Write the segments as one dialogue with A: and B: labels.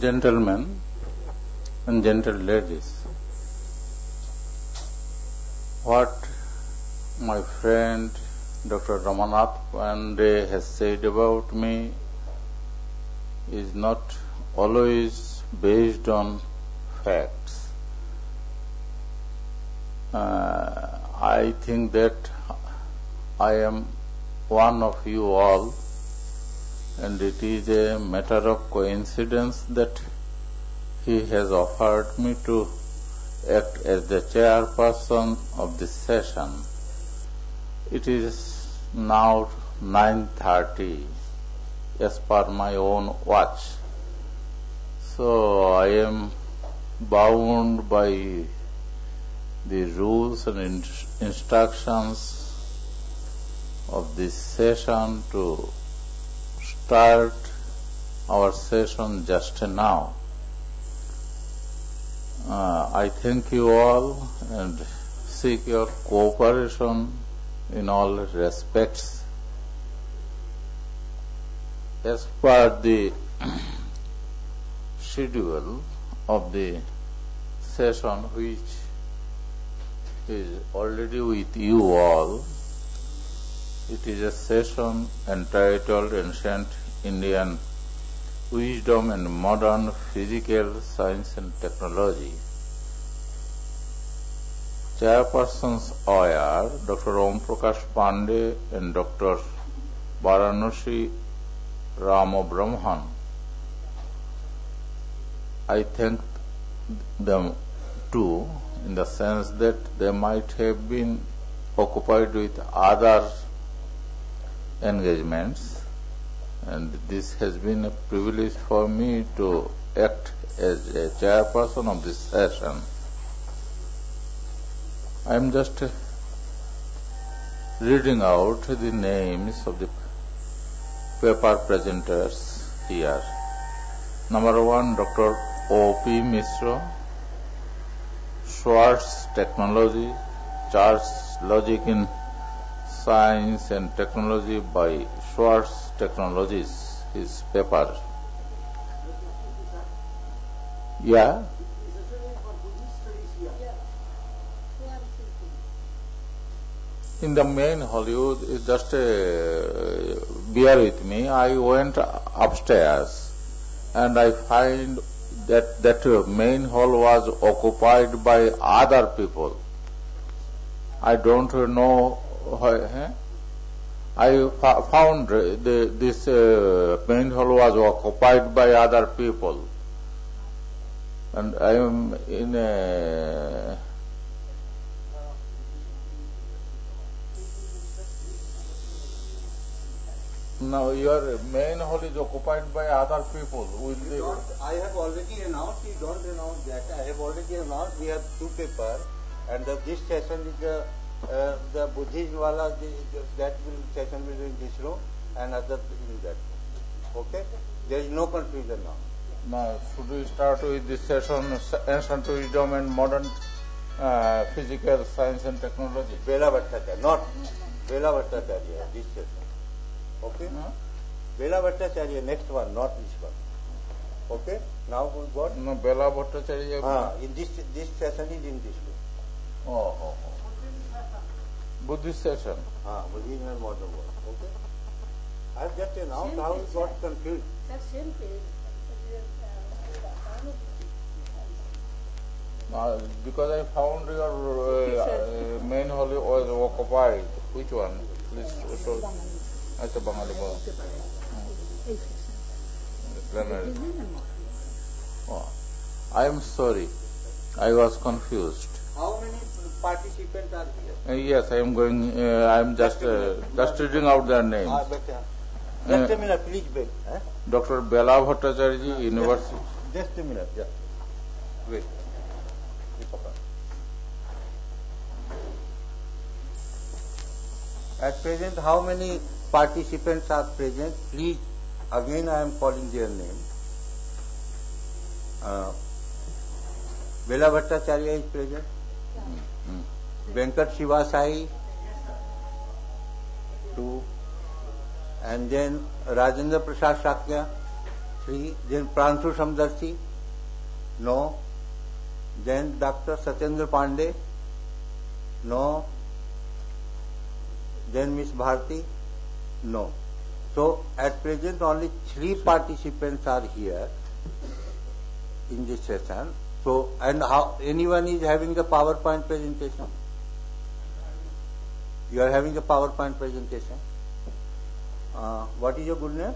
A: Gentlemen and gentle ladies, what my friend Dr. Ramanath Pandey has said about me is not always based on facts. I think that I am one of you all, and it is a matter of coincidence that he has offered me to act as the chairperson of this session. It is now 9:30 as per my own watch. So I am bound by the rules and instructions of this session to start our session just now. I thank you all and seek your cooperation in all respects. As per the schedule of the session, which is already with you all, it is a session entitled Ancient Indian Wisdom and Modern Physical Science and Technology. Chairpersons are Dr. Om Prakash Pandey and Dr. Varanasi Rama Brahman. I thank them too, in the sense that they might have been occupied with other engagements, and this has been a privilege for me to act as a chairperson of this session. I am just reading out the names of the paper presenters here. Number 1, Dr. O.P. Mishra, Schwartz Technology, Charge Logic in Science and Technology by Schwartz Technologies, his paper. Yeah? In the main Hollywood, just bear with me, I went upstairs and I find that main hall was occupied by other people. I don't know why. I found this main hall was occupied by other people, and I am in a now your main hall is occupied by other people.
B: I have already announced. You don't announce that. I have already announced. We have 2 papers, and this session is the Buddhism wala. Session will be in this room, and other in that room. Okay? There is no confusion now.
A: Now, should we start with this session, Ancient Wisdom and Modern Physical Science and Technology?
B: Bela Bhattacharya, not Bela Bhattacharya, this session. Okay? Bela Bhattacharya, next one, not this one. Okay? Now what?
A: No, Bela Bhattacharya.
B: In this session is in this room.
A: Oh. Buddhist session.
B: Buddhism and modern world. Okay? I have just announced how it got confused.
C: Same page.
A: Because I found your main hall was occupied. Which one? Please show. It's a Bangali boy. I am sorry. I was confused.
B: How many participants are here?
A: Yes, I am going. I am just reading out their names.
B: Just a minute, please wait.
A: Dr. Bela Bhattacharya, University.
B: Just a minute. Yeah. Wait. At present, how many participants are present? Please, again I am calling their name. Bela Bhattacharya is present. Venkat Shivasai, 2. And then Rajendra Prasad Shakya, 3. Then Pranshu Samdarshi? No. Then Dr. Satyendra Pandey? No. Then Miss Bharti? No. So at present only 3 participants are here in this session. So, and how anyone is having the PowerPoint presentation? You are having the PowerPoint presentation. What is your good name?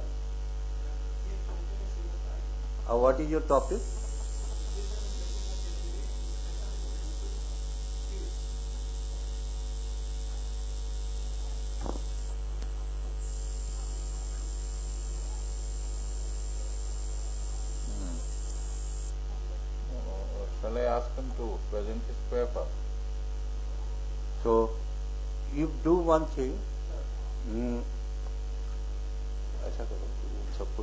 B: What is your topic?
A: Shall I ask him to present his paper?
B: So, you do one thing. ऐसा करो सबको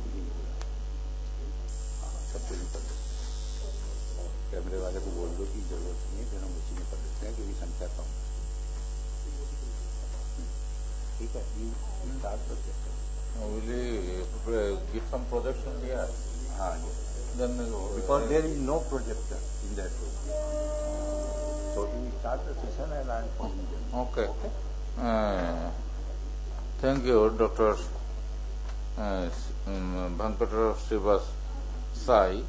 B: कैमरे वाले को बोल दो कि जरूरत नहीं है, फिर हम उसी में कर देते हैं क्योंकि संख्या कम है. ठीक है, you start the session.
A: Will you give some projection here?
B: हाँ, yes.
A: Then
B: Because there is no projector in that room. So you start the session and I am following them.
A: Okay. Thank you, Dr. Venkatarav Srivas Sai.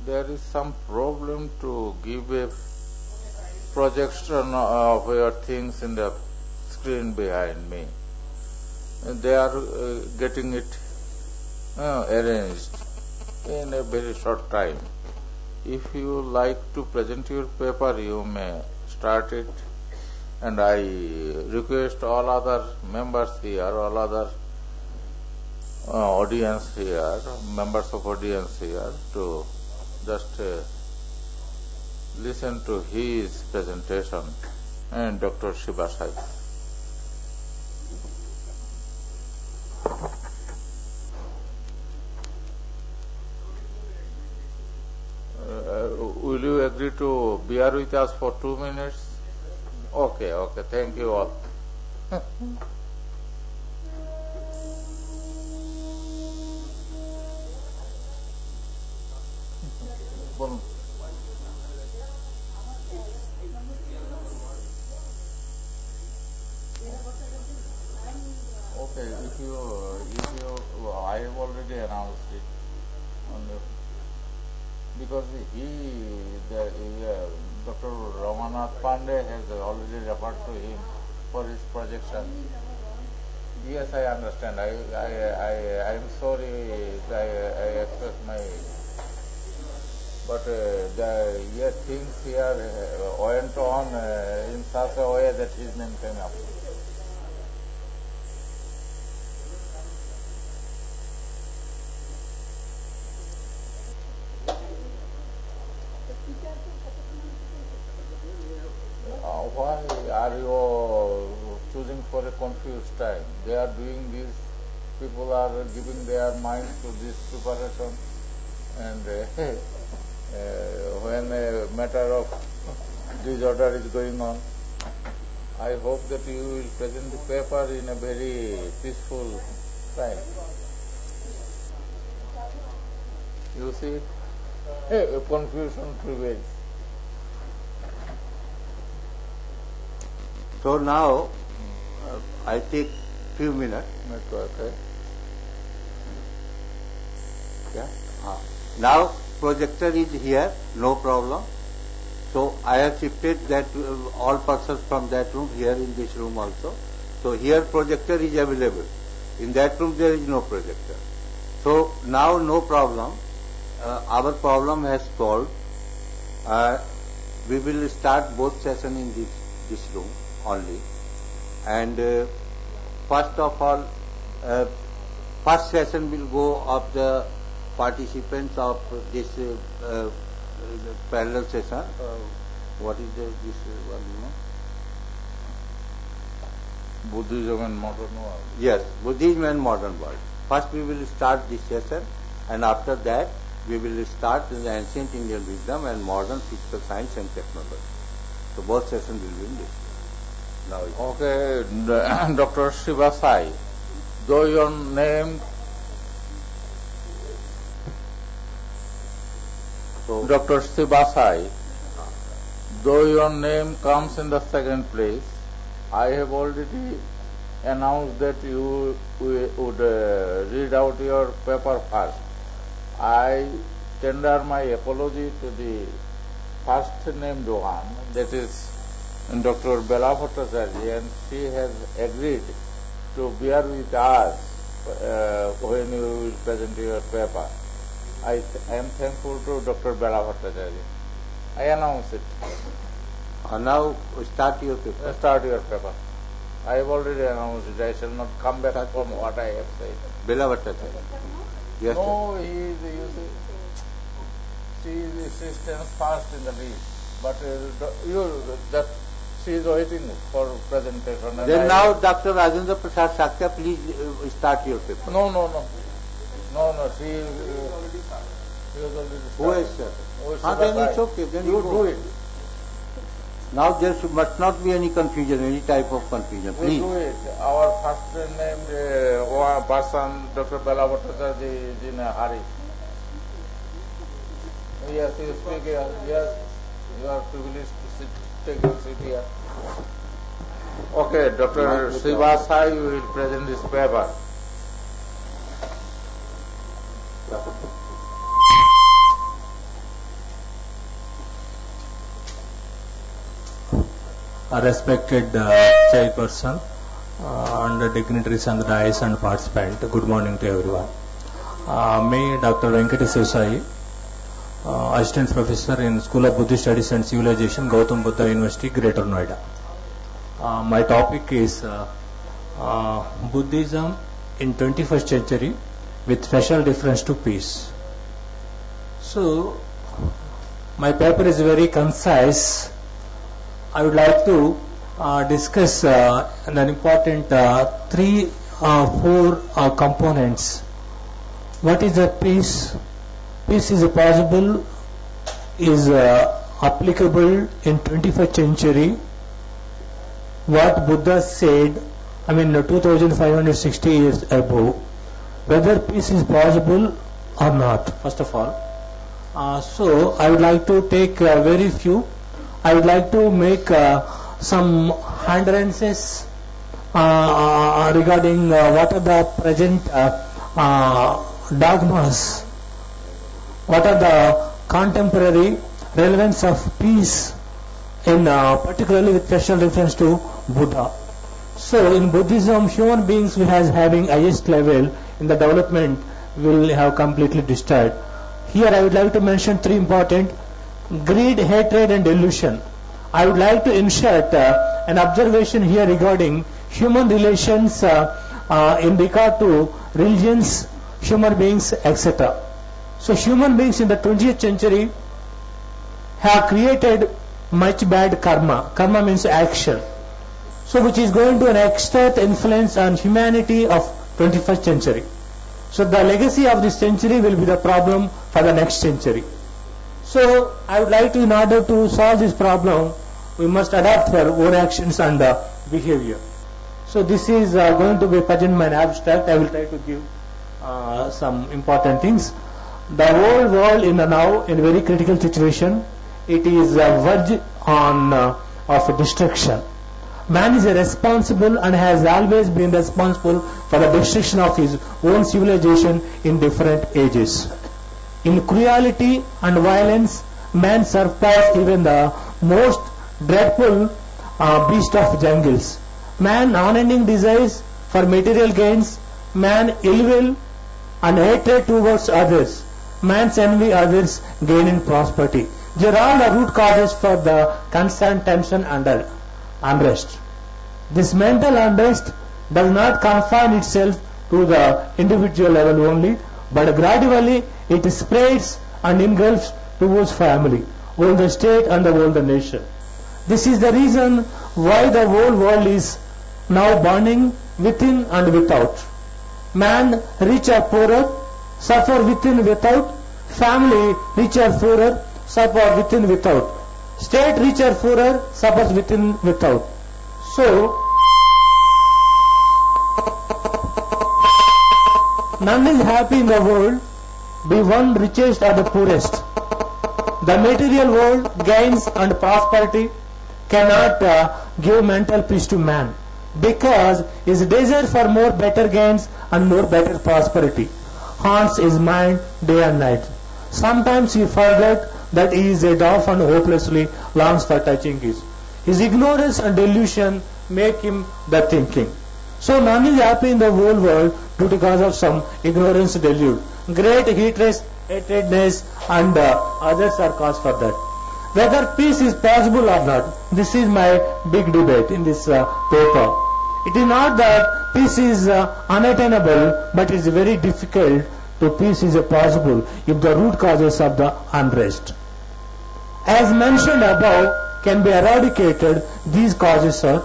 A: There is some problem to give a projection of your things in the screen behind me. They are getting it arranged in a very short time. If you like to present your paper, you may start it, and I request all other members here, all other audience here, members of audience here, to just listen to his presentation and Dr. Shiva Sai. Will you agree to bear with us for 2 minutes? Okay, thank you all. Okay, if you I have already announced it because Dr. Ramanath Pandey has already referred to him for his projection. Yes, I understand. I am sorry I expressed my, but the things here went on in such a way that his name came up. Why are you choosing for a confused time? They are doing this, people are giving their mind to this preparation, and when a matter of disorder is going on, I hope that you will present the paper in a very peaceful time. You see, confusion prevails.
B: So now, I take few minutes.
A: Okay.
B: Yeah. Now projector is here, no problem. So I have shifted that all persons from that room here in this room also. So here projector is available. In that room there is no projector. So now no problem. Our problem has solved. We will start both sessions in this room only. And first of all, first session will go of the participants of this parallel session. What is this one,
A: Buddhism and modern world.
B: Yes, Buddhism and modern world. First we will start this session, and after that we will start the ancient Indian wisdom and modern physical science and technology. So both sessions will be in this. Now
A: okay, Dr. Shiva Sai, though your name, Dr. Sivasai, though your name comes in the second place, I have already announced that you would read out your paper first. I tender my apology to the first named one, that is Dr. Bela Bhattacharya, and she has agreed to bear with us when you will present your paper. I am thankful to Dr. Bela Bhattacharya. I announce it.
B: Now start your paper.
A: Start your paper. I have already announced it. I shall not come back from what I have said.
B: Bela Bhattacharya. Yes,
A: no, he is, you see, she stands first in the list. But she is waiting for presentation.
B: Then now Dr. Rajendra Prasad Sakya, please start your paper.
A: No, she is already started.
B: Who is sir? Then it's okay. Then
A: you do it.
B: Now there must not be any confusion, any type of confusion. Please.
A: We do it. Our first named person, Dr. Bela Bhattacharya, is in a hurry. Yes, you speak here. Yes, you are privileged to take your seat here. Okay, Dr. Sivasai, you will present this paper.
C: Respected chairperson and dignitaries on the dais and participant, good morning to everyone. Me, Dr. Venkatesh Sivasai, Assistant Professor in School of Buddhist Studies and Civilization, Gautam Buddha University, Greater Noida. My topic is Buddhism in 21st century with special reference to peace. So, my paper is very concise. I would like to discuss an important 3-4 components. What is the peace? Peace is possible, is applicable in 21st century. What Buddha said, 2560 years ago, whether peace is possible or not, first of all. So I would like to take very few. I would like to make some hindrances regarding what are the present dogmas, what are the contemporary relevance of peace, in particularly with special reference to Buddha. So in Buddhism, human beings will having highest level in the development will have completely destroyed. Here I would like to mention 3 important: greed, hatred and delusion. I would like to insert an observation here regarding human relations in regard to religions, human beings, etc. So human beings in the 20th century have created much bad karma. Karma means action. So which is going to an exert influence on humanity of 21st century. So the legacy of this century will be the problem for the next century. So I would like to, in order to solve this problem, we must adapt our own actions and behavior. So this is going to be present in my abstract. I will try to give some important things. The whole world in a very critical situation. It is verge on of destruction. Man is responsible and has always been responsible for the destruction of his own civilization in different ages. In cruelty and violence, man surpassed even the most dreadful beast of jungles. Man unending desires for material gains, man ill will and hatred towards others, man's envy others gain in prosperity. These are all the root causes for the constant tension and unrest. This mental unrest does not confine itself to the individual level only, but gradually it spreads and engulfs towards family, all the state and the whole the nation. This is the reason why the whole world is now burning within and without. Man, rich or poorer, suffer within without. Family, rich or poorer, suffer within without. State, rich or poorer, suffers within without. So none is happy in the world, be one richest or the poorest. The material world, gains and prosperity cannot give mental peace to man, because his desire for more better gains and more better prosperity haunts his mind day and night. Sometimes he forgets that he is a dwarf and hopelessly longs for touching his. His ignorance and delusion make him the thinking. So none is happy in the whole world due to cause of some ignorance delude. Great hatredness and others are cause for that. Whether peace is possible or not, this is my big debate in this paper. It is not that peace is unattainable, but it is very difficult to peace is possible if the root causes of the unrest, as mentioned above, can be eradicated. These causes are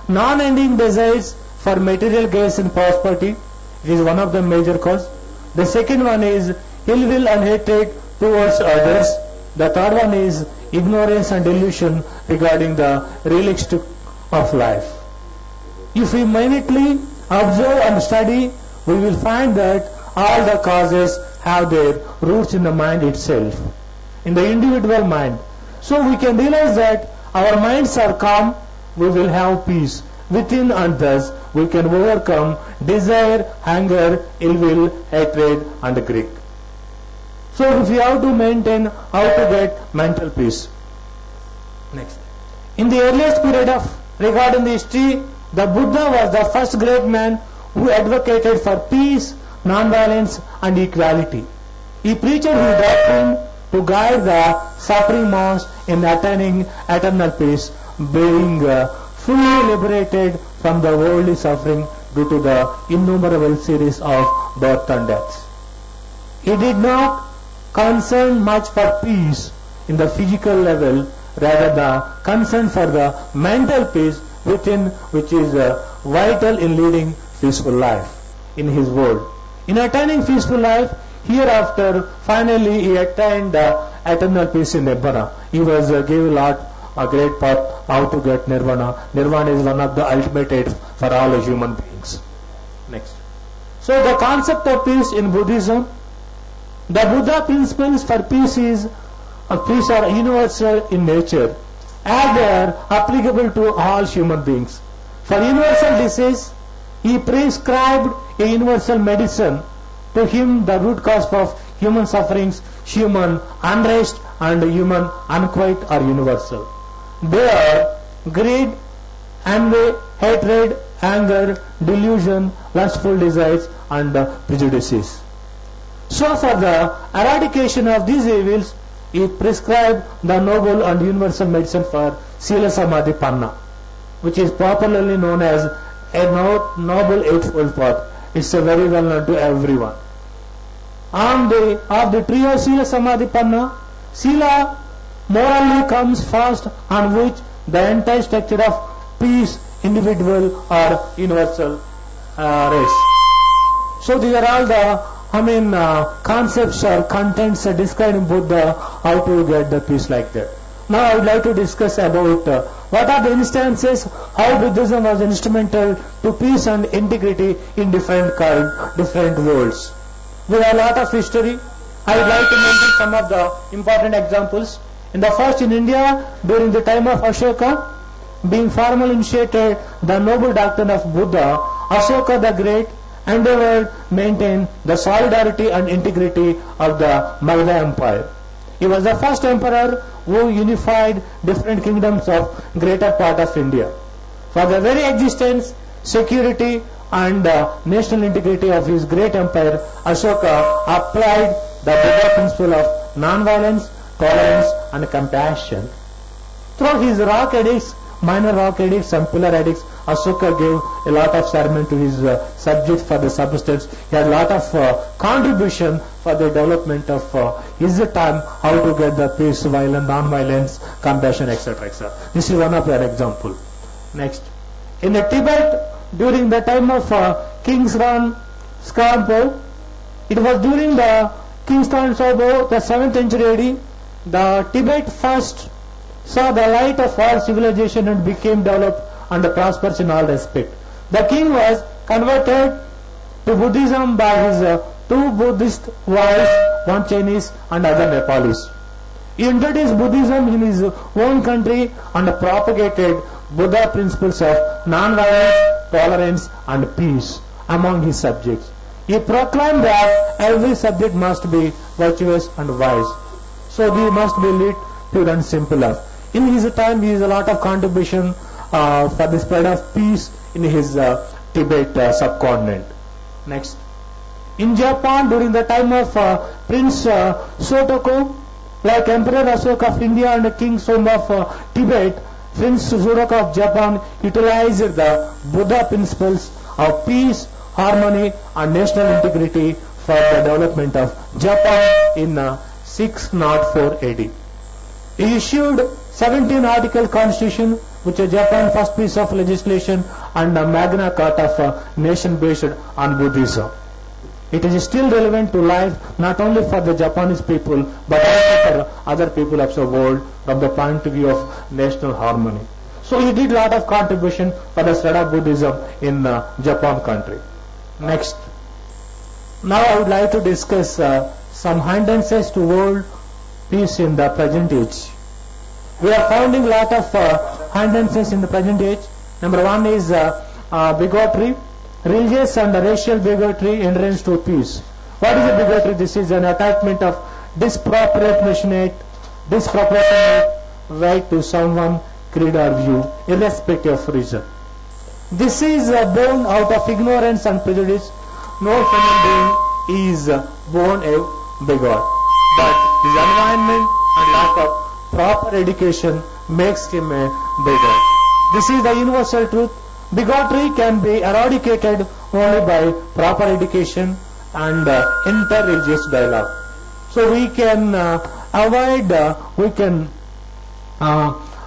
C: non-ending desires for material gains and prosperity. It is one of the major causes. The second one is ill will and hatred towards others. The third one is ignorance and delusion regarding the realistic of life. If we minutely observe and study, we will find that all the causes have their roots in the mind itself, in the individual mind. So we can realize that our minds are calm, we will have peace within, and thus we can overcome desire, anger, ill will, hatred and greed. So if we have to maintain how to get mental peace. Next. In the earliest period of regarding the history, the Buddha was the first great man who advocated for peace, non-violence and equality. He preached his doctrine to guide the suffering mass in attaining eternal peace, being fully liberated from the worldly suffering due to the innumerable series of birth and deaths. He did not concern much for peace in the physical level, rather the concern for the mental peace within, which is vital in leading peaceful life in his world. In attaining peaceful life, hereafter, finally he attained eternal peace in Nirvana. He was gave a great path how to get Nirvana. Nirvana is one of the ultimate aids for all human beings. Next. So the concept of peace in Buddhism, the Buddha principles for peace are universal in nature, as they are applicable to all human beings. For universal disease, he prescribed a universal medicine. To him, the root cause of human sufferings, human unrest and human unquiet are universal. They are greed, envy, hatred, anger, delusion, lustful desires and prejudices. So for the eradication of these evils, he prescribed the noble and universal medicine for Sila Samadhi Panna, which is popularly known as a noble eightfold path. It's very well known to everyone. Of the tree of Sila Samadhi Panna, Sila morally comes first, on which the entire structure of peace, individual or universal rests. So these are all the concepts or contents described in Buddha, how to get the peace like that. Now I would like to discuss about what are the instances how Buddhism was instrumental to peace and integrity in different worlds. We have a lot of history. I would like to mention some of the important examples. In the first, in India, during the time of Ashoka, being formally initiated the noble doctrine of Buddha, Ashoka the Great endeavored maintain the solidarity and integrity of the Magadha Empire. He was the first emperor who unified different kingdoms of greater part of India. For the very existence, security and national integrity of his great empire, Ashoka applied the Buddha principle of non-violence, tolerance and compassion. Through his rock edicts, minor rock edicts and pillar edicts, Ashoka gave a lot of sermon to his subjects for the substance. He had a lot of contribution for the development of his time, how to get the peace, violence, non-violence, compassion, etc., etc. This is one of the example. Next, in the Tibet, during the time of King Skanpo, it was during the King Skanpo, the 7th century AD, the Tibet first saw the light of all civilization and became developed and prosperous in all respect. The king was converted to Buddhism by his two Buddhist wives, one Chinese and other Nepalese. He introduced Buddhism in his own country and propagated Buddha principles of non-violence, tolerance and peace among his subjects. He proclaimed that every subject must be virtuous and wise. So they must be lit, pure and simpler. In his time, he has a lot of contribution for the spread of peace in his Tibet subcontinent. Next. In Japan, during the time of Prince Shotoku, like Emperor Asoka of India and King Soma of Tibet, Prince Shotoku of Japan utilized the Buddha principles of peace, harmony and national integrity for the development of Japan in 604 AD. He issued 17-article constitution, which is Japan's first piece of legislation and a Magna Carta of a nation based on Buddhism. It is still relevant to life not only for the Japanese people but also for other people of the world from the point of view of national harmony. So he did a lot of contribution for the spread of Buddhism in Japan country. Next. Now I would like to discuss some hindrances to world peace in the present age. We are finding a lot of hindrances in the present age. Number one is bigotry, religious and racial bigotry hindrance to peace. What is a bigotry? This is an attachment of disproportionate right to someone, creed or view, irrespective of reason. This is born out of ignorance and prejudice. No human being is born a bigot, but his environment and lack of proper education makes him a bigot. This is the universal truth. Bigotry can be eradicated only by proper education and inter-religious dialogue. So we can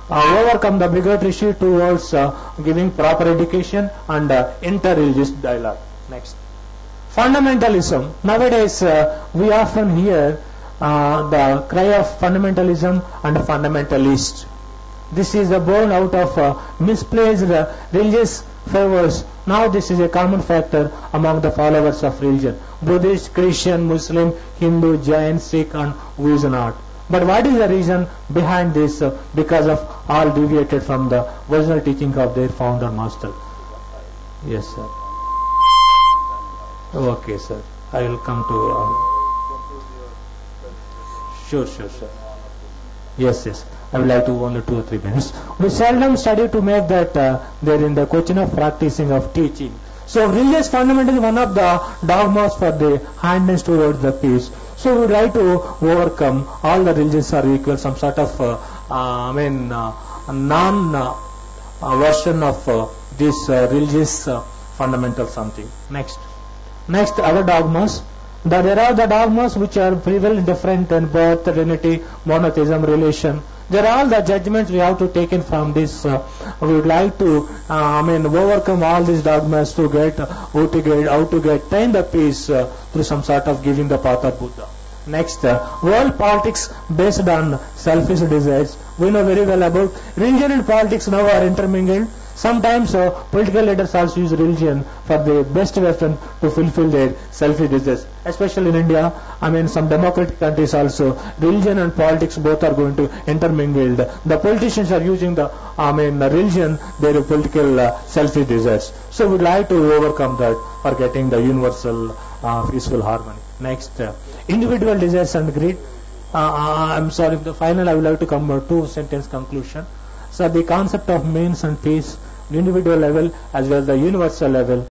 C: overcome the bigotry issue towards giving proper education and inter-religious dialogue. Next. Fundamentalism. Nowadays we often hear the cry of fundamentalism and fundamentalist. This is born out of misplaced religious favors. Now this is a common factor among the followers of religion. Buddhist, Christian, Muslim, Hindu, Jain, Sikh and who is not. But what is the reason behind this? Because of all deviated from the original teaching of their founder master. Yes, sir. Okay, sir. I will come to... Sure. Yes. I would like to only 2 or 3 minutes. We seldom study to make that there in the question of practicing of teaching. So religious fundamental is one of the dogmas for the hindrance towards the peace. So we try to overcome all the religions are equal, some sort of version of this religious fundamental something. Next, other dogmas. There are the dogmas which are prevalent different in birth, trinity, monotheism, relation. There are all the judgments we have to take in from this. We would like to overcome all these dogmas to get how to attain the peace through some sort of giving the path of Buddha. Next, world politics based on selfish desires. We know very well about religion and politics now are intermingled. Sometimes political leaders also use religion for the best weapon to fulfill their selfish desires. Especially in India, some democratic countries also, religion and politics both are going to intermingle. The politicians are using the religion, their political selfish desires. So we'd like to overcome that for getting the universal peaceful harmony. Next, individual desires and greed. I'm sorry, the final I would like to come to 2-sentence conclusion. So the concept of means and peace, the individual level as well as the universal level,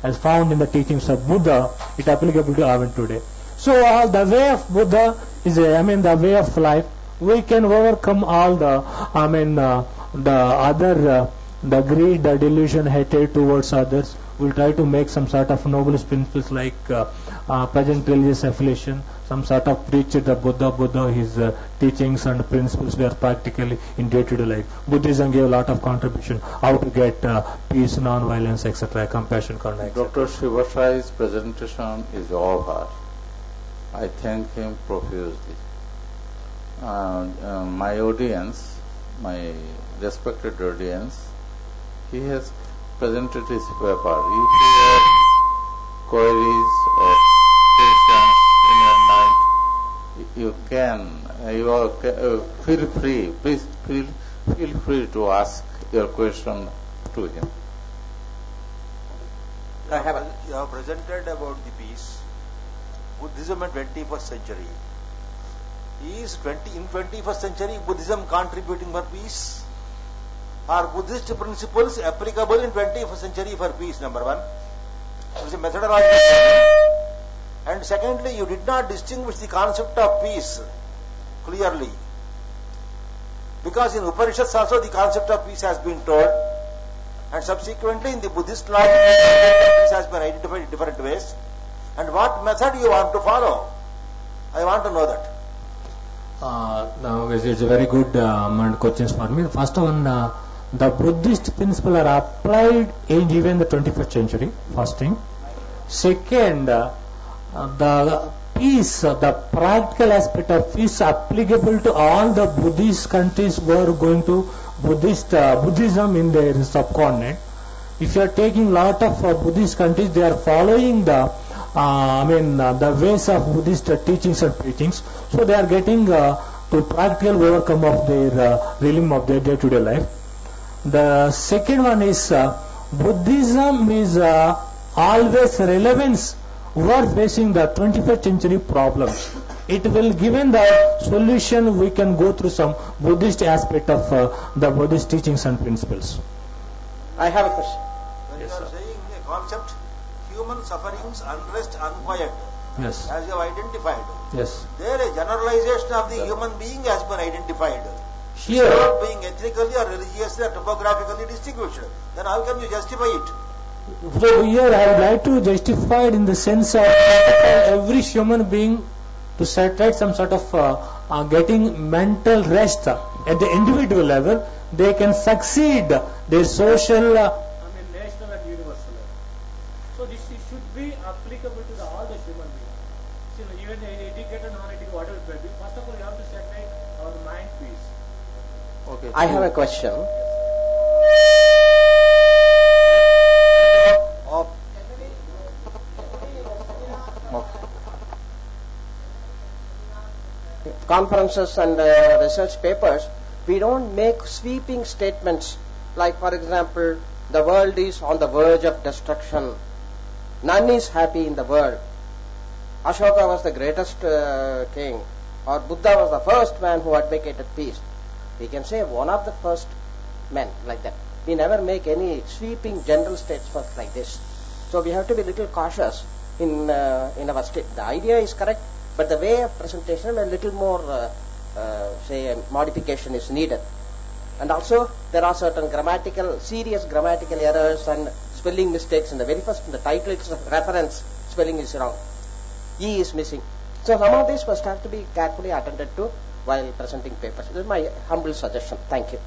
C: as found in the teachings of Buddha, it applicable to even today. So the way of Buddha is the way of life. We can overcome all the the greed, the delusion, hatred towards others. We'll try to make some sort of noble principles like present religious affiliation, some sort of preach the Buddha, his teachings and principles were practically in day-to-day life. Buddhism gave a lot of contribution, how to get peace, non-violence, etc., compassion, karma, etc.
A: Dr. Shivasai's presentation is over. I thank him profusely. My audience, my respected audience, he has presented his paper. If you have queries or questions in your mind, you feel free. Please feel free to ask your question to him.
D: You have presented about the peace, Buddhism in 21st century. Is in 21st century Buddhism contributing for peace? Are Buddhist principles applicable in 21st century for peace? Number one. It is a methodological problem. And secondly, you did not distinguish the concept of peace clearly. Because in Upanishads also the concept of peace has been told, and subsequently in the Buddhist logic peace has been identified in different ways. And what method you want to follow? I want to know that.
C: Now it's a very good questions for me. First one, the Buddhist principles are applied in even the 21st century. First thing. Second, the peace, the practical aspect of peace applicable to all the Buddhist countries who are going to Buddhism in their subcontinent. If you are taking lot of Buddhist countries, they are following the ways of Buddhist teachings and preachings. So they are getting to practical overcome of their realm of their day-to-day life. The second one is Buddhism is always relevance. We are facing the 21st century problems. It will given the solution. We can go through some Buddhist aspect of the Buddhist teachings and principles.
E: I have a question.
D: When you are saying a concept, human sufferings, unrest, unquiet,
C: Yes.
D: as you have identified,
C: Yes.
D: there a generalization of the human being has been identified.
C: Here,
D: Not being ethnically or religiously or topographically distinguished. Then how can you justify it?
C: so here I would like to justify it in the sense of every human being to set right some sort of getting mental rest at the individual level. They can succeed their social.
F: National and universal level. So this should be applicable to all the human beings. So even educated, non-educated, whatever it may be. First of all, you have to set right our mind peace.
A: Okay.
E: I have a question. Conferences and research papers, we don't make sweeping statements like, for example, the world is on the verge of destruction. None is happy in the world. Ashoka was the greatest king, or Buddha was the first man who advocated peace. We can say one of the first men like that. We never make any sweeping general statements like this. So we have to be a little cautious in our state. The idea is correct, but the way of presentation a little more, modification is needed. And also there are certain serious grammatical errors and spelling mistakes in the very first, in the title it's reference, spelling is wrong. E is missing. So some of these must have to be carefully attended to while presenting papers. This is my humble suggestion. Thank you.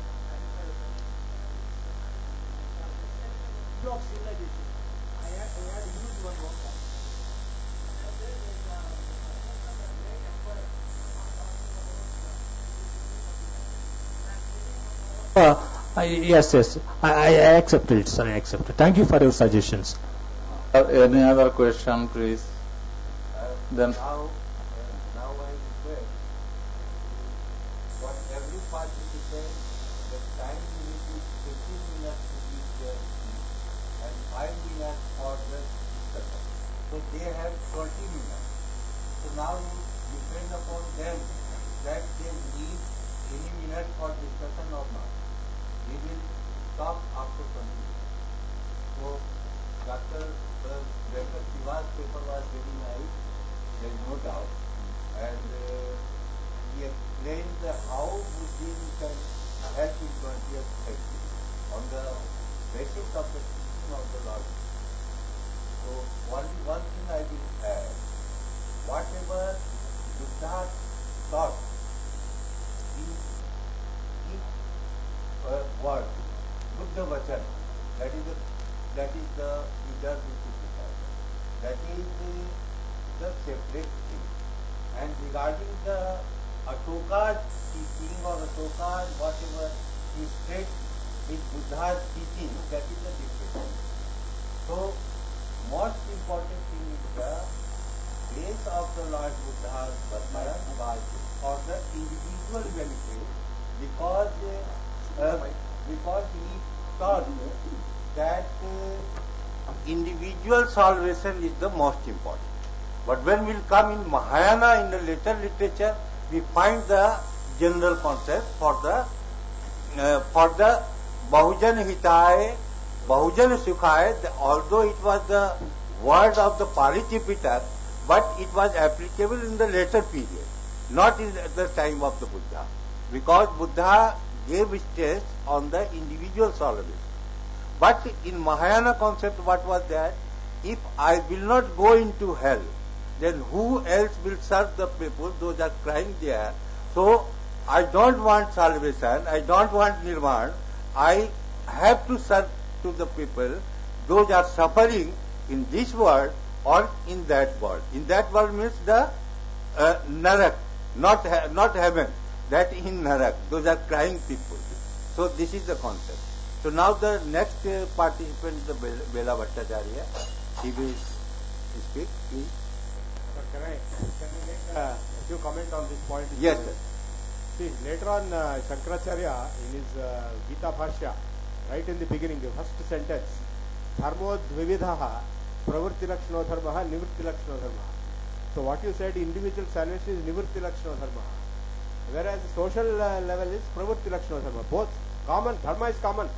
C: Yes. I accept it, sir. I accept it. Thank you for your suggestions.
A: Any other question, please? Then
B: Now I request what every participant, the time limit is 15 minutes to each their speech and 5 minutes for the discussion. So they have 20 minutes. So now you depend upon them that they need any minute for discussion or not. We will stop after 20 minutes. So Dr. Siva's paper was very nice. There is no doubt. And he explained how Buddhism can help in 20th century on the basis of the teaching of the Lord. So only one thing I will add. Whatever Buddha taught in each word, Buddha Vachan, that is the leader which is decided. That is the separate thing. And regarding the Ashoka's teaching or Ashoka's whatever he said, with Buddha's teaching, that is the difference. So, most important thing is the place of the Lord Buddha's Varmayan was for the individual benefit, because he thought that individual salvation is the most important. But when we come in Mahayana, in the later literature, we find the general concept for the Bahujan Hitaya, Bahujan Sukhaya, although it was the word of the Paritipita, but it was applicable in the later period, not in the time of the Buddha, because Buddha gave stress on the individual salvation. But in Mahayana concept, what was that? If I will not go into hell, then who else will serve the people? Those are crying there. So I don't want salvation, I don't want nirvana, I have to serve to the people. Those are suffering in this world or in that world. In that world means the narak, not heaven. That in narak. Those are crying people. So this is the concept. So now the next participant is the Bela Bhattacharya. He will speak, please.
G: Can I make a few comments on this point?
B: Yes, sir.
G: See, later on, Shankaracharya, in his Gita Bhashya, right in the beginning, the first sentence, Dharmo dvividhaha, pravritti lakshano dharmaha, nivritti lakshano dharmaha. So what you said, individual salvation is nivritti lakshano dharmaha, whereas social level is pravritti lakshano dharma. Both common, dharma is common.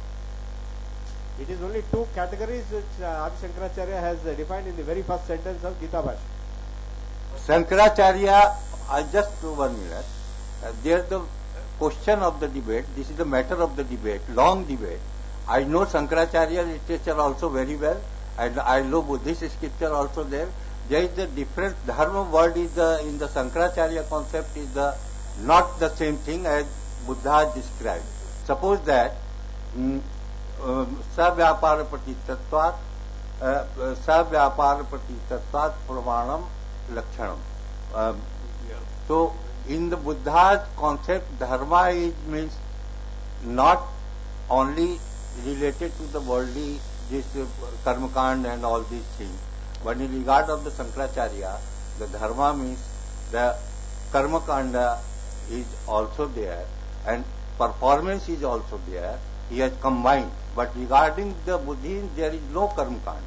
G: It is only two categories which Adi Shankaracharya has defined in the very first sentence of Gita Bhashya.
B: Shankaracharya, just 1 minute. There's the question of the debate. This is the matter of the debate, long debate. I know Shankaracharya literature also very well, and I know Buddhist scripture also there. There is the difference. Dharma word is in the Shankaracharya concept is not the same thing as Buddha described. Suppose that savyapara pratittatvat pramanam lakshanam. So in the Buddha's concept, dharma means not only related to the worldly, this karmakand and all these things, but in regard of the Shankaracharya, the dharma means the karmakanda is also there and performance is also there. He has combined. But regarding the Buddhism, there is no karmakanda.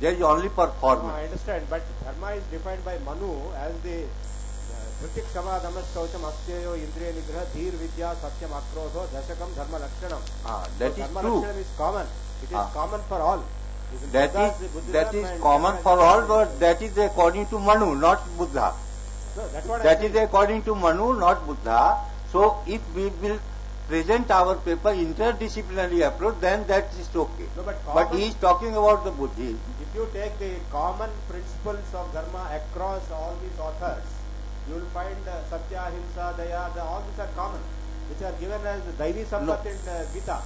B: There is only performance.
G: I understand, but dharma is defined by Manu as the Dhritik Shama Dhamas Kaucham Astyayo Indriya Nigraha Dhir Vidya Satyam Akrodho Dashakam Dharma Lakshanam.
B: That
G: so
B: is
G: Dharma
B: true.
G: Lakshanam is common. It is common for all.
B: That is common for all, but that is according to Manu, not Buddha.
G: No, that's what
B: that is according to Manu, not Buddha. So if we will present our paper interdisciplinary approach, then that is okay.
G: No,
B: but he is talking about the Buddhism.
G: If you take the common principles of dharma across all these authors, you will find Satya, Ahimsa, Daya, all these are common, which are given as Daivi Sampat in Gita.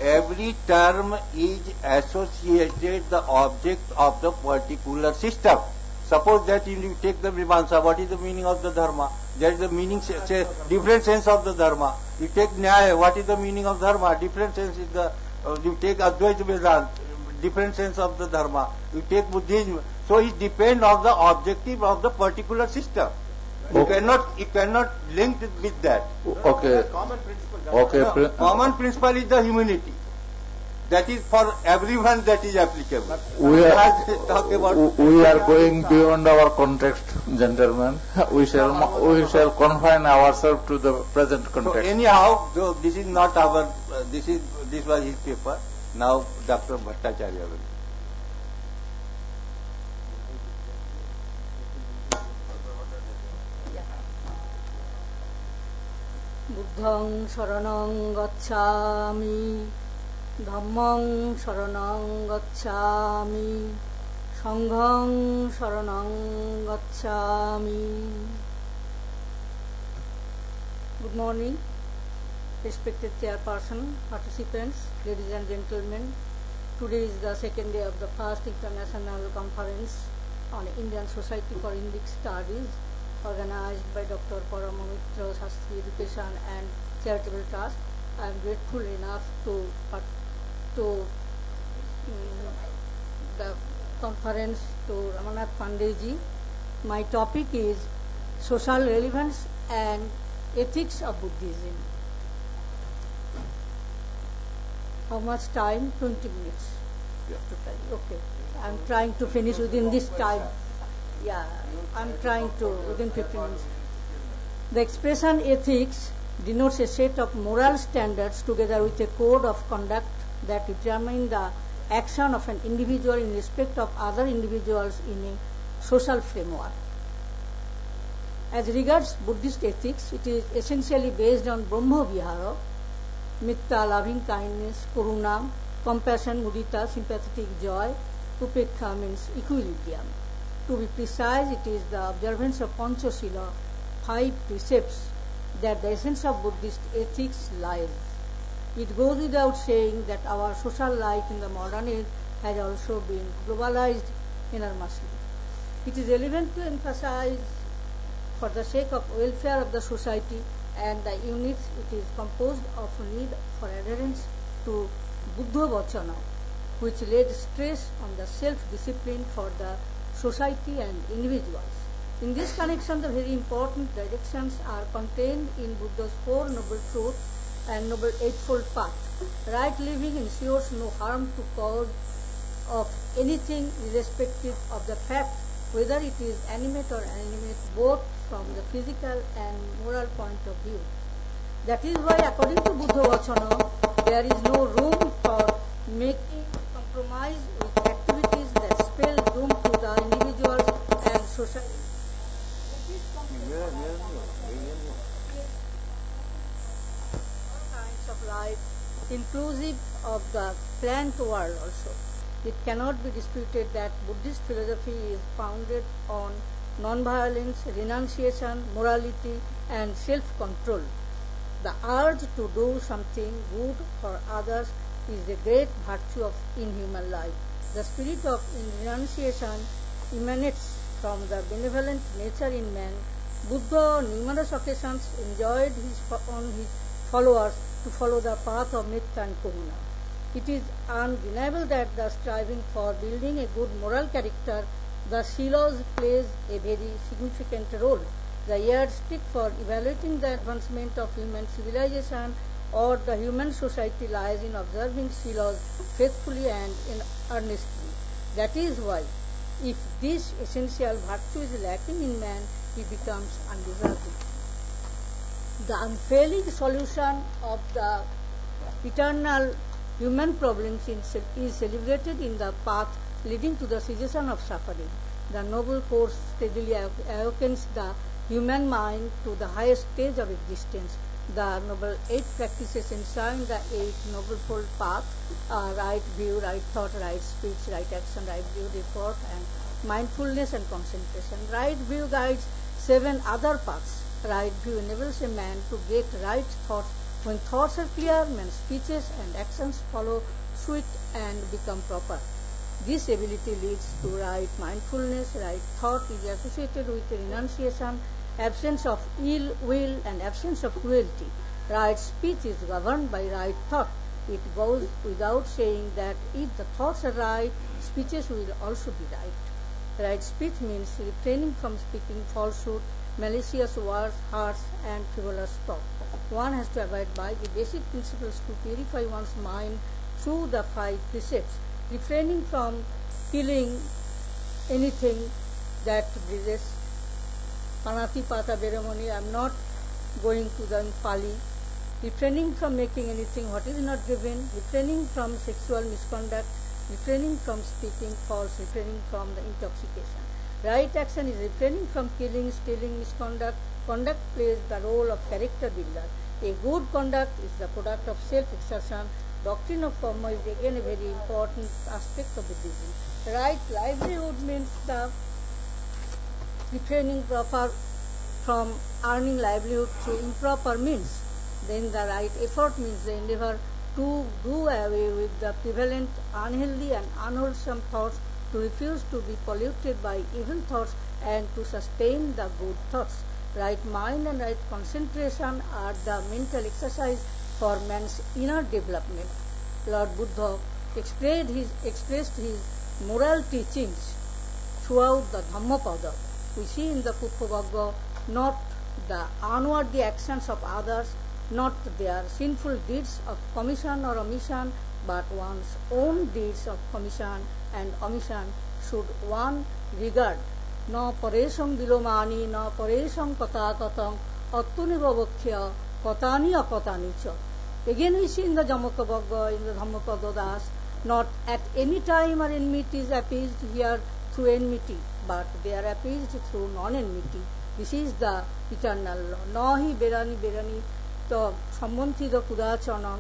B: Every term is associated the object of the particular system. Suppose that you take the Mimamsa, what is the meaning of the dharma? There is the meaning, different sense of the dharma. You take Nyaya, what is the meaning of dharma? Different sense is the, you take Advaita Vedanta, different sense of the dharma. You take Buddhism. So it depends on the objective of the particular system. You cannot link it with that.
A: Okay.
G: Common principle.
A: Okay.
B: Common principle is the humanity. That is for everyone that is applicable.
A: We are going beyond our context, gentlemen. We shall confine ourselves to the present
B: So
A: context.
B: anyhow, this is not our. This was his paper. Now Dr. Bhattacharya will.
H: Buddhang saranang gacchami, dhammang saranang gacchami, sanghang saranang gacchami. Good morning, respected chairperson, participants, ladies and gentlemen. Today is the second day of the first international conference on Indian Society for Indic Studies, organized by Dr. Paramamitra Shastri Education and Charitable Trust. I am grateful enough to the conference to Ramanath Pandeyji. My topic is social relevance and ethics of Buddhism. How much time? 20 minutes.
A: Yeah.
H: Okay. I'm trying to finish within this time. Yeah, I'm trying to within 15 minutes. The expression ethics denotes a set of moral standards together with a code of conduct that determine the action of an individual in respect of other individuals in a social framework. As regards Buddhist ethics, it is essentially based on Brahma Vihara, Mitta, loving kindness, Karuna, compassion, Mudita, sympathetic joy, Upekkha means equilibrium. To be precise, it is the observance of Panchasila, 5 precepts, that the essence of Buddhist ethics lies. It goes without saying that our social life in the modern age has also been globalized enormously. It is relevant to emphasize, for the sake of welfare of the society and the units it is composed of, need for adherence to Buddha Vachana, which laid stress on the self-discipline for the society and individuals. In this connection, the very important directions are contained in Buddha's 4 Noble Truths and Noble Eightfold Path. Right living ensures no harm to cause of anything irrespective of the fact whether it is animate or inanimate, both from the physical and moral point of view. That is why, according to Buddha Vachana, there is no room for making compromise with activities that spell doom to the individuals and society. All kinds of life, inclusive of the plant world also. It cannot be disputed that Buddhist philosophy is founded on non-violence, renunciation, morality, and self-control. The urge to do something good for others is a great virtue in human life. The spirit of renunciation emanates from the benevolent nature in man. Buddha on numerous occasions enjoined on his followers to follow the path of Metta and Karuna. It is undeniable that the striving for building a good moral character, the silas plays a very significant role. The yardstick for evaluating the advancement of human civilization or the human society lies in observing silas faithfully and earnestly. That is why, if this essential virtue is lacking in man, he becomes undeserving. The unfailing solution of the eternal human problems is celebrated in the path leading to the cessation of suffering. The noble course steadily awakens the human mind to the highest stage of existence. The Noble 8 practices enshrine the 8 Noble-fold path, right view, right thought, right speech, right action, right view, effort, and mindfulness and concentration. Right view guides 7 other paths. Right view enables a man to get right thoughts. When thoughts are clear, man's speeches and actions follow suit and become proper. This ability leads to right mindfulness. Right thought is associated with renunciation, absence of ill will, and absence of cruelty. Right speech is governed by right thought. It goes without saying that if the thoughts are right, speeches will also be right. Right speech means refraining from speaking falsehood, malicious words, harsh and frivolous talk. One has to abide by the basic principles to purify one's mind through the 5 precepts. Refraining from killing anything that breathes. Panati Pata Beramani, I am not going to the Pali. Refraining from making anything what is not given. Refraining from sexual misconduct. Refraining from speaking false. Refraining from the intoxication. Right action is refraining from killing, stealing, misconduct. Conduct plays the role of character builder. A good conduct is the product of self-exertion. Doctrine of karma is again a very important aspect of Buddhism. Right livelihood means the refraining from earning livelihood through improper means. Then the right effort means the endeavor to do away with the prevalent unhealthy and unwholesome thoughts, to refuse to be polluted by evil thoughts, and to sustain the good thoughts. Right mind and right concentration are the mental exercise for man's inner development. Lord Buddha expressed his moral teachings throughout the Dhammapada. We see in the Puppavagga not the unworthy actions of others, not their sinful deeds of commission or omission, but one's own deeds of commission and omission should one regard. Na paresham vilomani, na paresham katakatang, attuneva bhakhya, katani akatani cha. Again we see in the Jamakavagga, in the Dhammapada, not at any time are enmities appeased here through enmity, but they are appeased through non-enmity. This is the eternal law. Nahi berani berani to sambandhita kudachanan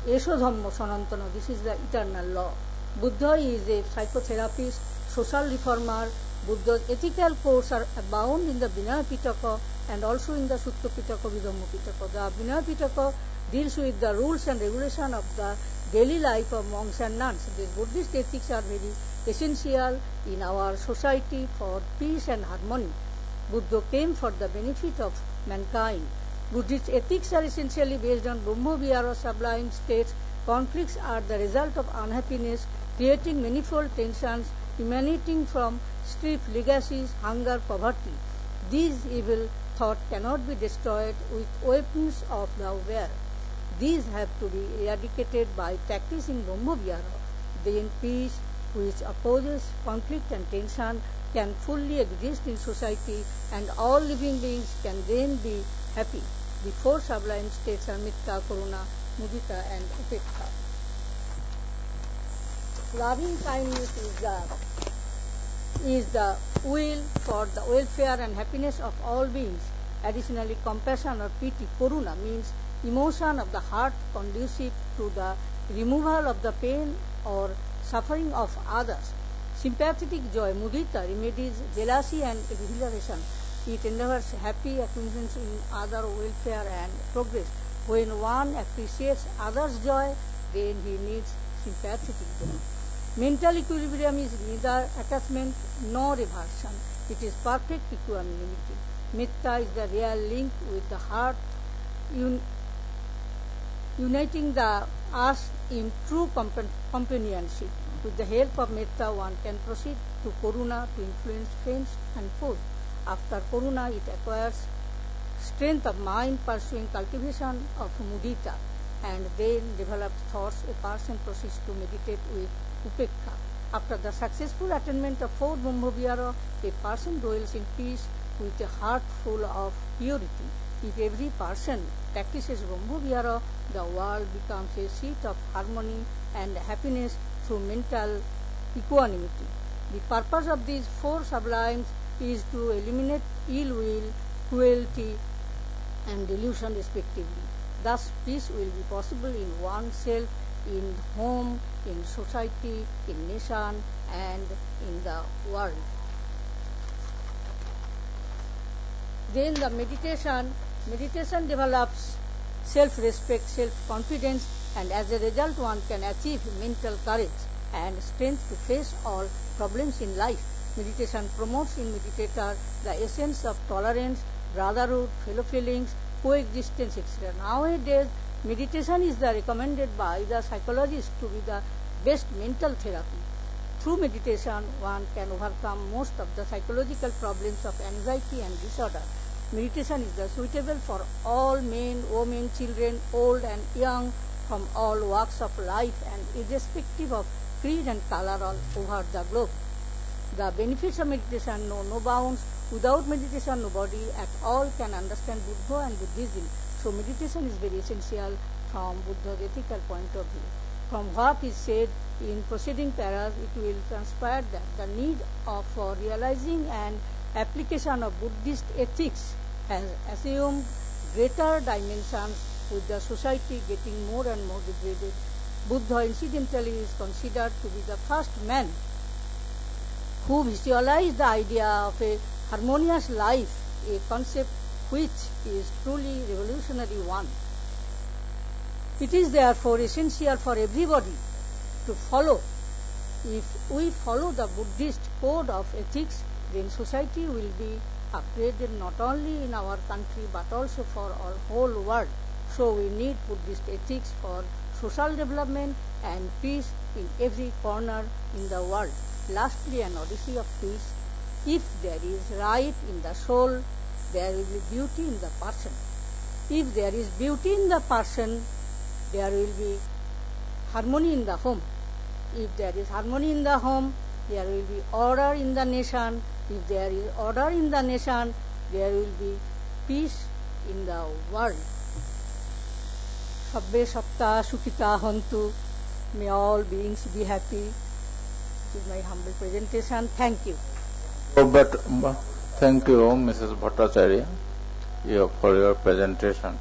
H: esho dhamma sanantana. This is the eternal law. Buddha is a psychotherapist, social reformer. Buddha's ethical codes are abound in the Vinaya Pitaka and also in the Sutta Pitaka, Vidhamma Pitaka. The Vinaya Pitaka deals with the rules and regulation of the daily life of monks and nuns. These Buddhist ethics are very essential in our society for peace and harmony. Buddha came for the benefit of mankind. Buddhist ethics are essentially based on Brahma Vihara sublime states. Conflicts are the result of unhappiness, creating manifold tensions emanating from strife, legacies, hunger, poverty. These evil thoughts cannot be destroyed with weapons of the were. These have to be eradicated by practicing Brahma Vihara. Then peace, which opposes conflict and tension, can fully exist in society and all living beings can then be happy. The four sublime states are Metta, Karuna, Mudita and Upekkha. Loving kindness is the will for the welfare and happiness of all beings. Additionally, compassion or pity, Karuna, means emotion of the heart conducive to the removal of the pain or suffering of others. Sympathetic joy, Mudita, remedies jealousy and exhilaration. It endeavors happy acquaintance in other welfare and progress. When one appreciates others' joy, then he needs sympathetic joy. Mental equilibrium is neither attachment nor aversion. It is perfect equanimity. Metta is the real link with the heart, uniting us in true companionship. With the help of Metta, one can proceed to Karuna to influence friends and foes. After Karuna, it acquires strength of mind pursuing cultivation of Mudita, and then develops thoughts. A person proceeds to meditate with Upekkha. After the successful attainment of fourth Brahma Vihara, a person dwells in peace with a heart full of purity. If every person practices Brahma Vihara, the world becomes a seat of harmony and happiness through mental equanimity. The purpose of these four sublimes is to eliminate ill will, cruelty, and delusion respectively. Thus, peace will be possible in oneself, in home, in society, in nation, and in the world. Then the meditation develops self-respect, self-confidence, and as a result one can achieve mental courage and strength to face all problems in life. Meditation promotes in meditator the essence of tolerance, brotherhood, fellow feelings, coexistence, etc. Nowadays, meditation is recommended by the psychologists to be the best mental therapy. Through meditation, one can overcome most of the psychological problems of anxiety and disorder. Meditation is suitable for all men, women, children, old and young, from all walks of life and irrespective of creed and color all over the globe. The benefits of meditation know no bounds. Without meditation, nobody at all can understand Buddha and Buddhism. So meditation is very essential from Buddha's ethical point of view. From what is said in preceding paras, it will transpire that the need for realizing and application of Buddhist ethics has assumed greater dimensions, with the society getting more and more degraded. Buddha incidentally is considered to be the first man who visualized the idea of a harmonious life, a concept which is truly revolutionary one. It is therefore essential for everybody to follow. If we follow the Buddhist code of ethics, then society will be upgraded not only in our country but also for our whole world. So we need Buddhist ethics for social development and peace in every corner in the world. Lastly, an odyssey of peace. If there is right in the soul, there will be beauty in the person. If there is beauty in the person, there will be harmony in the home. If there is harmony in the home, there will be order in the nation. If there is order in the nation, there will be peace in the world. Sabbe satta sukhita hantu. May all beings be happy. This is my humble presentation. Thank you.
A: Thank you, Mrs. Bhattacharya, for your presentation.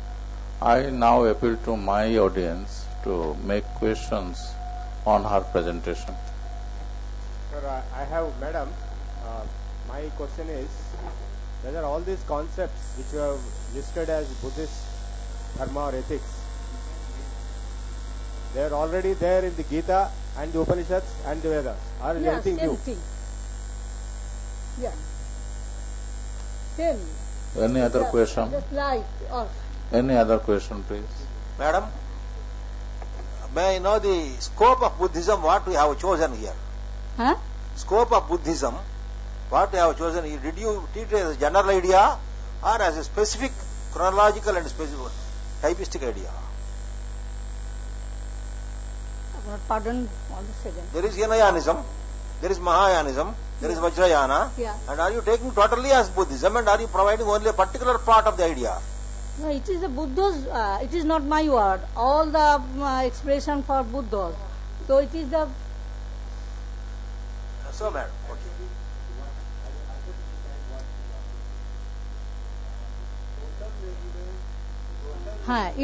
A: I now appeal to my audience to make questions on her presentation.
G: Sir, I have, madam, my question is whether all these concepts which you have listed as Buddhist dharma or ethics, they are already there in the Gita and the Upanishads and the Vedas, or is anything new?
H: Thing. Yeah. Same.
A: Any other question?
H: Just like or
A: Any other question, please?
D: Madam, may I know the scope of Buddhism, what we have chosen here?
H: huh?
D: Scope of Buddhism, what we have chosen here? Did you treat it as a general idea or as a specific chronological and specific typistic idea?
H: Pardon, 1 second.
D: There is Hinayanism, there is Mahayanism, there is Vajrayana,
H: Yeah.
D: and are you taking totally as Buddhism and are you providing only a particular part of the idea?
H: No, it is a Buddha's, it is not my word. All the expression for Buddha. So it is the,
D: So, madam, okay.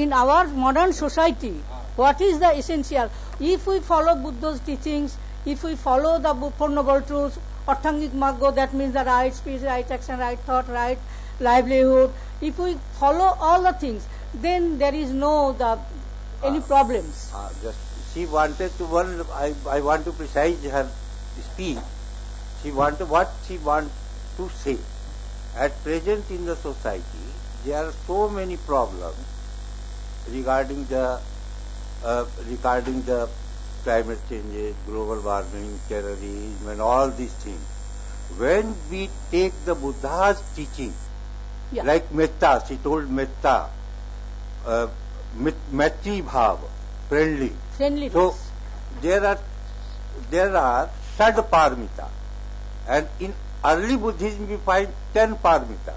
H: in our modern society, what is the essential? If we follow Buddha's teachings, if we follow the Four Noble Truths, Arthangik Magga, that means the right speech, right action, right thought, right livelihood, if we follow all the things, then there is no any problems.
B: Just she wanted to I want to precise her speech. What she want to say. At present in the society, there are so many problems regarding the climate changes, global warming, terrorism, and all these things. When we take the Buddha's teaching,
H: Yeah.
B: like metta, she told metta, Maitri Bhav, friendly.
H: Friendliness.
B: So there are Shad Parmita, and in early Buddhism we find 10 Parmita,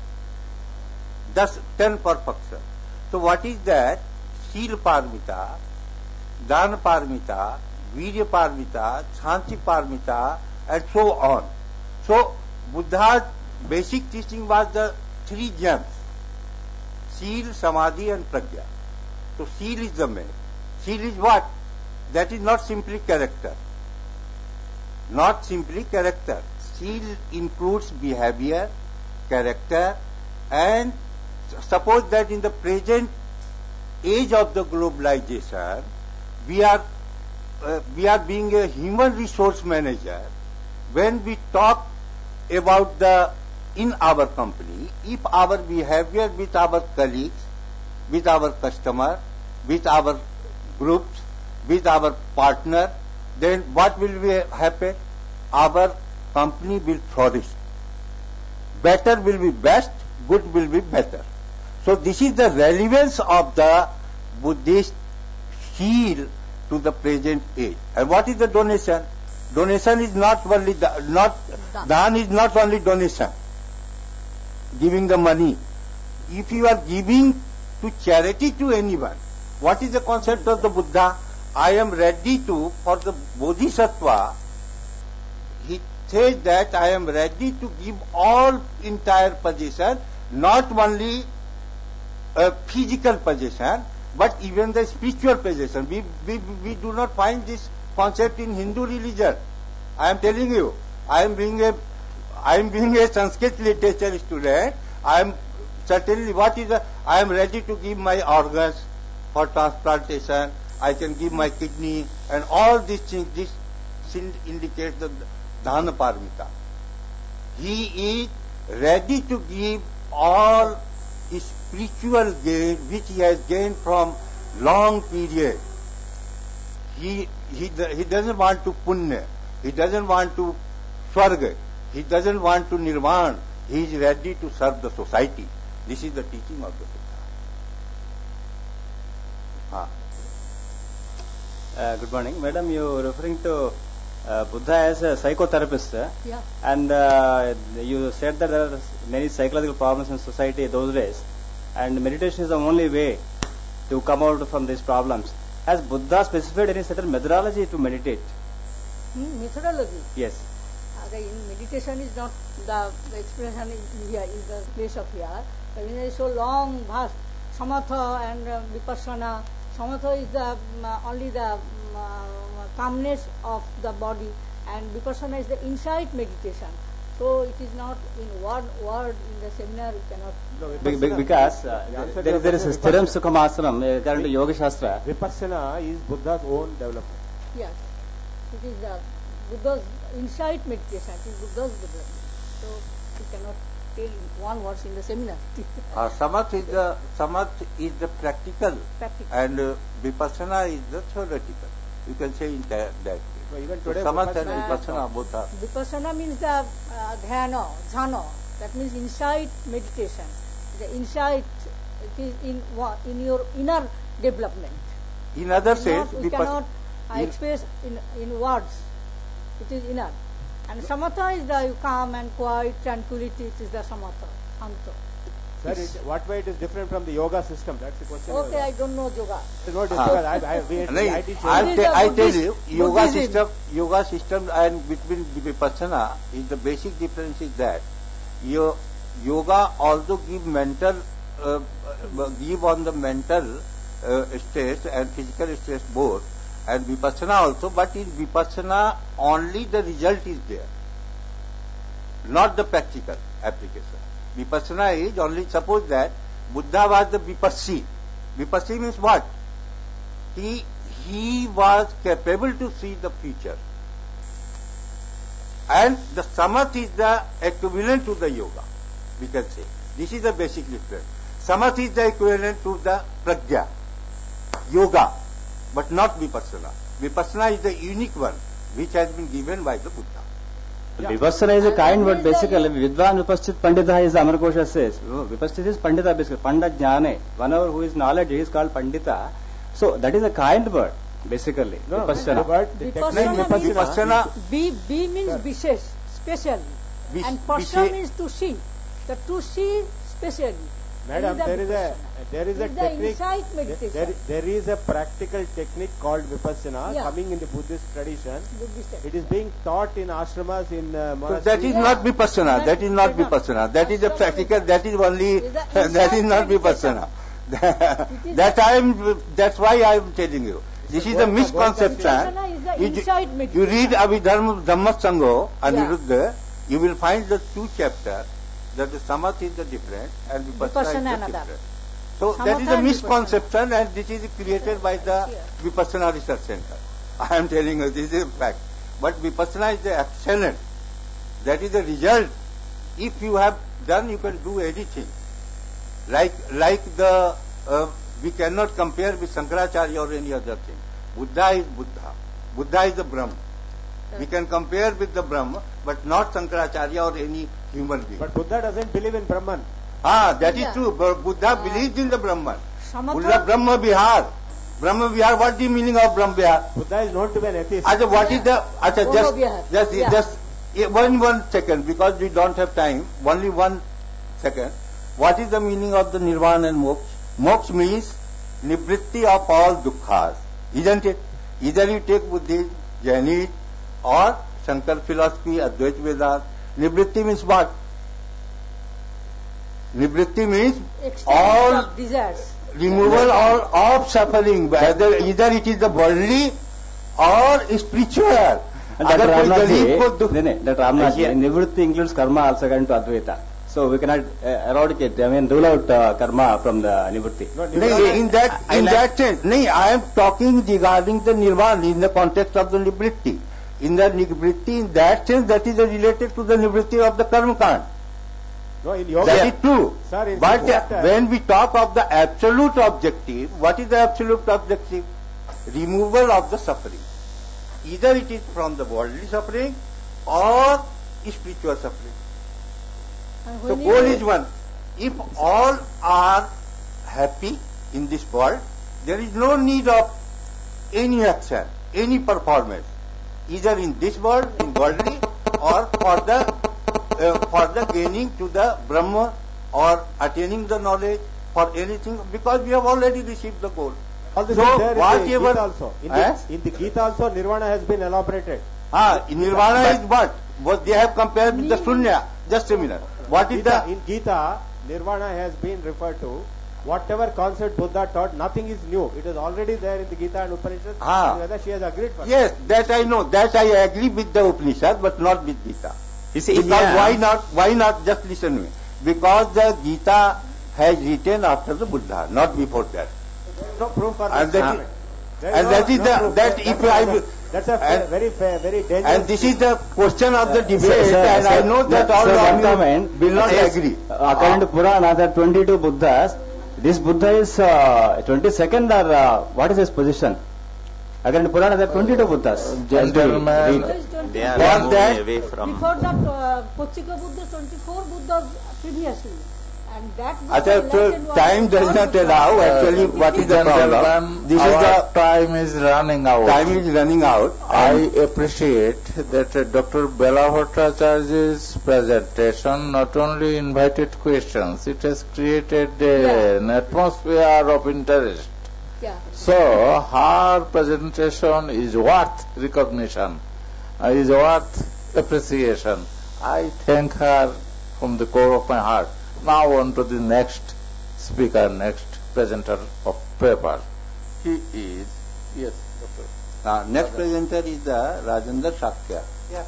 B: thus 10 perfection. So what is that? Shil Parmita, Dana Parmita, Virya Parmita, Shanti Parmita, and so on. So Buddha's basic teaching was the 3 gems: Shil, Samadhi, and Prajna. So Shil is the main. Shil is what? That is not simply character. Not simply character. Shil includes behavior, character, and suppose that in the present age of the globalization, we are being a human resource manager. When we talk about in our company, if our behavior with our colleagues, with our customer, with our groups, with our partner, then what will happen? Our company will flourish. Better will be best, good will be better. So this is the relevance of the Buddhist Shil to the present age. And what is the donation? Donation is not only Dan is not only donation, giving the money. If you are giving to charity to anyone, what is the concept of the Buddha? I am ready to, for the Bodhisattva, he says that I am ready to give all entire possession, not only a physical possession, but even the spiritual possession. We do not find this concept in Hindu religion. I am telling you, I am being a Sanskrit literature student. I am certainly I am ready to give my organs for transplantation. I can give my kidney and all these things. This indicates the Dana Paramita. He is ready to give all his spiritual gain which he has gained from long period. He doesn't want to punya, he doesn't want to swarga, he doesn't want to nirvana. He is ready to serve the society. This is the teaching of the Buddha.
I: Good morning, madam. You referring to Buddha as a psychotherapist,
H: Yeah.
I: and you said that there are many psychological problems in society those days, and meditation is the only way to come out from these problems. Has Buddha specified any certain methodology to meditate?
H: Methodology.
I: Yes.
H: In meditation is not the expression in here, is the place of here. But when it is so long, vast, samatha and vipassana. Samatha is the only the calmness of the body, and vipassana is the insight meditation. So it is not in one word in the seminar. You cannot.
I: Because there is a Sthiram Sukham Asana according to Yoga Shastra.
G: Vipassana is Buddha's own development.
H: Yes, it is the Buddha's insight meditation. It is Buddha's development. So you cannot tell in one word in the seminar.
B: Samadhi is the practical,
H: Practical.
B: and vipassana is the theoretical. You can say in that way.
G: So even today,
B: Samadhi and
H: Vipassana-
B: vipassana both are.
H: Vipassana means the dhyana, jhana. That means insight meditation. The insight, it is in your inner development.
B: In other
H: We
B: sense,
H: cannot express in words. It is inner. And samatha is the calm and quiet, tranquility. It is the samatha, santa.
G: Sir, what way it is different from the yoga system? That's the question.
H: Okay, I don't know yoga.
G: It's not difficult. I teach
B: I tell you,
H: Buddhism.
B: yoga system and between the vipassana is the basic difference is that yoga also give give on the mental stress and physical stress both, and vipassana also. But in vipassana only the result is there, not the practical application. Vipassana is only, suppose that Buddha was the vipassi. Vipassi means what? He was capable to see the future. And the samadhi is the equivalent to the yoga, we can say. This is the basic difference. Samadhi is the equivalent to the prajna, yoga, but not vipassana. Vipassana is the unique one, which has been given by the Buddha.
I: Vipassana is a kind word basically. Vidvan Vipasthit Pandita is the Amarkosha says. Vipasthit is Pandita basically. Panda Jnane. Whenever who is knowledge, he is called Pandita. So that is a kind word basically. Vipassana.
G: But the
H: Vipassana
G: technique
B: Vipassana,
H: B means vishesh, specially. And pasha means to see. The to see specially.
G: Madam, there is a
H: It is the
G: technique.
H: insight meditation.
G: There is a practical technique called vipassana
H: Yeah.
G: coming in the Buddhist tradition.
H: Buddhist.
G: It is being taught in ashramas, in
B: so
G: monasteries.
B: that is not vipassana. That is not vipassana. That is the practical. That is only. That is not vipassana. That's why I am telling you. This is a misconception.
H: Vipassana is the insight
B: You
H: meditation.
B: read Abhidharma Dhammasango, Aniruddha, you will find the two chapters, that the samadhi is the different and vipassana is
H: Vipassana
B: the
H: another.
B: different. So that is
H: Samatha
B: a
H: and
B: misconception, and this is created by the Vipassana Research Center. I am telling you, this is a fact. But Vipassana is the excellent. That is the result. If you have done, you can do anything. Like the we cannot compare with Shankaracharya or any other thing. Buddha is Buddha. Buddha is the Brahma. We can compare with the Brahma, but not Shankaracharya or any human being.
G: But Buddha doesn't believe in Brahman.
B: That is
H: Yeah.
B: true. But Buddha believes in the Brahman.
H: Samatha-
B: Buddha Brahma Vihar. Brahma Vihar, what is the meaning of Brahma Vihar?
G: Buddha is known to be an atheist.
B: Acha, what is the... Acha,
H: Brahma Vihar. Yeah.
B: just one second, because we don't have time. Only 1 second. What is the meaning of the Nirvana and Moksha? Moksha means nivritti of all dukkhas. Isn't it? Either you take Buddhism, Jainism, or Shankar philosophy, Advaita Vedanta. Nivritti means what? Nivritti means
H: Extinction
B: all
H: of desires.
B: removal of suffering. Whether either it is the worldly or spiritual.
I: And Dr.
B: अगर कोई
I: Ramnath
B: गरीब
I: ji,
B: को दुख-
I: Dr. Ramnath ji,
B: Yeah.
I: Nivritti includes karma also according to Advaita. So we cannot eradicate, rule out karma from the Nivritti.
B: नहीं, in that sense, नहीं, I am talking regarding the nirvana in the context of the nivritti. In the nivritti, in that sense, that is related to the nivritti of the karma kand.
G: No, in yoga.
J: That is true.
G: Sir, in
J: But
G: what,
J: when we talk of the absolute objective, what is the absolute objective? Removal of the suffering. Either it is from the worldly suffering or spiritual suffering. So goal is one. If all are happy in this world, there is no need of any action, any performance, either in this world, in worldly, or for the gaining to the Brahma or attaining the knowledge for anything, because we have already received the goal.
G: All this
J: So
G: is there in the
J: whatever-
G: Gita also. In the Gita also, Nirvana has been elaborated.
J: Nirvana is what they have compared with the Sunya. Just a minute. What is the
G: In Gita, Nirvana has been referred to. Whatever concept Buddha taught, nothing is new. It is already there in the Gita and Upanishads. Whether she has agreed for
J: Yes, that I know. That I agree with the Upanishad, but not with Gita.
I: You see,
J: Because why not? Just listen to me. Because the Gita has written after the Buddha, not before that.
G: no proof for
J: And
G: this
J: that
G: statement. There
J: and
G: no-
J: that is
G: no
J: the
G: proof.
J: that if I will-
G: That's a
J: and-
G: very fair, very dangerous.
J: and this is the question of the debate,
I: Sir,
J: and I
I: sir,
J: know that
I: sir,
J: all
I: one
J: of you
I: comment.
J: will not
I: Yes,
J: agree.
I: According to Purana, there are 22 Buddhas. This Buddha is 22nd or what is his position? According to Purana, there are 22 Buddhas.
A: Gentlemen,
H: They
A: are
J: What
A: moving
J: that-
A: away from.
H: Before that, Pochika Buddha, 24 Buddhas previously. And that Buddha
J: Achha, so
H: elected was
J: time does
H: third
J: not
H: Buddha.
J: allow. Actually, what is the problem?
A: Gentlemen,
J: This is
A: our
J: the
A: time is running out.
J: time is running out.
A: I appreciate that Dr. Bela Bhattacharya's presentation not only invited questions, it has created an atmosphere of interest.
H: Yeah.
A: So her presentation is worth recognition, is worth appreciation. I thank her from the core of my heart. Now on to the next speaker, next presenter of paper. He is, yes, Doctor.
J: Next presenter is the Rajendra Shakya.
B: Yeah.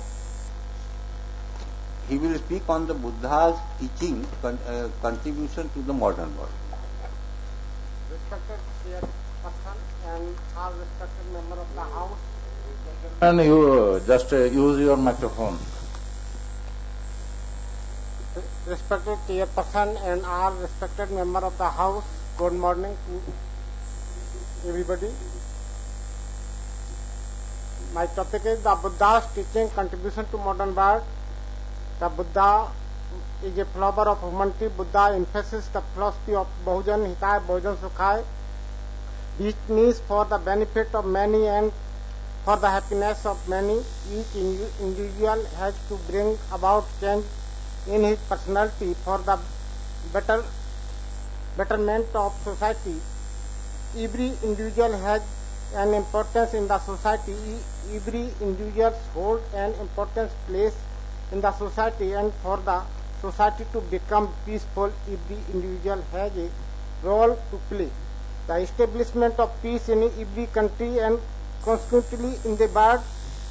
J: He will speak on the Buddha's teaching contribution to the modern world.
K: Respected chairperson and all respected member of the House.
A: And you just use your microphone.
K: Respected chairperson and all respected member of the House, good morning to everybody. My topic is the Buddha's teaching contribution to modern world. The Buddha is a flower of humanity. Buddha emphasizes the philosophy of Bahujan Hitaya, Bahujan Sukhaya, which means for the benefit of many and for the happiness of many. Each individual has to bring about change in his personality for the betterment of society. Every individual has an importance in the society. Every individual holds an important place in the society, and for the society to become peaceful, every individual has a role to play. The establishment of peace in every country and consequently in the world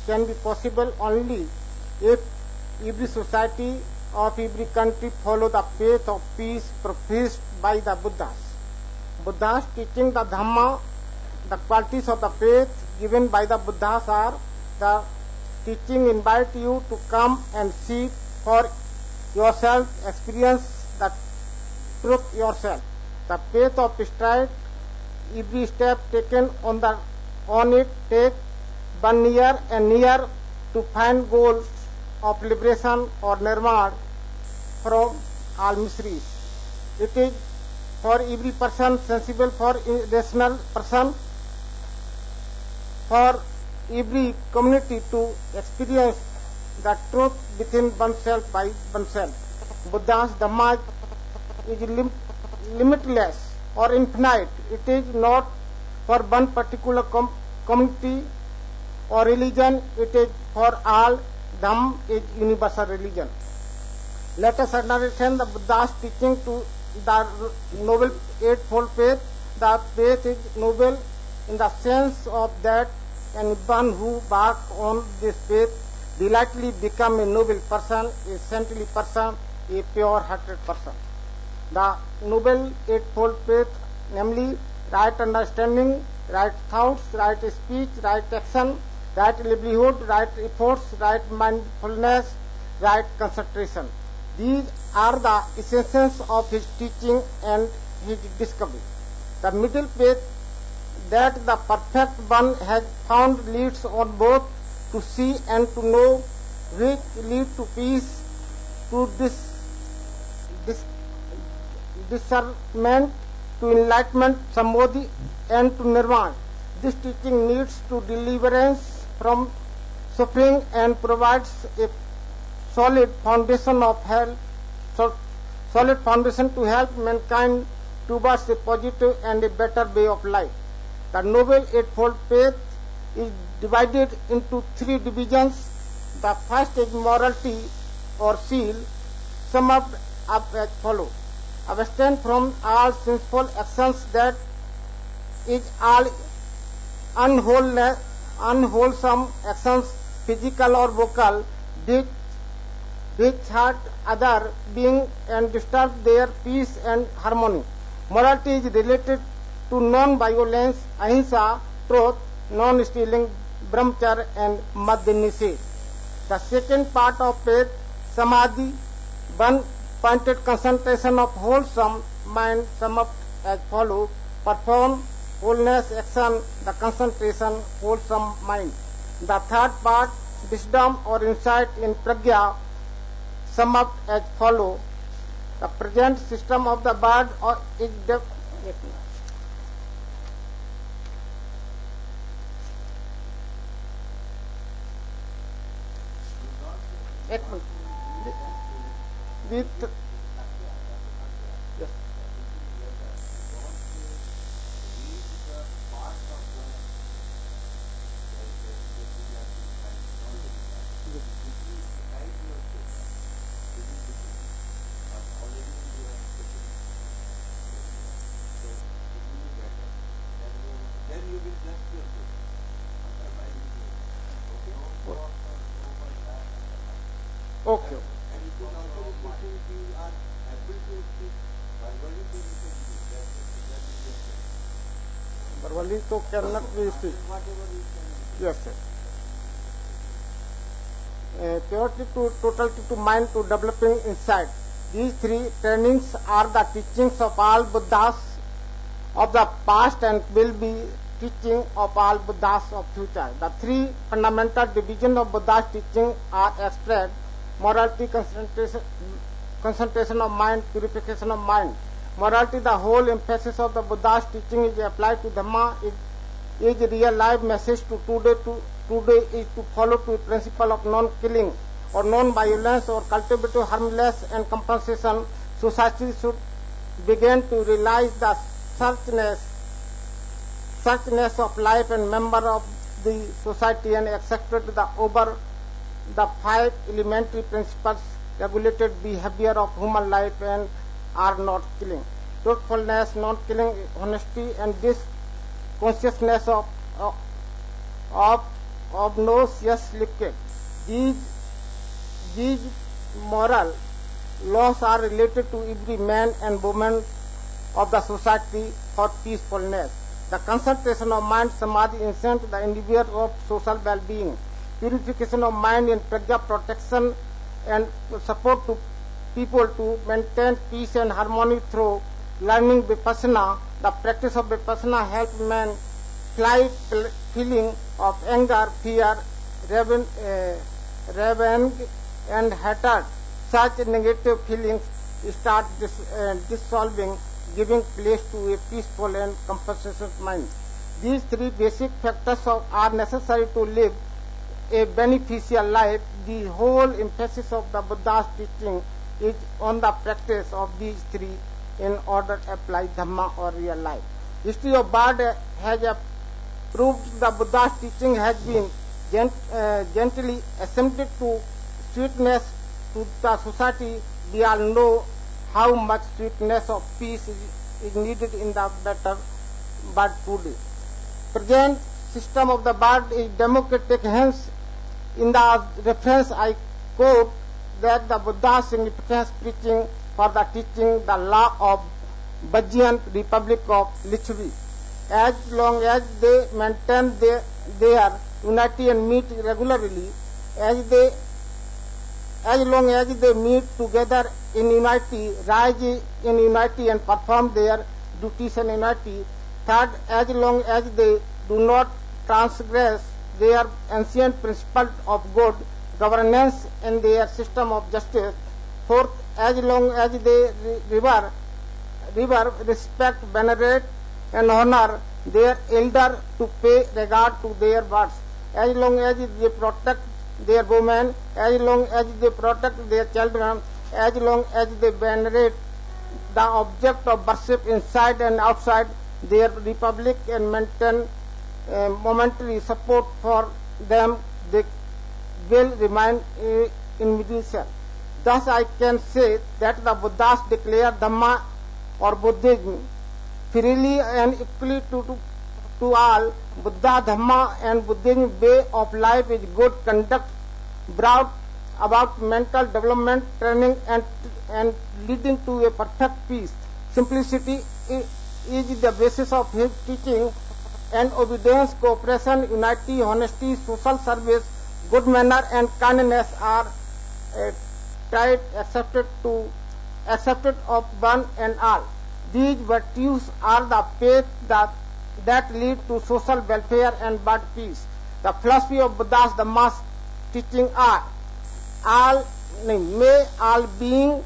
K: can be possible only if every society of every country follow the faith of peace professed by the Buddhas. Buddhas teaching the Dhamma, the qualities of the faith given by the Buddhas are the teaching invite you to come and see for yourself, experience the truth yourself. The faith of stride, every step taken on it take one near and near to find goal of liberation or nirvana from all miseries. It is for every person sensible, for rational person, for every community to experience the truth within oneself by oneself. Buddha's Dhamma is limitless or infinite. It is not for one particular community or religion. It is for all. Dham is universal religion. Let us understand the Buddha's teaching to the noble eightfold faith. The faith is noble in the sense of that anyone who walks on this faith delightfully become a noble person, a saintly person, a pure-hearted person. The noble eightfold faith, namely right understanding, right thoughts, right speech, right action, right livelihood, right efforts, right mindfulness, right concentration. These are the essence of his teaching and his discovery. The middle path that the perfect one has found leads on both to see and to know, which lead to peace, to discernment, to enlightenment, samadhi, and to nirvana. This teaching leads to deliverance from suffering and provides a solid foundation to help mankind towards a positive and a better way of life. The Noble Eightfold Path is divided into three divisions. The first is morality or seal, summed up as follows. Abstain from all sinful actions, that is all unwholesome actions, physical or vocal, which hurt other beings and disturb their peace and harmony. Morality is related to non-violence, ahimsa, truth, non-stealing, brahmacharya, and madhyaniषेध. The second part of faith, samadhi, one-pointed concentration of wholesome mind, summed up as follows: perform wholeness action, the concentration, wholesome mind. The third part, wisdom or insight in pragya, summed up as follows: the present system of the bird is with yes. Okay. Verbally so cannot be speak. Yes, sir. Purity to totality to mind to developing insight. These three trainings are the teachings of all Buddhas of the past and will be teaching of all Buddhas of future. The three fundamental divisions of Buddha's teaching are expressed: morality, concentration of mind, purification of mind. Morality, the whole emphasis of the Buddha's teaching is applied to Dhamma, is real life message to today is to follow the principle of non-killing or non-violence or cultivate harmless and compensation. Society should begin to realize the suchness of life and member of the society and accept over the five elementary principles regulated behavior of human life and are not killing. Truthfulness, non-killing, honesty, and this consciousness of no yes liquid. These moral laws are related to every man and woman of the society for peacefulness. The concentration of mind, samadhi, incent the individual of social well-being. Purification of mind in pragya, protection and support to people to maintain peace and harmony through learning vipassana. The practice of vipassana helps man fly feeling of anger, fear, revenge, and hatred. Such negative feelings start dissolving, giving place to a peaceful and compassionate mind. These three basic factors are necessary to live a beneficial life. The whole emphasis of the Buddha's teaching is on the practice of these three in order to apply Dhamma or real life. History of Bard has proved the Buddha's teaching has been gently ascended to sweetness to the society. We all know how much sweetness of peace is needed in the better Bard today. Present system of the Bard is democratic, hence in the reference I quote that the Buddha's significance preaching for the teaching the law of Bajjian Republic of Lichavi. As long as they maintain their unity and meet regularly, as they as long as they meet together in unity, rise in unity and perform their duties in unity. Third, as long as they do not transgress their ancient principles of good governance and their system of justice. Fourth, as long as they revere, respect, venerate and honor their elder to pay regard to their words. As long as they protect their women, as long as they protect their children, as long as they venerate the object of worship inside and outside their republic and maintain momentary support for them, they will remain individual. Thus I can say that the Buddhas declare Dhamma or Buddhism freely and equally to all. Buddha, Dhamma and Buddhism way of life is good conduct brought about mental development, training and leading to a perfect peace. Simplicity is the basis of his teaching, and obedience, cooperation, unity, honesty, social service, good manner and kindness are tried accepted of one and all. These virtues are the faith that lead to social welfare and world peace. The philosophy of Buddha's Dhamma's teaching are may all being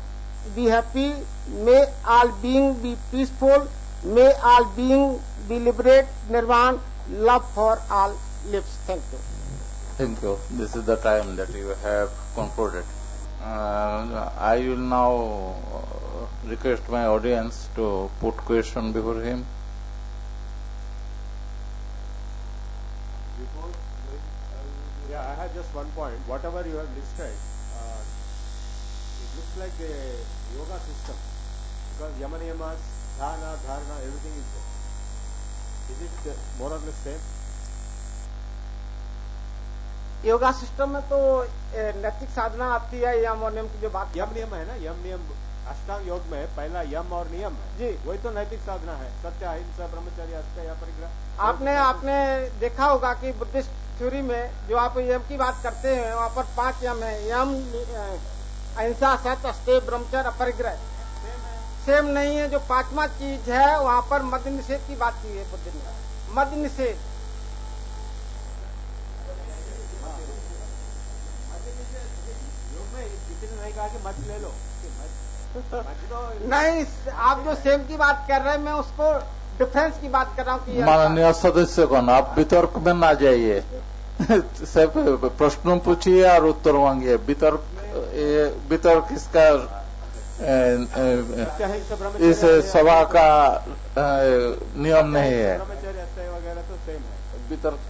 K: be happy, may all being be peaceful, may all being be liberate, nirvana, love for all lives. Thank you.
A: Thank you. This is the time that you have concluded. I will now request my audience to put question before him.
G: Yeah, I have just one point. Whatever you have listed, it looks like a yoga system because yama niyamas, dhyana, dharana, everything is there. Is it more or less same?
K: Yoga system में तो नैतिक साधना आती है, यम और नियम की जो बात
G: यम नियम है ना, यम नियम अष्टांग योग में पहला यम और नियम है
K: जी,
G: वही तो नैतिक साधना है, सत्य अहिंसा ब्रह्मचर्य अस्त्य परिग्रह।
K: आपने देखा होगा कि बुद्धिस्ट थ्योरी में जो आप यम की बात करते हैं वहाँ पर 5 यम है, यम अहिंसा सत्य अस्त्य ब्रह्मचर्य अपरिग्रह। सेम नहीं है, जो 5वां चीज है वहाँ पर मद्य निषेध की बात की है बुद्ध ने, मद्य निषेध।
G: नहीं कहा कि मत ले लो,
K: नहीं, आप जो सेम की बात कर रहे हैं मैं उसको डिफरेंस की बात कर रहा हूँ कि
A: माननीय सदस्यगण, आप वितर्क में ना जाइए, सिर्फ प्रश्न पूछिए और उत्तर मांगिए। वितर्क इसका इस सभा का नियम नहीं है।
G: वगैरह तो सेम है।
A: वितर्क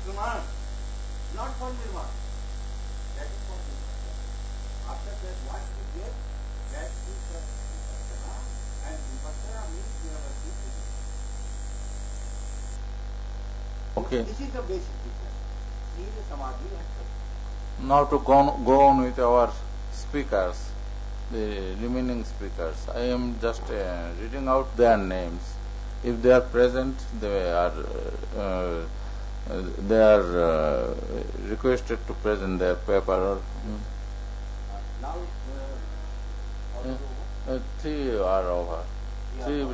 J: Nirman, not for Nirman. That is for Vipassana. After that, what we get, that is Vipassana, and Vipassana means we have achieved it.
A: Okay.
J: This is the basic difference. Sila, Samadhi and Samadhi.
A: Now to go on with our speakers, the remaining speakers. I am just reading out their names. If they are present, they are requested to present their paper.
J: Now,
A: Three are over.
J: yeah,
A: Three.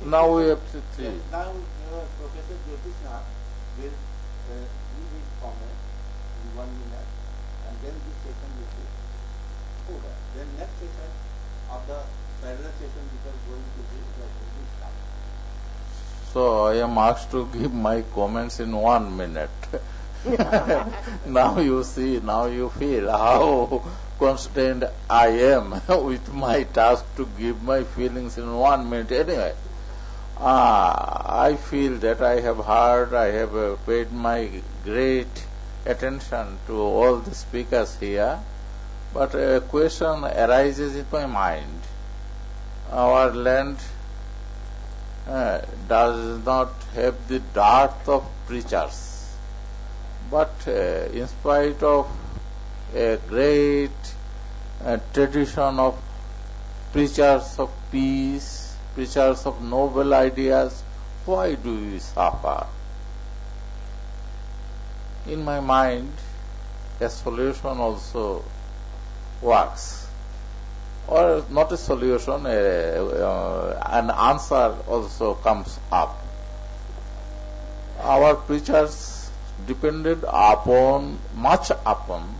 J: now
A: We have three.
J: Yes, now Professor Jyotisha will give his comment in 1 minute, and then this session will be over. Then next session of the parallel session which are going to be that will be started.
A: So I am asked to give my comments in 1 minute. Now you see, now you feel how constrained I am with my task to give my feelings in 1 minute. Anyway, I feel that I have heard, I have paid my great attention to all the speakers here, but a question arises in my mind. Our land does not have the dearth of preachers, but in spite of a great tradition of preachers of peace, preachers of noble ideas, why do we suffer? In my mind, a solution also works, or not a solution, an answer also comes up. Our preachers depended much upon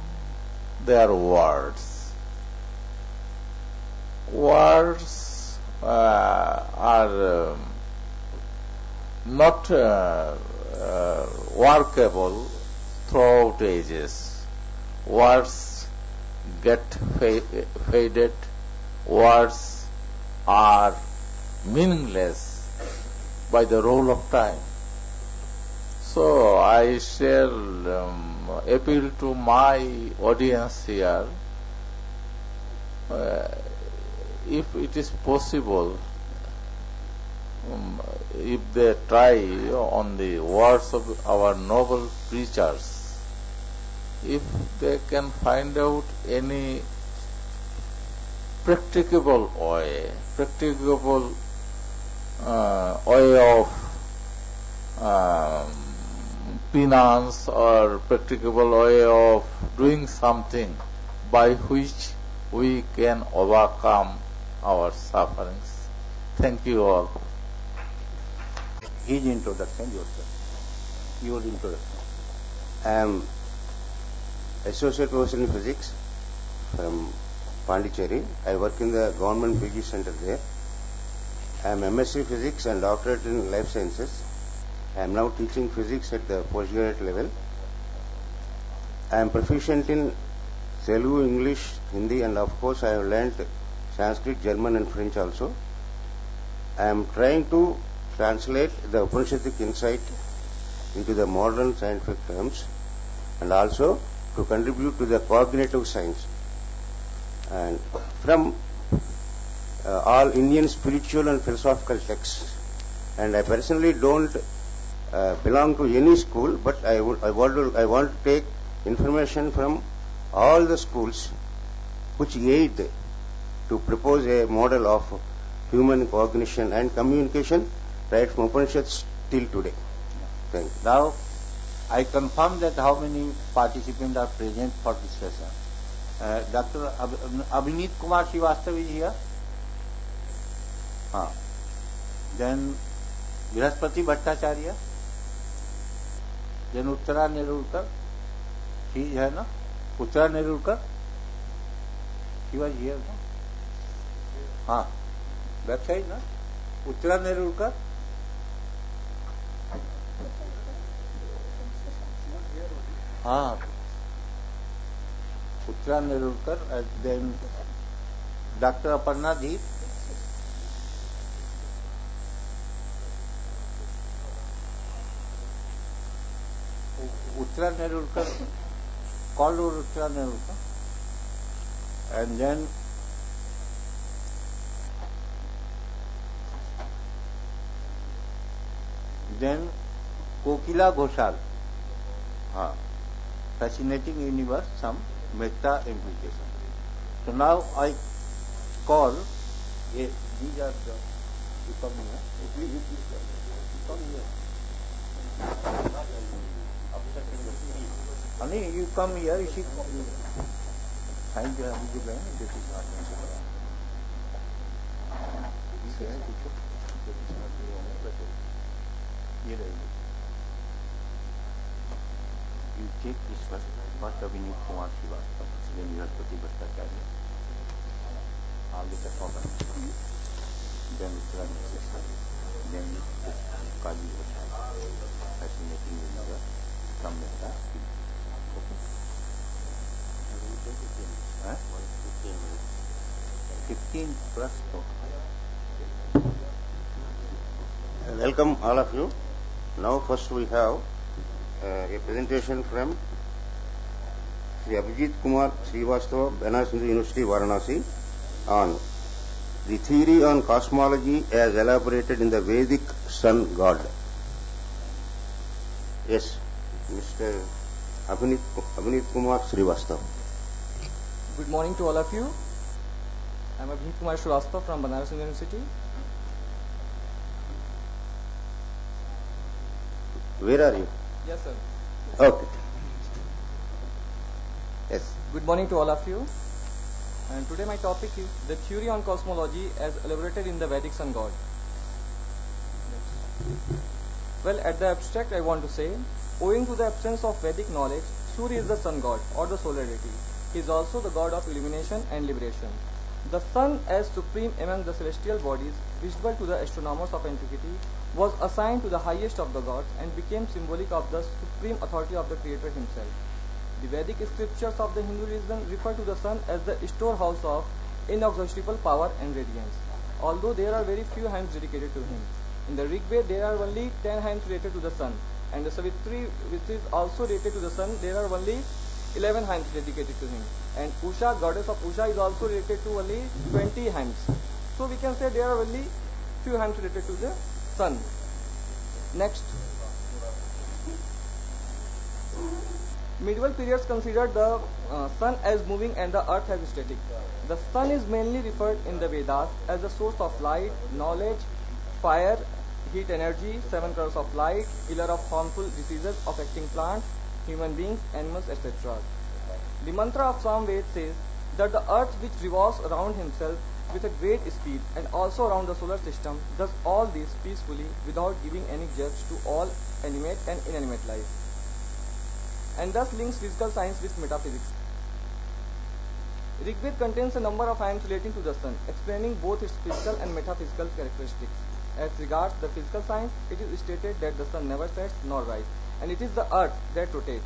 A: their words. Words are not workable throughout ages. Words get faded. Words are meaningless by the roll of time. So I shall appeal to my audience here, if it is possible, if they try on the words of our noble preachers, if they can find out any practicable way of penance or practicable way of doing something by which we can overcome our sufferings. Thank you all.
J: His introduction, yourself. Your introduction. I am Associate Professor in Physics from Pondicherry. I work in the Government PG Center there. I am MSc Physics and Doctorate in Life Sciences. I am now teaching physics at the postgraduate level. I am proficient in Telugu, English, Hindi, and of course I have learnt Sanskrit, German and French also. I am trying to translate the Upanishadic insight into the modern scientific terms and also to contribute to the cognitive science. And from all Indian spiritual and philosophical texts. And I personally don't belong to any school, but I want to take information from all the schools which aid to propose a model of human cognition and communication right from Upanishads till today. Thank you.
B: Now, I confirm that how many participants are present for this session. Dr. Abhinit Kumar Srivastav is here. Then Brihaspati Bhattacharya. Then Uttara Nerurkar. She is na? Uttara Nerurkar. She was here, no? Backside, na? Uttara Nerurkar. Uttara Nerurkar, and then Dr. Aparna Deep.
J: Uttara Nerurkar, called Uttara Nerurkar, and then Kokila Ghoshal. Fascinating universe, some meta implication. So now I call, these are the, you come here, you come here. Honey, you come here, you see, sign जो है मुझे गए ना ज्योतिष आत्मा से करा ठीक है कुछ ज्योतिष आत्मा होने बैठे ये रहेगी you check this first what Abhinit Kumar Srivastava then you have Pratibhasta Charya all the performance then Uttara Nerurkar then Kali Ghoshal fascinating universe from Metta okay 15 plus
L: Welcome all of you. Now first we have a presentation from Sri Abhijit Kumar Srivastava, Banaras Hindu University, Varanasi, on the theory on cosmology as elaborated in the Vedic sun god. Yes, Mr. Abhinit Kumar Srivastava.
M: Good morning to all of you. I am Abhinit Kumar Srivastava from Banaras University.
L: Where are you?
M: Yes, sir.
L: Okay. Yes.
M: Good morning to all of you. And today my topic is the theory on cosmology as elaborated in the Vedic sun god. Well, at the abstract I want to say, owing to the absence of Vedic knowledge, Surya is the sun god or the solar deity. He is also the god of illumination and liberation. The sun, as supreme among the celestial bodies, visible to the astronomers of antiquity, was assigned to the highest of the gods and became symbolic of the supreme authority of the Creator himself. The Vedic scriptures of the Hindu religion refer to the sun as the storehouse of inexhaustible power and radiance, although there are very few hymns dedicated to him. In the Rig Veda, there are only 10 hymns related to the sun, and the Savitri, which is also related to the sun, there are only 11 hymns dedicated to him. And Usha, goddess of Usha, is also related to only 20 hymns. So we can say there are only few hymns related to the sun. Next. Medieval periods considered the sun as moving and the earth as static. The sun is mainly referred in the Vedas as the source of light, knowledge, fire, heat energy, 7 colors of light, killer of harmful diseases affecting plants, human beings, animals, etc. The mantra of Samved says that the earth, which revolves around himself with a great speed and also around the solar system, does all this peacefully without giving any jerks to all animate and inanimate life, and thus links physical science with metaphysics. Rig Veda contains a number of hymns relating to the sun, explaining both its physical and metaphysical characteristics. As regards the physical science, it is stated that the sun never sets nor rises, and it is the earth that rotates.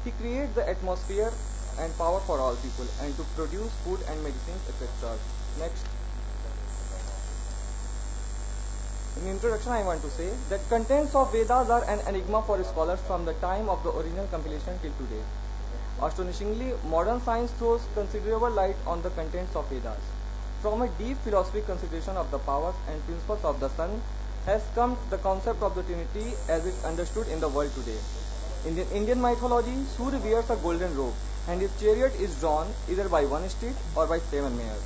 M: He creates the atmosphere and power for all people, and to produce food and medicines, etc. Next. In introduction, I want to say that contents of Vedas are an enigma for scholars from the time of the original compilation till today. Astonishingly, modern science throws considerable light on the contents of Vedas. From a deep philosophical consideration of the powers and principles of the sun has come the concept of the Trinity as it is understood in the world today. In the Indian mythology, Surya wears a golden robe, and his chariot is drawn either by one steed or by 7 mares.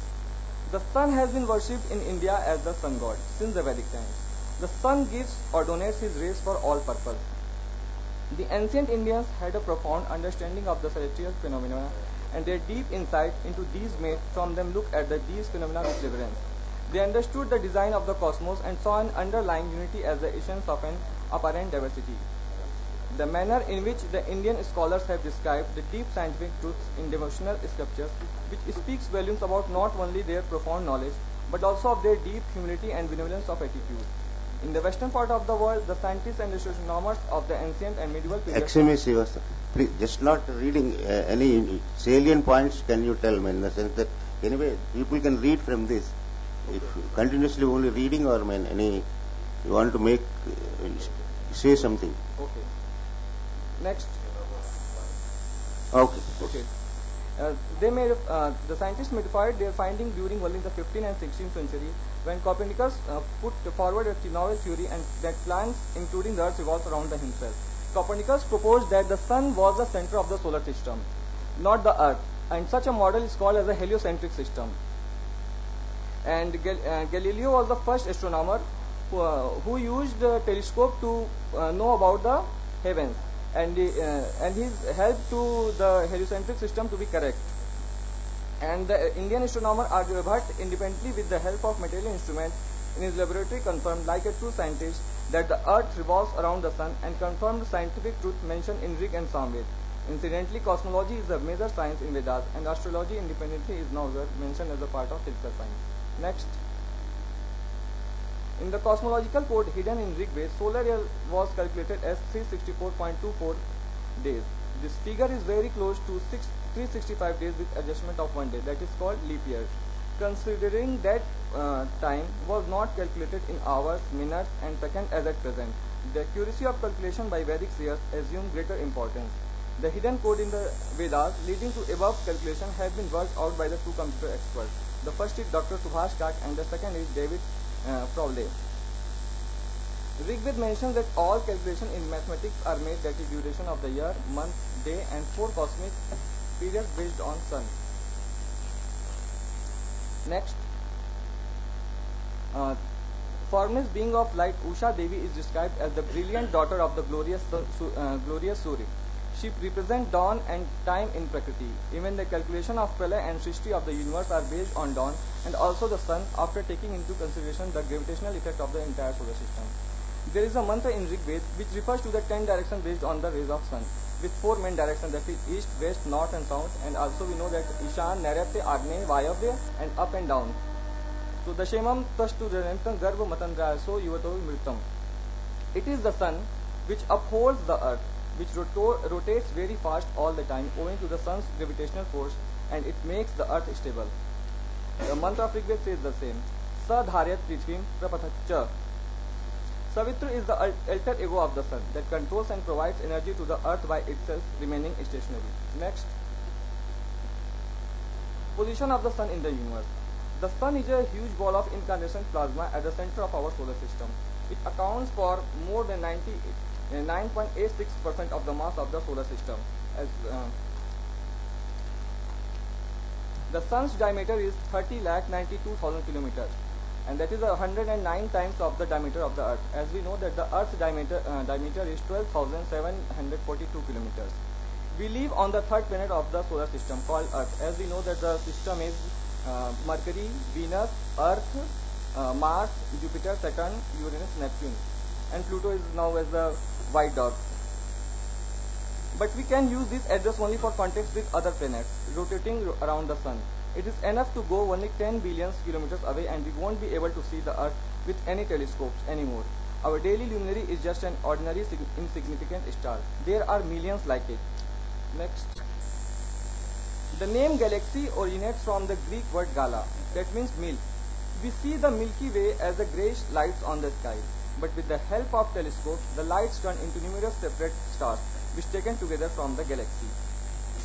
M: The sun has been worshipped in India as the sun god since the Vedic times. The sun gives or donates his rays for all purposes. The ancient Indians had a profound understanding of the celestial phenomena, and their deep insight into these made from them look at these phenomena with reverence. They understood the design of the cosmos and saw an underlying unity as the essence of an apparent diversity. The manner in which the Indian scholars have described the deep scientific truths in devotional scriptures, which speaks volumes about not only their profound knowledge, but also of their deep humility and benevolence of attitude. In the western part of the world, the scientists and astronomers of the ancient and medieval periods...
L: Please, just not reading any salient points, can you tell me, in the sense that, anyway, people can read from this. If continuously only reading or you want to make, say something.
M: Okay. Next.
L: Okay.
M: Okay. The scientists modified their finding during only the 15th and 16th century when Copernicus put forward a novel theory and that planets, including the Earth, revolve around himself. Copernicus proposed that the Sun was the center of the solar system, not the Earth, and such a model is called as a heliocentric system. And Galileo was the first astronomer who used a telescope to know about the heavens, and his help to the heliocentric system to be correct. And the Indian astronomer Aryabhat Bhatt, independently with the help of material instruments in his laboratory, confirmed like a true scientist that the earth revolves around the sun and confirmed the scientific truth mentioned in Rig and Samved. Incidentally, cosmology is a major science in Vedas, and astrology independently is now mentioned as a part of physical science. Next. In the cosmological code hidden in Rig Veda, solar year was calculated as 364.24 days. This figure is very close to 365 days with adjustment of 1 day. That is called leap year. Considering that time was not calculated in hours, minutes and seconds as at present, the accuracy of calculation by Vedic seers assumed greater importance. The hidden code in the Vedas leading to above calculation has been worked out by the two computer experts. The first is Dr. Subhash Kak and the second is David Crowley. Rig Veda mentions that all calculations in mathematics are made, that is duration of the year, month, day and 4 cosmic periods based on sun. Next. Formless being of light Usha Devi is described as the brilliant daughter of the glorious Surya. She represents dawn and time in Prakriti. Even the calculation of Pralaya and Srishti of the universe are based on dawn and also the sun, after taking into consideration the gravitational effect of the entire solar system. There is a mantra in Rig Veda which refers to the 10 directions based on the rays of sun, with 4 main directions, that is east, west, north and south, and also we know that Ishan, Nairatya, Agneya, Vayavya and up and down. So Dashemam Tastu Renantam Garva Matandra so Yuvato Mritam. It is the sun which upholds the earth, which rotates very fast all the time owing to the sun's gravitational force, and it makes the earth stable. The mantra of Rig Veda says the same. Sadharyat Prithvim Prapathacha. Savitri is the alter ego of the sun that controls and provides energy to the earth by itself remaining stationary. Next. Position of the sun in the universe. The sun is a huge ball of incandescent plasma at the center of our solar system. It accounts for more than 9.86% of the mass of the solar system. The sun's diameter is 30,92,000 kilometers, and that is 109 times of the diameter of the earth. As we know that the earth's diameter is 12,742 kilometers. We live on the third planet of the solar system called Earth. As we know that the system is Mercury, Venus, Earth, Mars, Jupiter, Saturn, Uranus, Neptune, and Pluto is now as the white dot. But we can use this address only for context with other planets rotating around the sun. It is enough to go only 10 billion kilometers away and we won't be able to see the earth with any telescopes anymore. Our daily luminary is just an ordinary insignificant star. There are millions like it. Next. The name galaxy originates from the Greek word gala, that means milk. We see the Milky Way as the greyish lights on the sky, but with the help of telescopes, the lights turn into numerous separate stars, which taken together from the galaxy.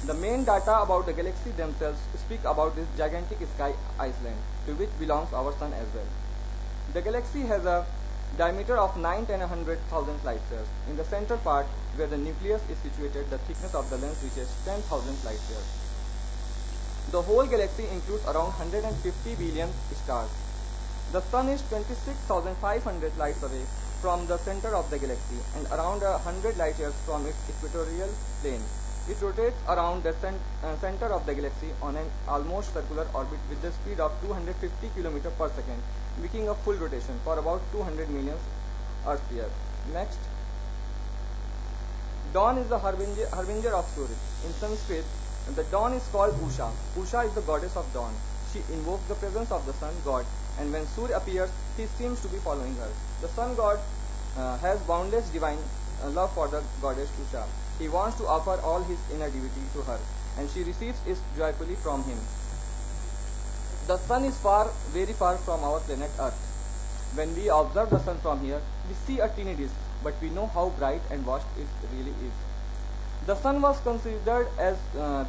M: The main data about the galaxy themselves speak about this gigantic sky island, to which belongs our sun as well. The galaxy has a diameter of 9,100,000 light years. In the central part, where the nucleus is situated, the thickness of the lens reaches 10,000 light years. The whole galaxy includes around 150 billion stars. The sun is 26,500 lights away from the center of the galaxy and around 100 light years from its equatorial plane. It rotates around the center of the galaxy on an almost circular orbit with the speed of 250 km per second, making a full rotation for about 200 million Earth years. Next. Dawn is the harbinger of Surya. In Sanskrit, the dawn is called Usha. Usha is the goddess of dawn. She invokes the presence of the sun god, and when Surya appears, he seems to be following her. The sun god has boundless divine love for the goddess Usha. He wants to offer all his inner divinity to her, and she receives it joyfully from him. The sun is very far from our planet Earth. When we observe the sun from here, we see a teeny disk, but we know how bright and vast it really is. The sun was considered as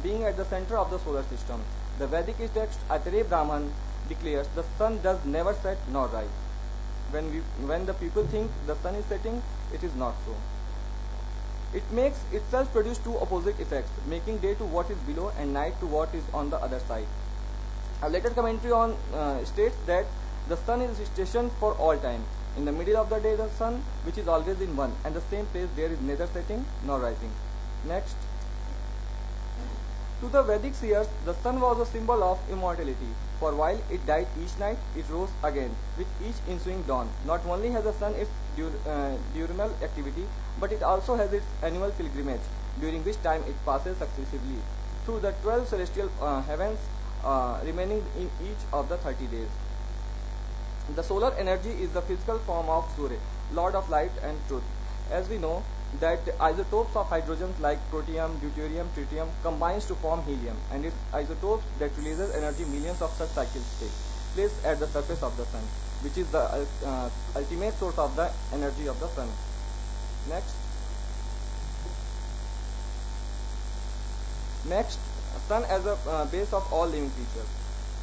M: being at the center of the solar system. The Vedic text Atare Brahman declares the sun does never set nor rise. When the people think the sun is setting, it is not so. It makes itself produce two opposite effects, making day to what is below and night to what is on the other side. A later commentary on states that the sun is stationed for all time. In the middle of the day, the sun, which is always in one and the same place, there is neither setting nor rising. Next. To the Vedic seers, the sun was a symbol of immortality. For while it died each night, it rose again with each ensuing dawn. Not only has the sun its diurnal activity, but it also has its annual pilgrimage, during which time it passes successively through the 12 celestial heavens remaining in each of the 30 days. The solar energy is the physical form of Surya, Lord of light and truth. As we know that isotopes of hydrogens like protium, deuterium, tritium combines to form helium, and its isotopes that releases energy, millions of such cycles take place at the surface of the sun, which is the ultimate source of the energy of the sun. Next, sun as a base of all living creatures.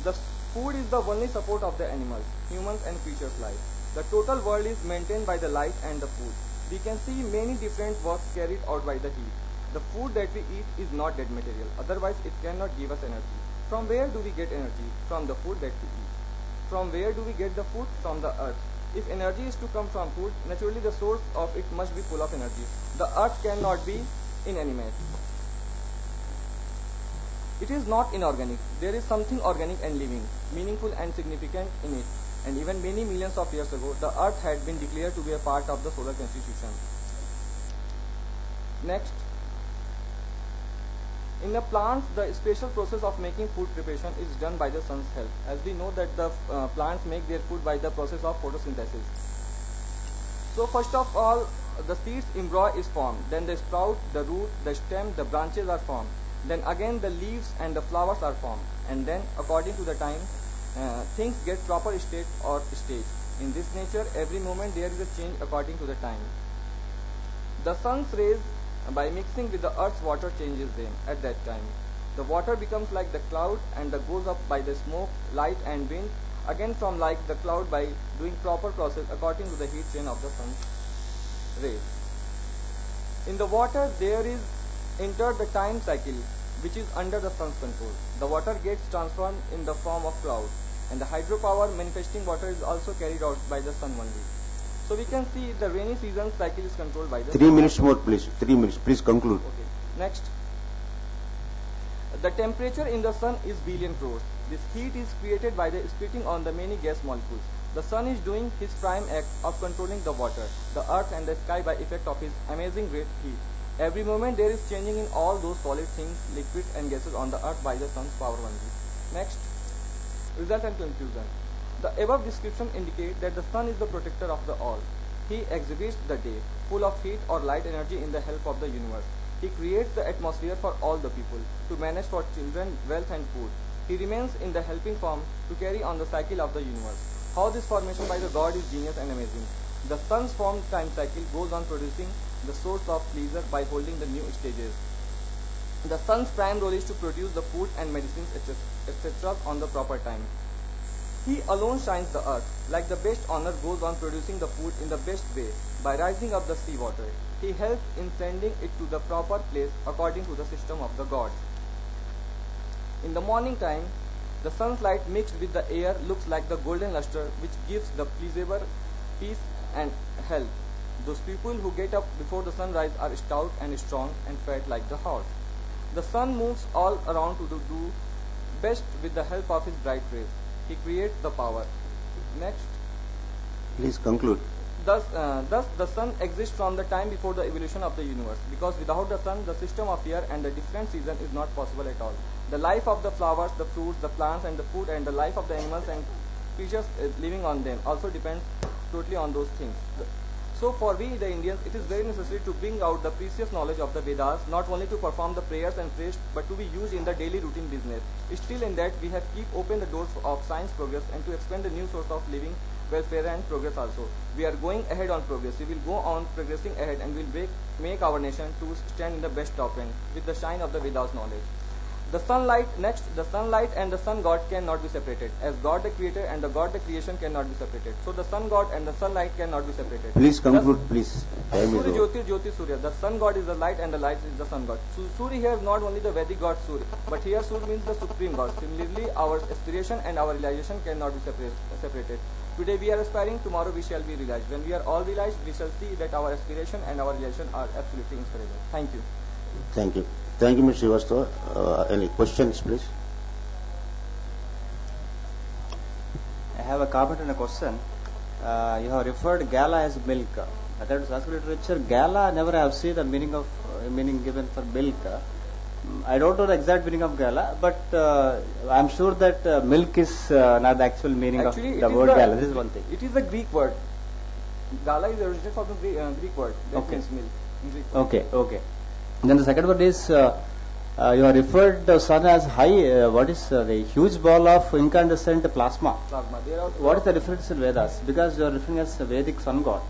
M: The food is the only support of the animals, humans and creatures' life. The total world is maintained by the light and the food. We can see many different works carried out by the heat. The food that we eat is not dead material, otherwise it cannot give us energy. From where do we get energy? From the food that we eat. From where do we get the food? From the earth. If energy is to come from food, naturally the source of it must be full of energy. The earth cannot be inanimate. It is not inorganic. There is something organic and living, meaningful and significant in it. And even many millions of years ago, the earth had been declared to be a part of the solar constitution. Next, in the plants, the special process of making food preparation is done by the sun's help. As we know that the plants make their food by the process of photosynthesis. So first of all, the seeds embryo is formed. Then the sprout, the root, the stem, the branches are formed. Then again the leaves and the flowers are formed. And then according to the time, things get proper state or stage. In this nature, every moment there is a change according to the time. The sun's rays, by mixing with the earth's water, changes them at that time. The water becomes like the cloud and goes up by the smoke, light and wind, again from like the cloud by doing proper process according to the heat chain of the sun's rays. In the water there is entered the time cycle, which is under the sun's control. The water gets transformed in the form of cloud, and the hydropower manifesting water is also carried out by the sun only. So we can see the rainy season cycle is controlled by the
L: 3 minutes more, please. 3 minutes. Please conclude.
M: Okay. Next. The temperature in the sun is billion crores. This heat is created by the splitting on the many gas molecules. The sun is doing his prime act of controlling the water, the earth and the sky by effect of his amazing great heat. Every moment there is changing in all those solid things, liquids and gases on the earth by the sun's power only. Next, result and conclusion. The above description indicate that the sun is the protector of the all. He exhibits the day, full of heat or light energy in the help of the universe. He creates the atmosphere for all the people, to manage for children, wealth and food. He remains in the helping form to carry on the cycle of the universe. How this formation by the God is genius and amazing. The sun's formed time cycle goes on producing the source of pleasure by holding the new stages. The sun's prime role is to produce the food and medicines, etc. on the proper time. He alone shines the earth. Like the best owner goes on producing the food in the best way by rising up the sea water. He helps in sending it to the proper place according to the system of the gods. In the morning time, the sun's light mixed with the air looks like the golden luster which gives the pleasurable peace and health. Those people who get up before the sunrise are stout and strong and fat like the horse. The sun moves all around to do best with the help of his bright rays. He creates the power. Next.
L: Please conclude.
M: Thus the sun exists from the time before the evolution of the universe, because without the sun, the system of year and the different season is not possible at all. The life of the flowers, the fruits, the plants and the food, and the life of the animals and creatures living on them also depends totally on those things. So for we, the Indians, it is very necessary to bring out the precious knowledge of the Vedas, not only to perform the prayers and prayers, but to be used in the daily routine business. Still in that, we have keep open the doors of science progress and to expand the new source of living welfare and progress also. We are going ahead on progress. We will go on progressing ahead and will make our nation to stand in the best top rank with the shine of the Vedas knowledge. The sunlight and the sun god cannot be separated, as God the creator and the God the creation cannot be separated. So the sun god and the sunlight cannot be separated.
L: Please conclude, please.
M: Surya Jyoti Jyoti Surya. The sun god is the light and the light is the sun god. So Surya here is not only the Vedic god Surya, but here Surya means the supreme god. Similarly, our aspiration and our realization cannot be separated. Today we are aspiring, tomorrow we shall be realized. When we are all realized, we shall see that our aspiration and our realization are absolutely inspirable. Thank you.
L: Thank you. Thank you, Mr. Srivastava. Any questions, please?
I: I have a comment and a question. You have referred gala as milk. According to Sanskrit literature, gala never have seen the meaning given for milk. I don't know the exact meaning of gala, but I am sure that milk is not the actual meaning
M: Actually,
I: of the word gala. This is one thing.
M: It is the Greek word. Gala is originated from the Greek word. That means milk. In Greek word.
I: Okay. Then the second one is you have referred the sun as high. What is the huge ball of incandescent plasma? What is the difference in Vedas? Because you are referring as a Vedic sun god.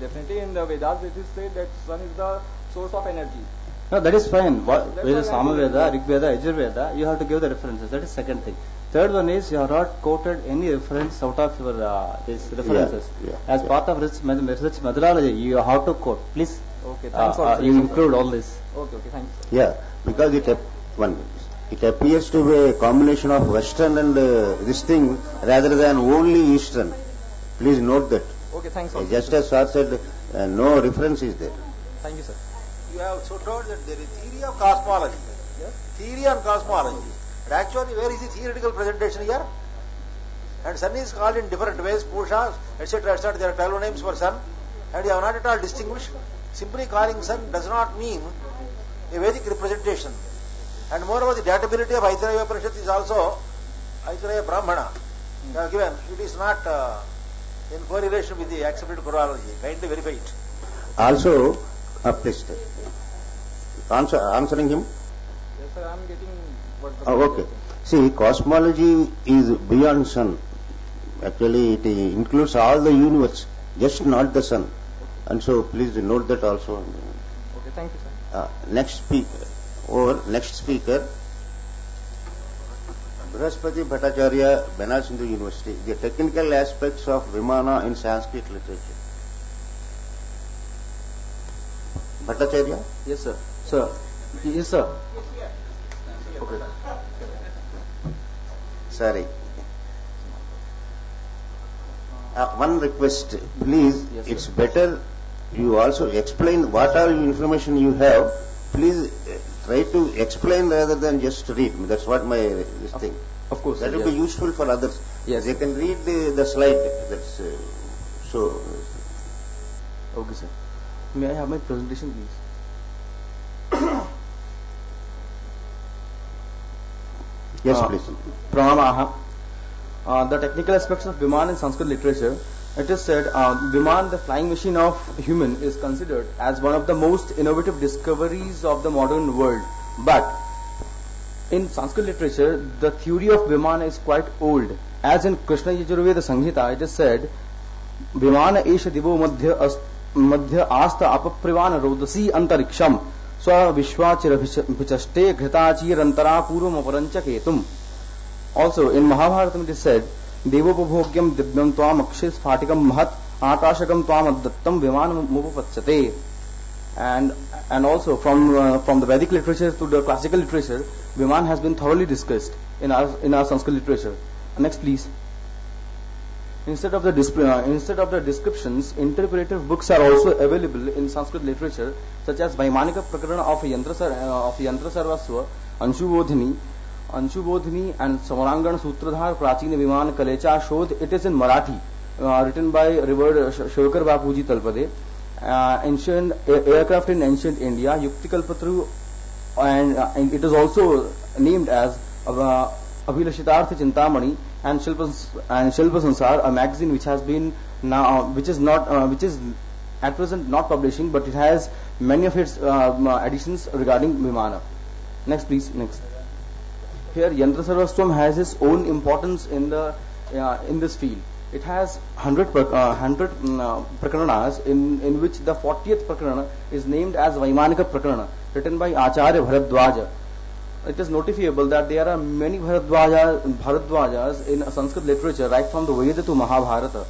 M: Definitely in the Vedas it is said that sun is the source of energy.
I: No, that is fine. Whether Samaveda, Rigveda, Yajurveda, you have to give the references. That is second thing. Third one is you have not quoted any reference out of your these references. As part of research methodology, you have to quote. Please.
M: Okay, thanks for
I: you include all this.
M: Okay, thanks.
L: Yeah, because it appears to be a combination of Western and this thing rather than only Eastern. Please note that.
M: Okay, thanks.
L: Just as Sir said, no reference is there.
M: Thank you, sir.
D: You have so told that there is theory of cosmology. Yes? Theory on cosmology. But actually, where is the theoretical presentation here? And sun is called in different ways, Pusha, etc., etc. There are 12 names for sun. And you have not at all distinguished. Simply calling sun does not mean a Vedic representation. And moreover, the datability of Aitareya Upanishad is also Aitareya Brahmana. Given, it is not in correlation with the accepted chronology. Kindly verify it.
L: Also, please, answering him?
M: Yes, sir, I am getting what the
L: okay. See, cosmology is beyond sun. Actually, it includes all the universe, just not the sun. And so, please note that also.
M: Okay, thank you, sir.
L: Next speaker, Brihaspati Bhattacharya, Benares Hindu University. The technical aspects of Vimana in Sanskrit literature. Bhattacharya?
I: Yes, sir. Sir. Yes, sir.
L: Okay. Sorry. One request, please.
I: Yes,
L: it's better you also explain what all information you have. Please try to explain rather than just read. That's what my thing.
I: Of course.
L: That will be useful for others.
I: Yes.
L: They can read the slide. That's so.
I: Okay, sir. May I have my presentation, please?
L: Yes, please.
I: Pranamaha. The technical aspects of Viman in Sanskrit literature. It is said Viman, the flying machine of human, is considered as one of the most innovative discoveries of the modern world. But in Sanskrit literature, the theory of Vimana is quite old. As in Krishna Yajurveda Samhita, it is said, Vimana esha divo madhya asta apaprivana rodasi antariksham swa vishwachira vichaste ghritaachir antara purvam aparancha ketum. Also, in Mahabharata it is said, Devopabhogyam divyam tvam akshis phatikam mahat akashakam tvam addattam vimanam mupapachyate. And also from the Vedic literature to the classical literature, Viman has been thoroughly discussed in our Sanskrit literature. Next, please. Instead of the descriptions, interpretive books are also available in Sanskrit literature, such as Vaimanika Prakarana of Yantra Sarvasva, Anshubodhini and Samarangana Sutradhar Prachina Viman Kalecha Shodh. It is in Marathi, written by revered Shivakar Bapuji Talpade. Ancient aircraft in ancient India, Yuktikalpatru, and it is also named as Abhilashitartha Chintamani and Shilpa Sansar, a magazine which has been now, which is at present not publishing, but it has many of its editions regarding Vimana. Next, please. Next. Here, Yantra Sarvastvam has its own importance in this field. it has 100 Prakarana's, in which the 40th Prakarana is named as Vaimanika Prakarana, written by Acharya Bharadwaja. It is notifiable that there are many Bharadwajas in Sanskrit literature, right from the Veda to Mahabharata.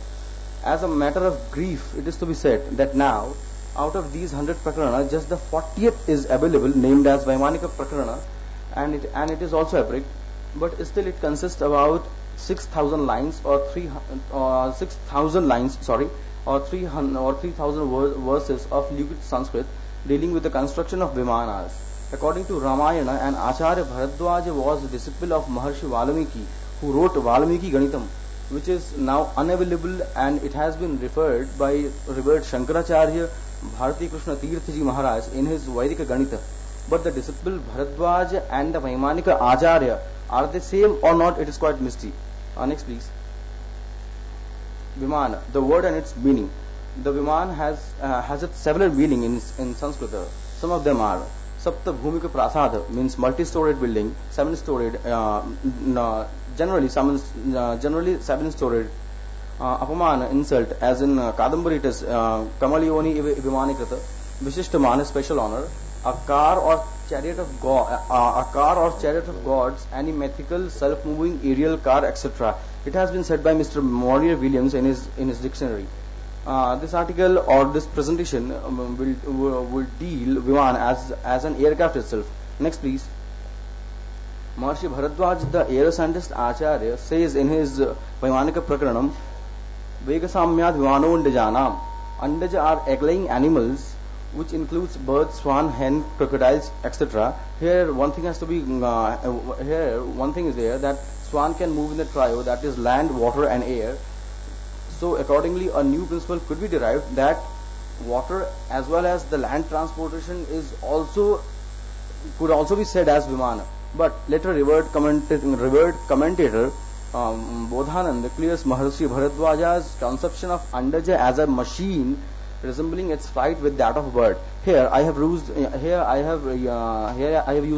I: As a matter of grief, it is to be said that now, out of these 100 Prakarana, just the 40th is available, named as Vaimanika Prakarana, and it is also abridged, but still it consists about 6,000 lines or 6,000 lines, or 3,000 verses of liquid Sanskrit dealing with the construction of Vimanas. According to Ramayana, and Acharya Bharadwaja was a disciple of Maharshi Valmiki, who wrote Valmiki Ganitam, which is now unavailable, and it has been referred by revered Shankaracharya Bharati Krishna Tirthaji Maharaj in his Vaidika Ganita. But the disciple Bharadwaja and the Vaimanika Acharya, are they same or not? It is quite mystery. Next please. Vimana, the word and its meaning. The Viman has its several meaning in Sanskrit. Some of them are Sapta Bhumika Prasada, means multi-storied building, 7-storied, generally 7-storied. Apamana, insult, as in Kadambari it is Kamalioni Vimanikrata, Vishishtamana, special honor. A car or chariot of gods, any mythical, self-moving aerial car, etc. It has been said by Mr. Maurier Williams in his dictionary. This article or this presentation will deal Viman as an aircraft itself. Next, please. Maharshi Bharadwaj, the air scientist Acharya, says in his Vaimanika Prakaranam, Vegasamyad Vimano Andajanam. Andaja are egg-laying animals, which includes birds, swan, hen, crocodiles, etc. Here one thing is there that swan can move in the trio, that is land, water and air. So accordingly a new principle could be derived that water as well as the land transportation could also be said as Vimana. But later revered commentator Bodhananda clears Maharshi Bharadwaja's conception of Andaja as a machine resembling its flight with that of a bird. Here I have used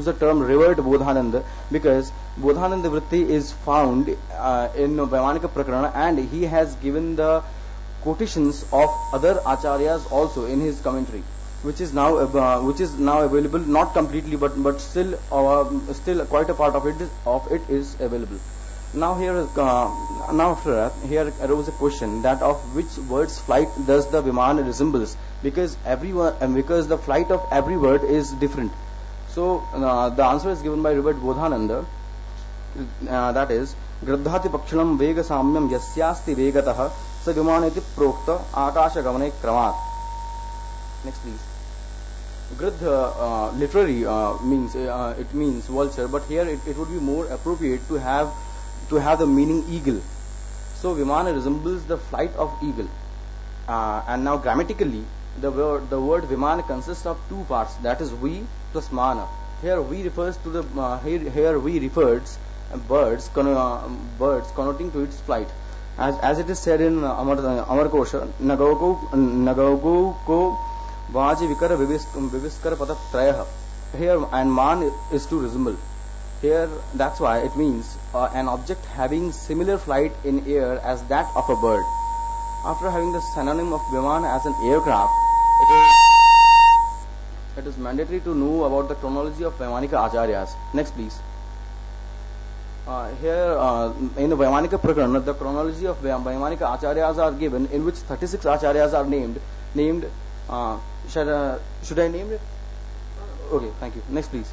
I: the term revered Bodhananda because Bodhananda Vritti is found in Vaimanika Prakarana, and he has given the quotations of other acharyas also in his commentary, which is now available, not completely but still quite a part of it is available. Now after that, here arose a question that of which bird's flight does the Vimana resembles, because the flight of every bird is different. So the answer is given by revered Bodhananda, that is Gradhati Pakshanam Vega Samyam Yasyasti Vegatah Sa Vimanati Prokta Akasha Gamane Kramat. Next please. Gradha literary means it means vulture, but here it would be more appropriate to have the meaning eagle. So Vimana resembles the flight of eagle. And now grammatically, the word Vimana consists of two parts, that is vi plus mana. Here vi refers to the here vi refers birds connoting to its flight, as it is said in Amarkosha, Nagauko ko vaji vikara viviskara patatrayah. Here and man is to resemble. Here, that's why it means an object having similar flight in air as that of a bird. After having the synonym of Vimana as an aircraft, it is mandatory to know about the chronology of Vaimanika Acharyas. Next, please. Here in the Vaimanika Prakarana, the chronology of Vaimanika Acharyas are given, in which 36 Acharyas are named. Should I name it? Okay, thank you. Next, please.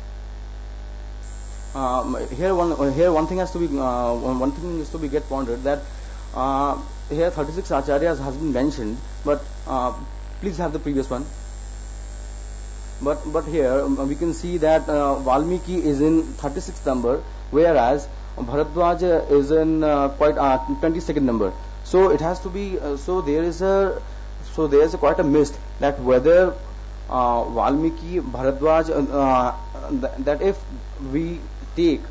I: Here one thing is to be get pondered, that here 36 acharyas has been mentioned, but please have the previous one. But here we can see that Valmiki is in 36th number, whereas Bharadwaja is in quite 22nd number. So it has to be there is quite a mist that whether Valmiki, Bharadwaj, that if we take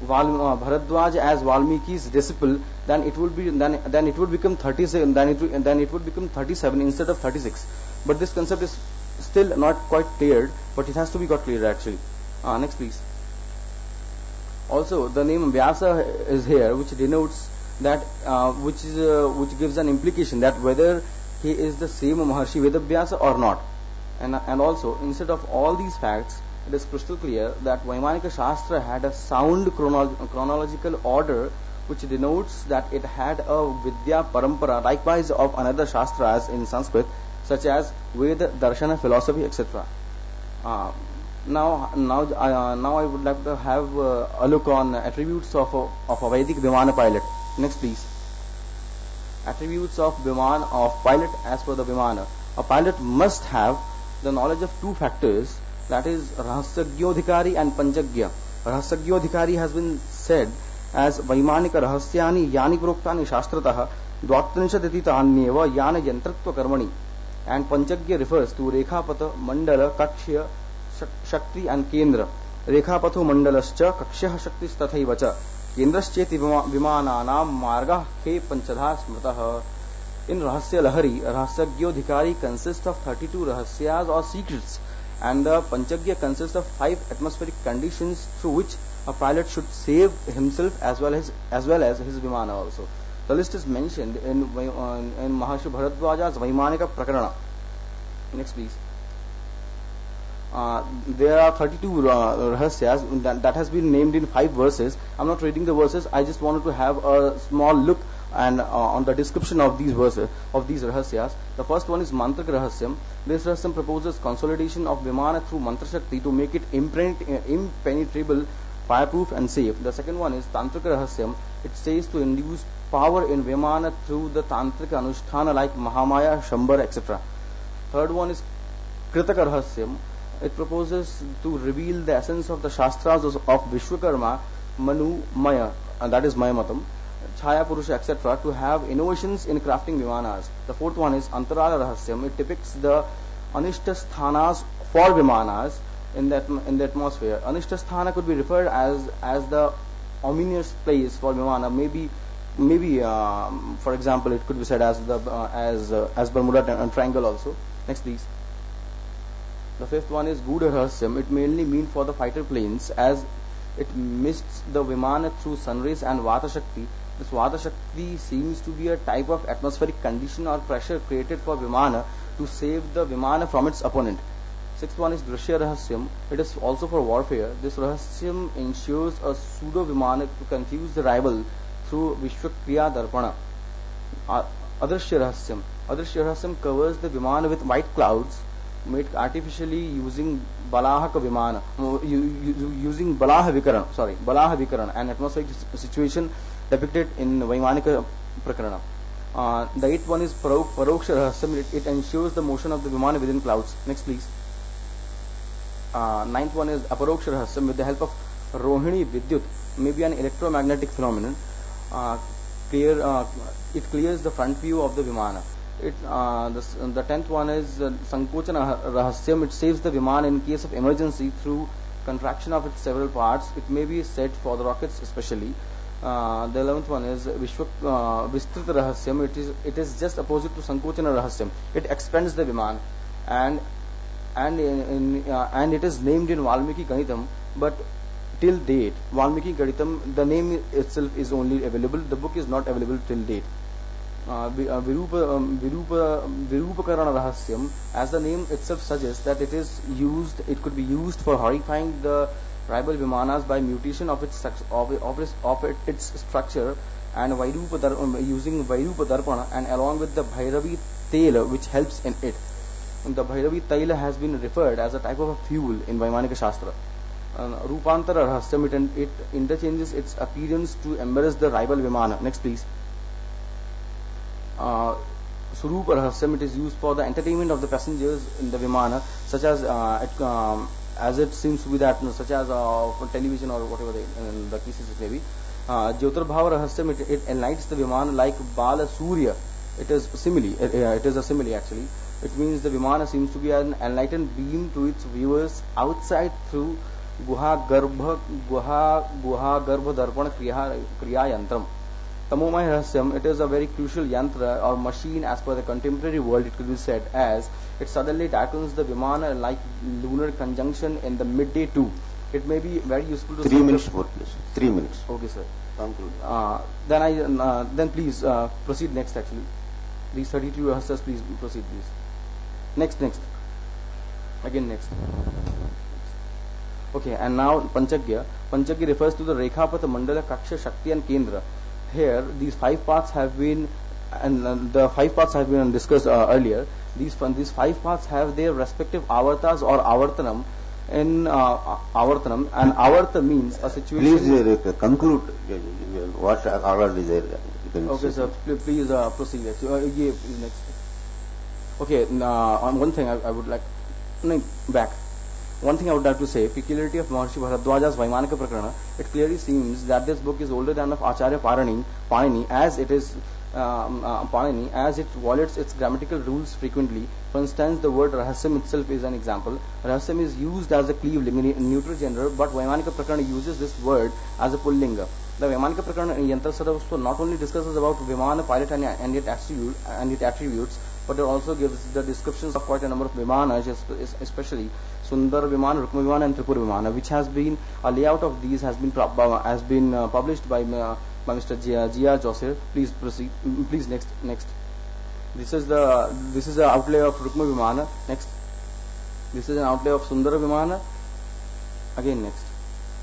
I: Bharadwaj as Valmiki's disciple, then it would become 37. Then it would become 37 instead of 36. But this concept is still not quite cleared, but it has to be got cleared actually. Next, please. Also, the name Vyasa is here, which denotes that which gives an implication that whether he is the same Maharshi Vedavyasa or not. And also, instead of all these facts, it is crystal clear that Vaimanika Shastra had a sound chronological order which denotes that it had a Vidya Parampara, likewise of another Shastras in Sanskrit, such as Veda, Darshana, philosophy, etc. Now I would like to have a look on attributes of a Vedic Vimana pilot. Next, please. Attributes of pilot as per the Vimana. A pilot must have the knowledge of two factors, that is Rahasyagyodhikari and Panchagya. Rahasyagyodhikari has been said as Vaimanika Rahasyani Yani Proktani Shastratah Dvatrinshaditi Tanyeva Yana Yantratva Karmani. And Panchagya refers to Rekhapata, Mandala, Kakshya, Shakti and Kendra. Rekhapatho Mandalascha, Kakshya Shakti Stathaivacha. Kendrascheti Vimananam Marga He Panchadha Smrtah. In Rahasya Lahari, Rahasyagyodhikari consists of 32 Rahasyas or secrets, and the Panchagya consists of 5 atmospheric conditions through which a pilot should save himself as well as his Vimana also. The list is mentioned in Maharshi Bharadwaja's Vaimanika Prakarana. Next, please. There are 32 Rahasyas that has been named in 5 verses. I'm not reading the verses, I just wanted to have a small look and on the description of these verses, of these Rahasyas. The first one is Mantraka Rahasyam. This Rahasyam proposes consolidation of Vimana through Mantra Shakti to make it impenetrable, fireproof and safe. The second one is Tantrika Rahasyam. It says to induce power in Vimana through the Tantrika Anusthana like Mahamaya, Shambar, etc. Third one is Kritaka Rahasyam. It proposes to reveal the essence of the Shastras of Vishwakarma, Manu, Maya, and that is Maya Matam, Chaya Purusha, etc., to have innovations in crafting Vimanas. The fourth one is Antarala Rahasyam. It depicts the Anishta Sthanas for Vimanas in the atmosphere. Anishta Sthana could be referred as the ominous place for Vimana. Maybe for example, it could be said as Bermuda Triangle also. Next, please. The fifth one is Gudha Rahasyam. It mainly means for the fighter planes, as it mists the Vimana through sun rays and Vata Shakti. This Vata Shakti seems to be a type of atmospheric condition or pressure created for Vimana to save the Vimana from its opponent. Sixth one is Drishya Rahasyam. It is also for warfare. This Rahasyam ensures a pseudo Vimana to confuse the rival through Vishwakriya Darpana. Adrishya Rahasyam. Adrishya Rahasyam covers the Vimana with white clouds made artificially using Balahaka Vimana, using Balaha Vikaran, an atmospheric situation depicted in Vaimanika Prakarana. The eighth one is Paroksha Rahasyam. It ensures the motion of the Vimana within clouds. Next, please. Ninth one is Aparoksha Rahasyam. With the help of Rohini Vidyut, maybe an electromagnetic phenomenon, it clears the front view of the Vimana. The 10th one is Sankochana Rahasyam. It saves the Vimana in case of emergency through contraction of its several parts. It may be said for the rockets especially. The 11th one is Vistrita Rahasyam. It is just opposite to Sankochana Rahasyam. It expands the Vimana, and it is named in Valmiki Ganitam, but till date Valmiki Ganitam, the name itself is only available. The book is not available till date. Virupakarana Rahasyam, as the name itself suggests, that it could be used for horrifying the rival Vimanas by mutation of its structure, and using Vairupa Darpana, and along with the Bhairavi Taila which helps in it. The Bhairavi Taila has been referred as a type of a fuel in Vaimanika Shastra. Rupantara Rahasyam, it interchanges its appearance to embarrass the rival Vimana. Next, please. Surupa Rahasyam, it is used for the entertainment of the passengers in the Vimana, such as it seems to be that, such as for television or whatever the cases it may be. Jyotirbhava Rahasyam, it enlightens the Vimana like Bala Surya. It is a simile actually. It means the Vimana seems to be an enlightened beam to its viewers outside through Guha Garbha Darpana Kriya Yantram. Tamomaya Rahasyam, it is a very crucial yantra or machine as per the contemporary world. It could be said as it suddenly darkens the Vimana like lunar conjunction in the midday too. it may be very useful to
L: 3 minutes more, please. 3 minutes.
I: Okay, sir.
L: Conclude.
I: Then please proceed next. Actually, these 32 rehearsals, please proceed, please. Next. Again, next. Okay, and now Panchagya. Panchagya refers to the Rekhapat, Mandala, Kaksha, Shakti, and Kendra. Here, these 5 paths have been, and the 5 paths have been discussed earlier. These 5 paths have their respective avartas or avartanam. In avartanam, and avarta means a situation.
L: Please conclude what order is there.
I: Okay, sir. Please proceed. Next. Okay. On one thing I would like back. One thing I would like to say, peculiarity of Maharshi Bharadwaja's Vaimanika Prakarana. It clearly seems that this book is older than of Acharya Panini, as it is Panini, as it violates its grammatical rules frequently. For instance, the word Rahasyam itself is an example. Rahasyam is used as a cleave neutral gender, but Vaimanika Prakarana uses this word as a pullinga. The Vaimanika Prakarana in Yantra Sadavasva not only discusses about Vimana, pilot and its attributes, but it also gives the descriptions of quite a number of Vimanas, especially Sundar Vimana, Rukma Vimana and Tripura Vimana, which has been, a layout of these has been published by Mr. G.R. Joseph. Please proceed. Please next. This is the outlay of Rukma Vimana. Next. This is an outlay of Sundara Vimana. Again next.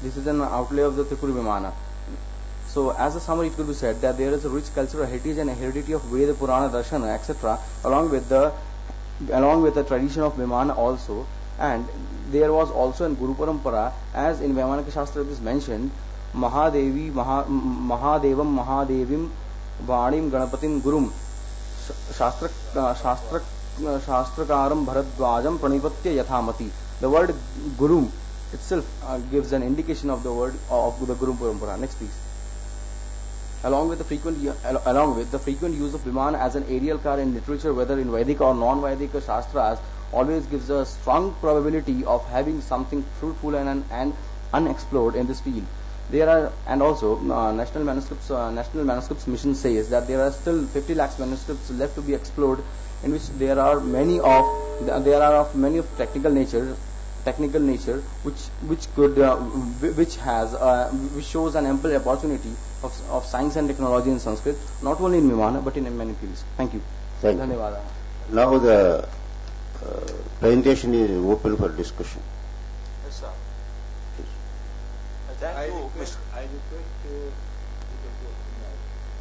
I: This is an outlay of the Tripura Vimana. So, as a summary, it could be said that there is a rich cultural heritage and a heredity of Veda, Purana, Darshana, etc., along with the tradition of Vimana also. And there was also in Guru Parampara, as in Vaimanika Shastra it is mentioned, Mahadevam Mahadevim Vadim Ganapatim Gurum Shastrakaram Bharadwajam Pranipatya Yathamati. The word Guru itself gives an indication of the word of the Guru Parampara. Next, please. Along with the frequent use of Vimana as an aerial car in literature, whether in Vedic or non-Vedic Shastras, always gives a strong probability of having something fruitful and unexplored in this field. There are, and also National Manuscripts Mission says that there are still 50 lakhs manuscripts left to be explored, in which there are many of technical nature, which shows an ample opportunity of science and technology in Sanskrit, not only in Vimana but in many fields. Thank you.
L: Thank you. Now the presentation is open for discussion.
D: Yes, sir. Thank you.
B: I request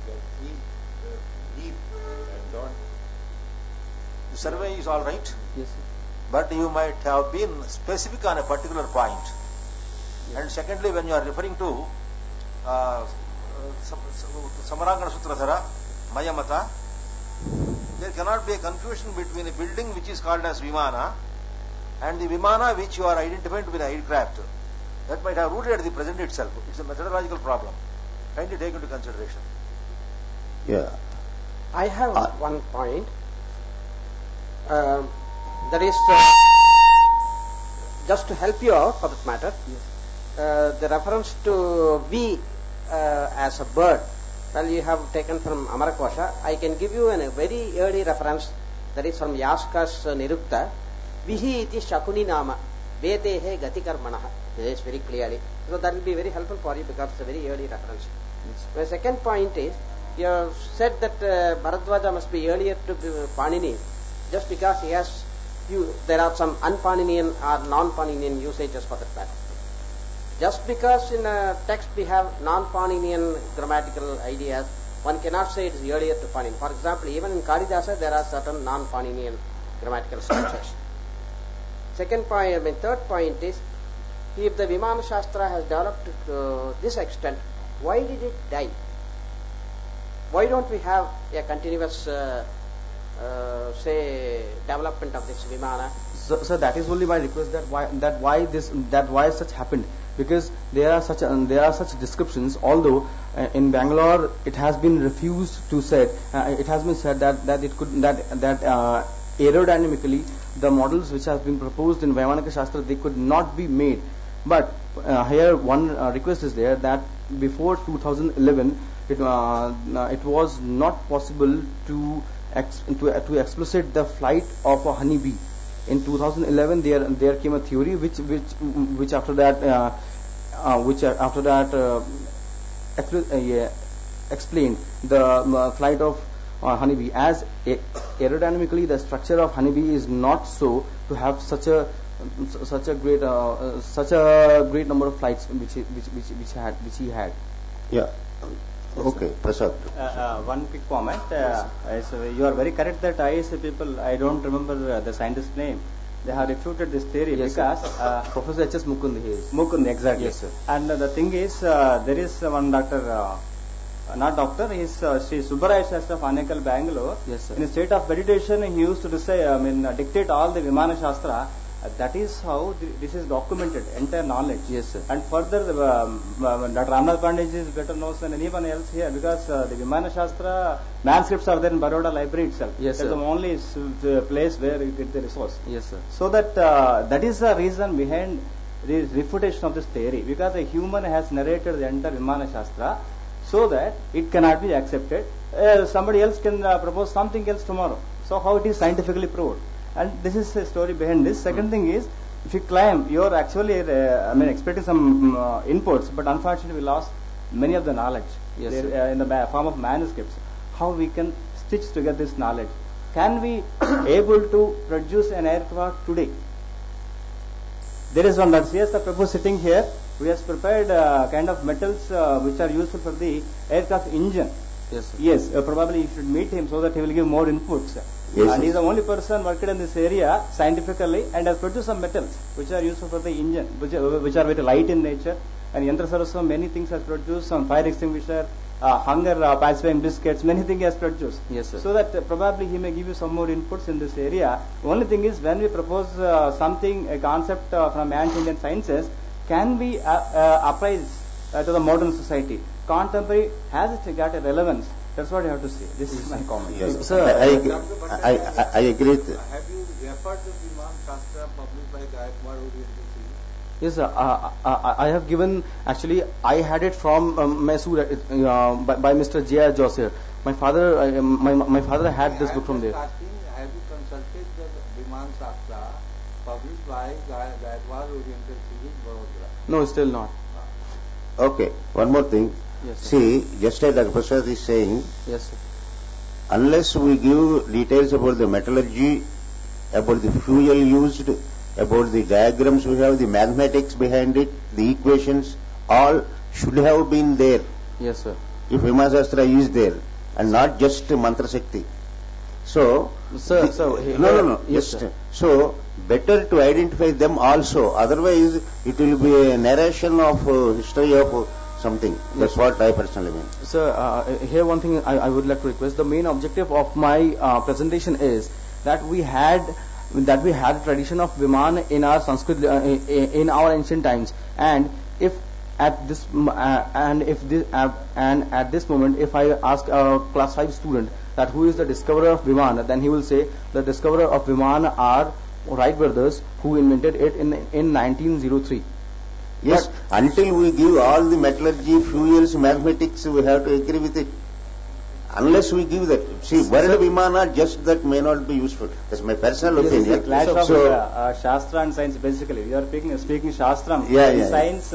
B: that he deep and don't.
D: The survey is all right.
I: Yes, sir.
D: But you might have been specific on a particular point. Yes. And secondly, when you are referring to Samarangana Sutradhara, Mayamata, there cannot be a confusion between a building which is called as Vimana and the Vimana which you are identifying to be the aircraft. That might have rooted at the present itself. It's a methodological problem. Kindly take into consideration.
L: Yeah.
E: I have one point. That is, just to help you out for that matter, the reference to V as a bird, well, you have taken from Amarakosha. I can give you a very early reference, that is from Yaska's Nirukta. Vihi iti Shakuni Nama, Vetehe Gatikarmanaha. It is very clearly. So that will be very helpful for you because it's a very early reference. Yes. The second point is, you have said that Bharadwaja must be earlier to Panini, just because he has there are some un-Paninian or non-Paninian usages for that matter. Just because in a text we have non-Paninian grammatical ideas, one cannot say it is earlier to Panini. For example, even in Kalidasa there are certain non-Paninian grammatical structures. Second point, third point is, if the Vimana Shastra has developed to this extent, why did it die? Why don't we have a continuous development of this Vimana?
I: So that is only my request, that why such happened, because there are such descriptions. Although in Bangalore it has been refused to said, it has been said that aerodynamically the models which have been proposed in Vaimanika Shastra, they could not be made. But here one request is there, that before 2011 it was not possible to explicit the flight of a honeybee in 2011 there came a theory which after that explained the flight of honeybee, as aerodynamically the structure of honeybee is not so to have such a great number of flights which he had.
L: Yeah. Okay, Prasad.
I: One quick comment. You are very correct that ISA people, I don't remember the scientist's name, they have refuted this theory because
N: Professor H.S. Mukund he is.
I: Mukund, exactly.
N: Yes, sir.
I: And the thing is, there is one doctor, not doctor, he is Sri Subbaraya Shastra of Anekal, Bangalore.
N: Yes, sir.
I: In a state of meditation, he used to dictate all the Vimana Shastra. That is how this is documented, entire knowledge.
N: Yes, sir.
I: And further, Dr. Ramnath Pandey is better knows than anyone else here because the Vimana Shastra manuscripts are there in Baroda Library itself.
N: Yes,
I: That's
N: sir.
I: the only place where you get the resource.
N: Yes, sir.
I: So that is the reason behind the refutation of this theory, because a human has narrated the entire Vimana Shastra so that it cannot be accepted. Somebody else can propose something else tomorrow. So how it is scientifically proved? And this is the story behind this. Second thing is, if you claim you are actually expecting some inputs, but unfortunately we lost many of the knowledge.
N: Yes,
I: in the form of manuscripts. How we can stitch together this knowledge? Can we able to produce an aircraft today? There is one, that's yes, the Prabhu sitting here, who has prepared kind of metals which are useful for the aircraft engine.
N: Yes, sir.
I: Yes, probably you should meet him so that he will give more inputs.
L: Yes,
I: and he is the only person worked in this area scientifically and has produced some metals which are useful for the engine, which are very light in nature. And Yantra Saraswam many things has produced, some fire extinguisher, hunger pacifying biscuits, many things he has produced.
N: Yes, sir.
I: So that probably he may give you some more inputs in this area. The only thing is, when we propose something, a concept from ancient Indian sciences, can be applied to the modern society. Contemporary, has it got a relevance? That's what I have to say. This is my comment.
L: Yes.
N: Sir,
L: I agree with
B: Have you referred to Viman Shastra published by Gaikwad Oriental Series?
N: Yes, sir. I have given, actually, I had it from Mysore by Mr. J.R. Joseph. My father, my father had this book from there.
B: Have you consulted the Viman Shastra published by Gaikwad Oriental Series, Baroda?
N: No, still not.
L: Okay, one more thing.
N: Yes, sir.
L: See, just as Dr. Prasad is saying,
N: Yes, sir.
L: unless we give details about the metallurgy, about the fuel used, about the diagrams we have, the mathematics behind it, the equations, all should have been there.
N: Yes, sir.
L: If Vimana Shastra is there, and not just Mantra Shakti. So,
N: Sir,
L: no.
N: Yes,
L: Just
N: sir.
L: so better to identify them also. Otherwise, it will be a narration of history of something. That's what I personally mean.
N: Sir, here one thing I would like to request. The main objective of my presentation is that we had a tradition of Viman in our Sanskrit in our ancient times, and if at this moment, if I ask a class 5 student that who is the discoverer of Viman, then he will say the discoverer of Viman are Wright brothers, who invented it in 1903.
L: Yes, until we give all the metallurgy, fuels, mathematics, we have to agree with it. Unless we give that. See, word Vimana, just that may not be useful. That's my personal opinion.
I: It's a clash of Shastra and science, basically. We are speaking Shastram.
L: Yeah.
I: Science,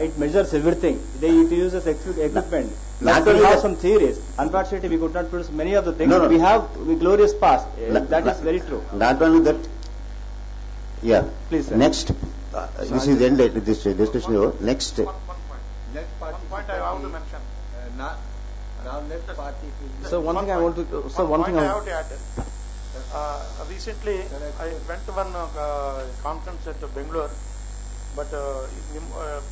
I: it measures everything. It uses equipment.
L: Not
I: we
L: only
I: have
L: that.
I: some theories. Unfortunately, we could not produce many of the things.
L: No.
I: We have a glorious past. That is very true.
L: Not only that. Yeah.
I: Please, sir.
L: Next. This is the end of this discussion. Next.
B: Next point I want to mention. Now next party.
N: So one thing I want to. So one thing
O: I have to add. Recently, I went to one conference at Bangalore, but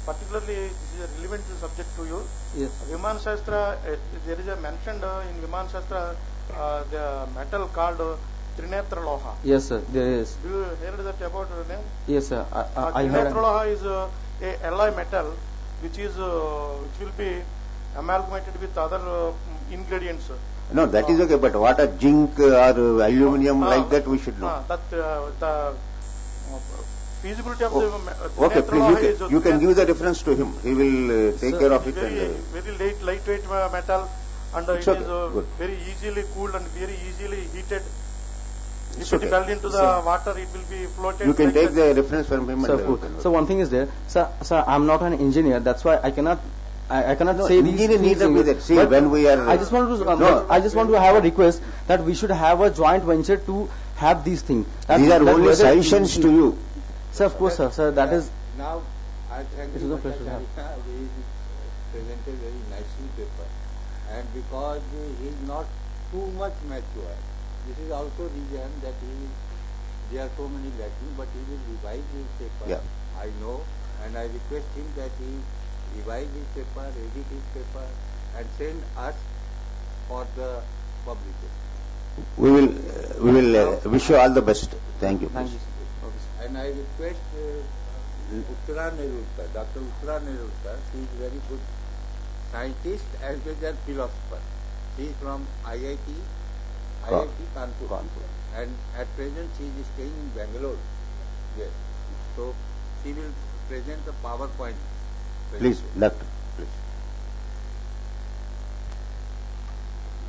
O: particularly this is a relevant subject to you.
N: Yes.
O: Viman Shastra, there is a mentioned in Viman Shastra the metal called Trinetra Loha.
N: Yes, sir. There is.
O: Do you heard that about the name?
N: Yes, sir. I heard.
O: Trinetra Loha is a alloy metal which will be amalgamated with other ingredients.
L: No, that is okay, but what a zinc or aluminium like that we should know.
O: The feasibility of the
L: Okay,
O: Trinetra
L: please, you can give the reference to him. He will take care of it.
O: Very lightweight metal, and it
L: okay.
O: is very easily cooled and very easily heated. If
L: okay.
O: it fell into the water, it will be floated.
L: You can
O: like
L: take
O: that.
L: the reference from him.
N: So one thing is there, sir, I'm not an engineer. That's why I cannot say these
L: engineer
N: things.
L: neither be that. See, when we are,
N: I just want to have a request that we should have a joint venture to have these things.
L: These are only suggestions to you.
N: Sir, of course, sir. That is.
B: Now, I thank
N: It is a pleasure to have.
B: He presented very nicely paper, and because he is not too much mature, this is also reason that there are so many lacking, but he will revise his paper.
L: Yeah.
B: I know, and I request him that he revise his paper, edit his paper, and send us for the publication.
L: We will wish you all the best. Thank you.
N: Thank you.
B: And I request Uttara Nerulkar, Dr. Uttara Nerulkar, she is very good scientist as well as philosopher. She is from IIT Kanpur. And at present she is staying in Bangalore. Yes. So she will present the PowerPoint.
L: Please, Doctor. Please.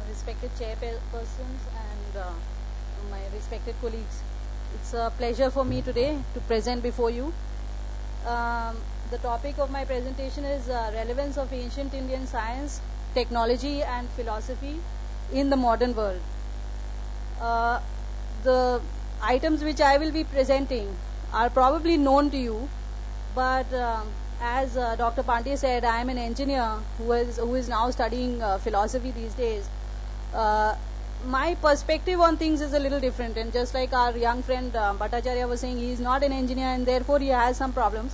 H: Respected chairpersons and my respected colleagues, it's a pleasure for me today to present before you. The topic of my presentation is relevance of ancient Indian science, technology and philosophy in the modern world. The items which I will be presenting are probably known to you, but as Dr. Pandey said, I am an engineer who is now studying philosophy these days. My perspective on things is a little different, and just like our young friend Bhattacharya was saying, he is not an engineer and therefore he has some problems.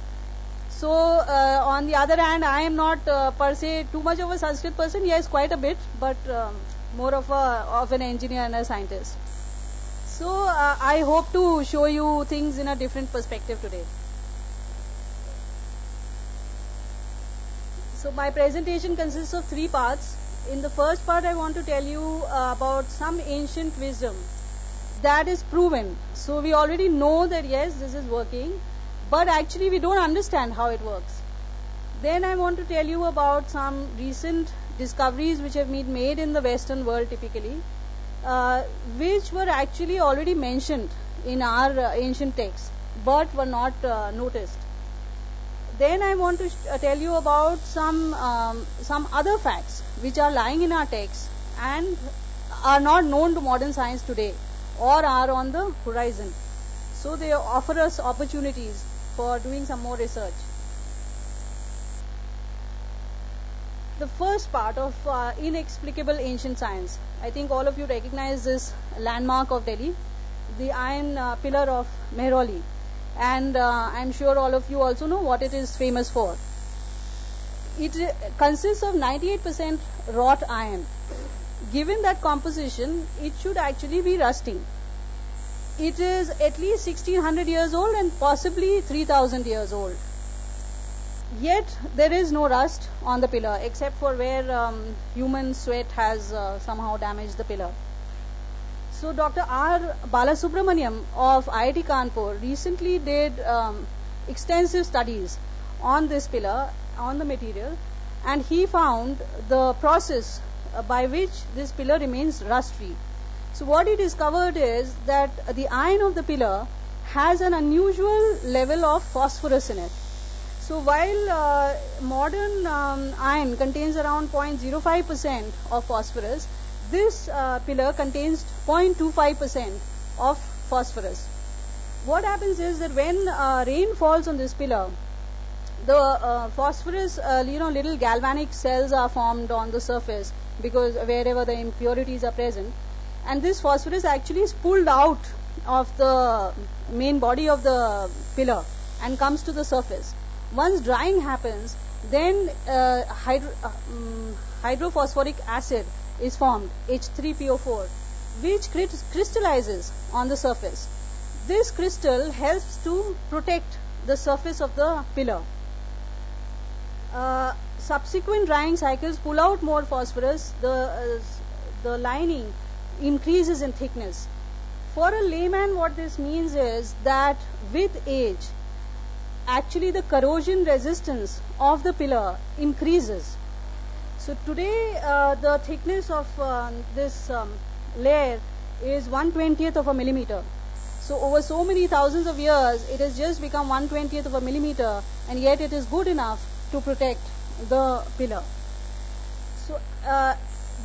H: So on the other hand, I am not per se too much of a Sanskrit person. Yes, quite a bit, but more of an engineer and a scientist. So I hope to show you things in a different perspective today. So my presentation consists of 3 parts. In the first part, I want to tell you about some ancient wisdom that is proven. So we already know that yes, this is working, but actually we don't understand how it works. Then I want to tell you about some recent discoveries which have been made in the Western world typically, which were actually already mentioned in our ancient texts, but were not noticed. Then I want to tell you about some other facts which are lying in our texts and are not known to modern science today or are on the horizon. So they offer us opportunities for doing some more research. The first part of inexplicable ancient science. I think all of you recognize this landmark of Delhi, the iron pillar of Mehrauli. And I'm sure all of you also know what it is famous for. It consists of 98% wrought iron. Given that composition, it should actually be rusting. It is at least 1600 years old and possibly 3000 years old. Yet there is no rust on the pillar except for where human sweat has somehow damaged the pillar. So Dr. R. Balasubramaniam of IIT Kanpur recently did extensive studies on this pillar, on the material, and he found the process by which this pillar remains rust-free. So what he discovered is that the iron of the pillar has an unusual level of phosphorus in it. So while modern iron contains around 0.05% of phosphorus, this pillar contains 0.25% of phosphorus. What happens is that when rain falls on this pillar, the phosphorus, little galvanic cells are formed on the surface because wherever the impurities are present, and this phosphorus actually is pulled out of the main body of the pillar and comes to the surface. Once drying happens, then hydrophosphoric acid is formed, H3PO4, which crystallizes on the surface. This crystal helps to protect the surface of the pillar. Subsequent drying cycles pull out more phosphorus, the lining increases in thickness. For a layman, what this means is that with age, actually the corrosion resistance of the pillar increases. So today the thickness of this layer is 1/20th of a millimeter. So over so many thousands of years, it has just become 1/20th of a millimeter, and yet it is good enough to protect the pillar. So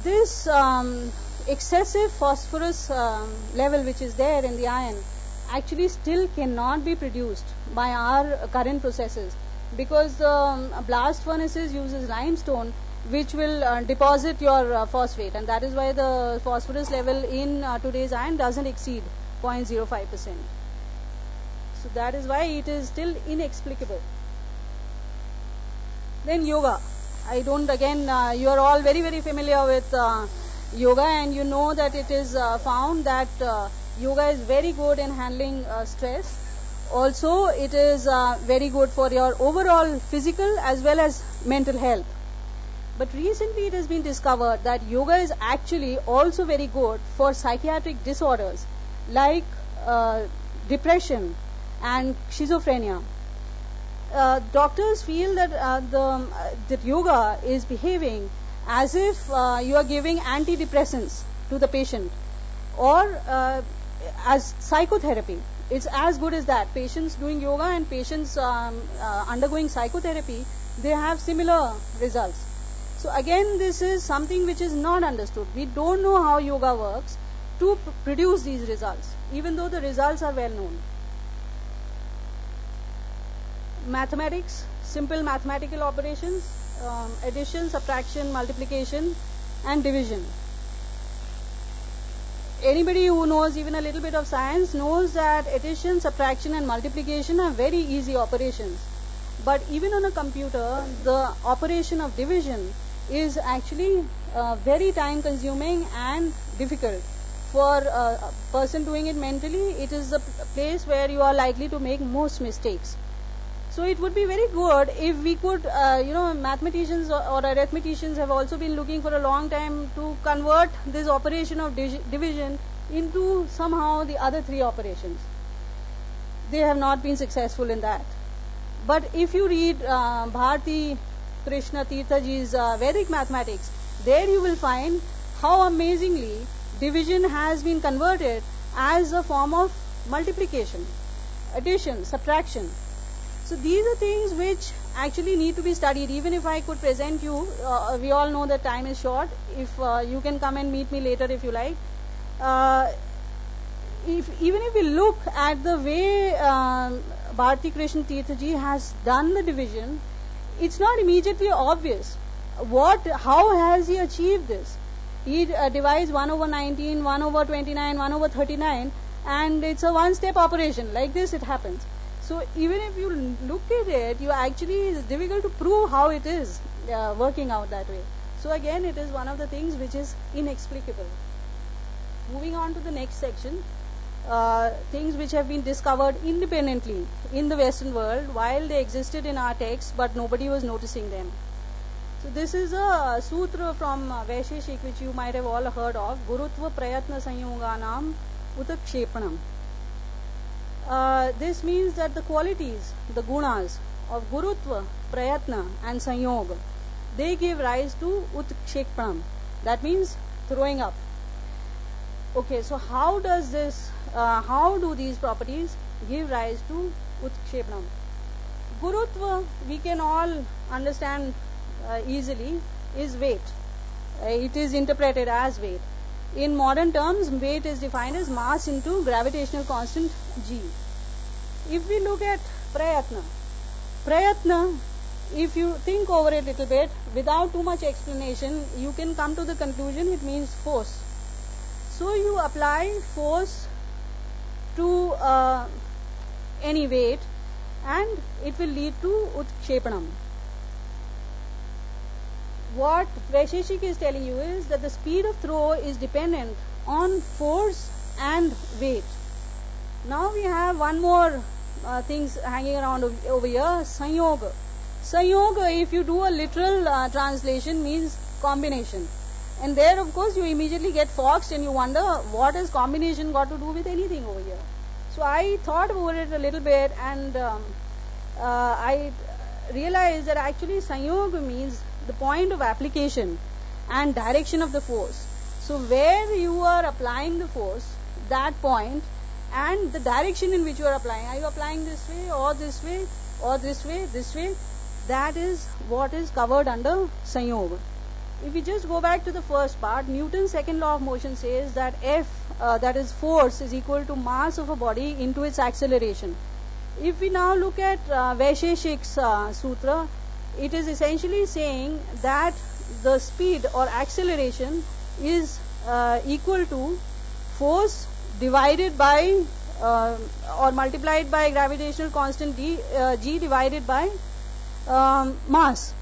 H: this excessive phosphorus level which is there in the iron actually still cannot be produced by our current processes, because blast furnaces uses limestone which will deposit your phosphate, and that is why the phosphorus level in today's iron doesn't exceed 0.05%. So that is why it is still inexplicable. Then yoga. I don't, again, you are all very, very familiar with yoga, and you know that it is found that yoga is very good in handling stress. Also, it is very good for your overall physical as well as mental health. But recently it has been discovered that yoga is actually also very good for psychiatric disorders like depression and schizophrenia. Doctors feel that that yoga is behaving as if you are giving antidepressants to the patient, or as psychotherapy. It's as good as that. Patients doing yoga and patients undergoing psychotherapy, they have similar results. So again, this is something which is not understood. We don't know how yoga works to produce these results, even though the results are well known. Mathematics, simple mathematical operations, addition, subtraction, multiplication, and division. Anybody who knows even a little bit of science knows that addition, subtraction, and multiplication are very easy operations. But even on a computer, the operation of division is actually very time consuming and difficult. For a person doing it mentally, it is the place where you are likely to make most mistakes. So it would be very good if we could, mathematicians or arithmeticians have also been looking for a long time to convert this operation of division into somehow the other three operations. They have not been successful in that. But if you read Bharati Krishna Tirthaji's Vedic mathematics, there you will find how amazingly division has been converted as a form of multiplication, addition, subtraction. So these are things which actually need to be studied. Even if I could present you, we all know that time is short. If you can come and meet me later if you like. Even if we look at the way Bharati Krishna Tirthaji has done the division, it's not immediately obvious. How has he achieved this? He divides 1/19, 1/29, 1/39, and it's a one-step operation. Like this it happens. So even if you look at it, it's difficult to prove how it is working out that way. So again, it is one of the things which is inexplicable. Moving on to the next section, things which have been discovered independently in the Western world while they existed in our texts, but nobody was noticing them. So this is a sutra from Vaisheshik, which you might have all heard of, Gurutva Prayatna Sanyoganam Utakshepanam. This means that the qualities, the gunas of Gurutva, Prayatna and Sanyoga, they give rise to Utkshepanam. That means throwing up. Okay, so how do these properties give rise to Utkshepanam? Gurutva, we can all understand easily, is weight. It is interpreted as weight. In modern terms, weight is defined as mass into gravitational constant g. If we look at prayatna, if you think over it a little bit, without too much explanation, you can come to the conclusion it means force. So you apply force to any weight and it will lead to Utkshepanam. What Vaisheshik is telling you is that the speed of throw is dependent on force and weight. Now we have one more things hanging around over here, Sanyoga. Sanyoga, if you do a literal translation, means combination. And there, of course, you immediately get foxed and you wonder what has combination got to do with anything over here. So I thought over it a little bit and I realized that actually Sanyoga means the point of application and direction of the force. So where you are applying the force, that point, and the direction in which you are applying, are you applying this way or this way or this way, that is what is covered under Sanyoga. If we just go back to the first part, Newton's second law of motion says that F, that is force, is equal to mass of a body into its acceleration. If we now look at Vaisheshik's sutra, it is essentially saying that the speed or acceleration is equal to force divided by or multiplied by gravitational constant g divided by mass.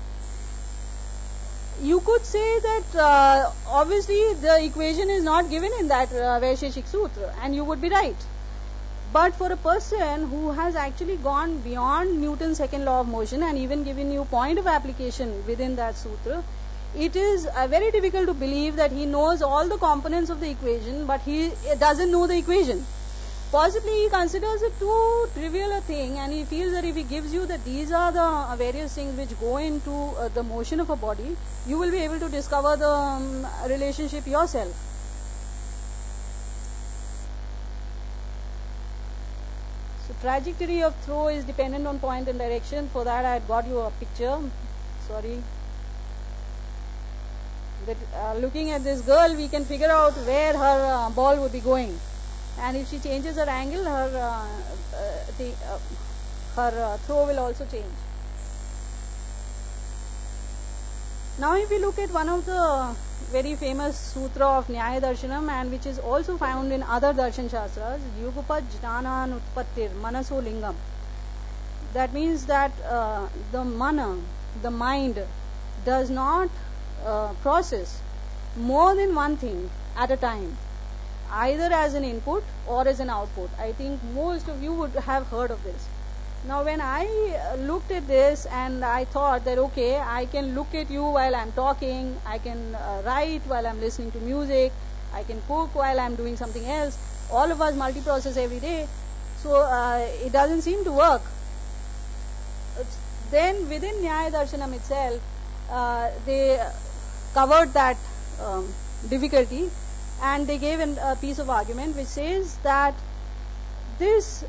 H: You could say that obviously the equation is not given in that Vaisheshik Sutra, and you would be right. But for a person who has actually gone beyond Newton's second law of motion and even given you point of application within that sutra, it is very difficult to believe that he knows all the components of the equation, but he doesn't know the equation. Possibly he considers it too trivial a thing, and he feels that if he gives you that these are the various things which go into the motion of a body, you will be able to discover the relationship yourself. So trajectory of throw is dependent on point and direction. For that I had got you a picture. Sorry. That looking at this girl, we can figure out where her ball would be going. And if she changes her angle, her throw will also change. Now if we look at one of the very famous sutra of Nyaya Darshanam, and which is also found in other darshan shastras, Yugupad Jnanan Utpattir Manaso Lingam. That means that the mana, the mind, does not process more than one thing at a time, either as an input or as an output. I think most of you would have heard of this. Now when I looked at this and I thought that okay, I can look at you while I'm talking, I can write while I'm listening to music, I can cook while I'm doing something else. All of us multiprocess every day, so it doesn't seem to work. Then within Nyaya Darshanam itself, they covered that difficulty, and they gave a piece of argument which says that this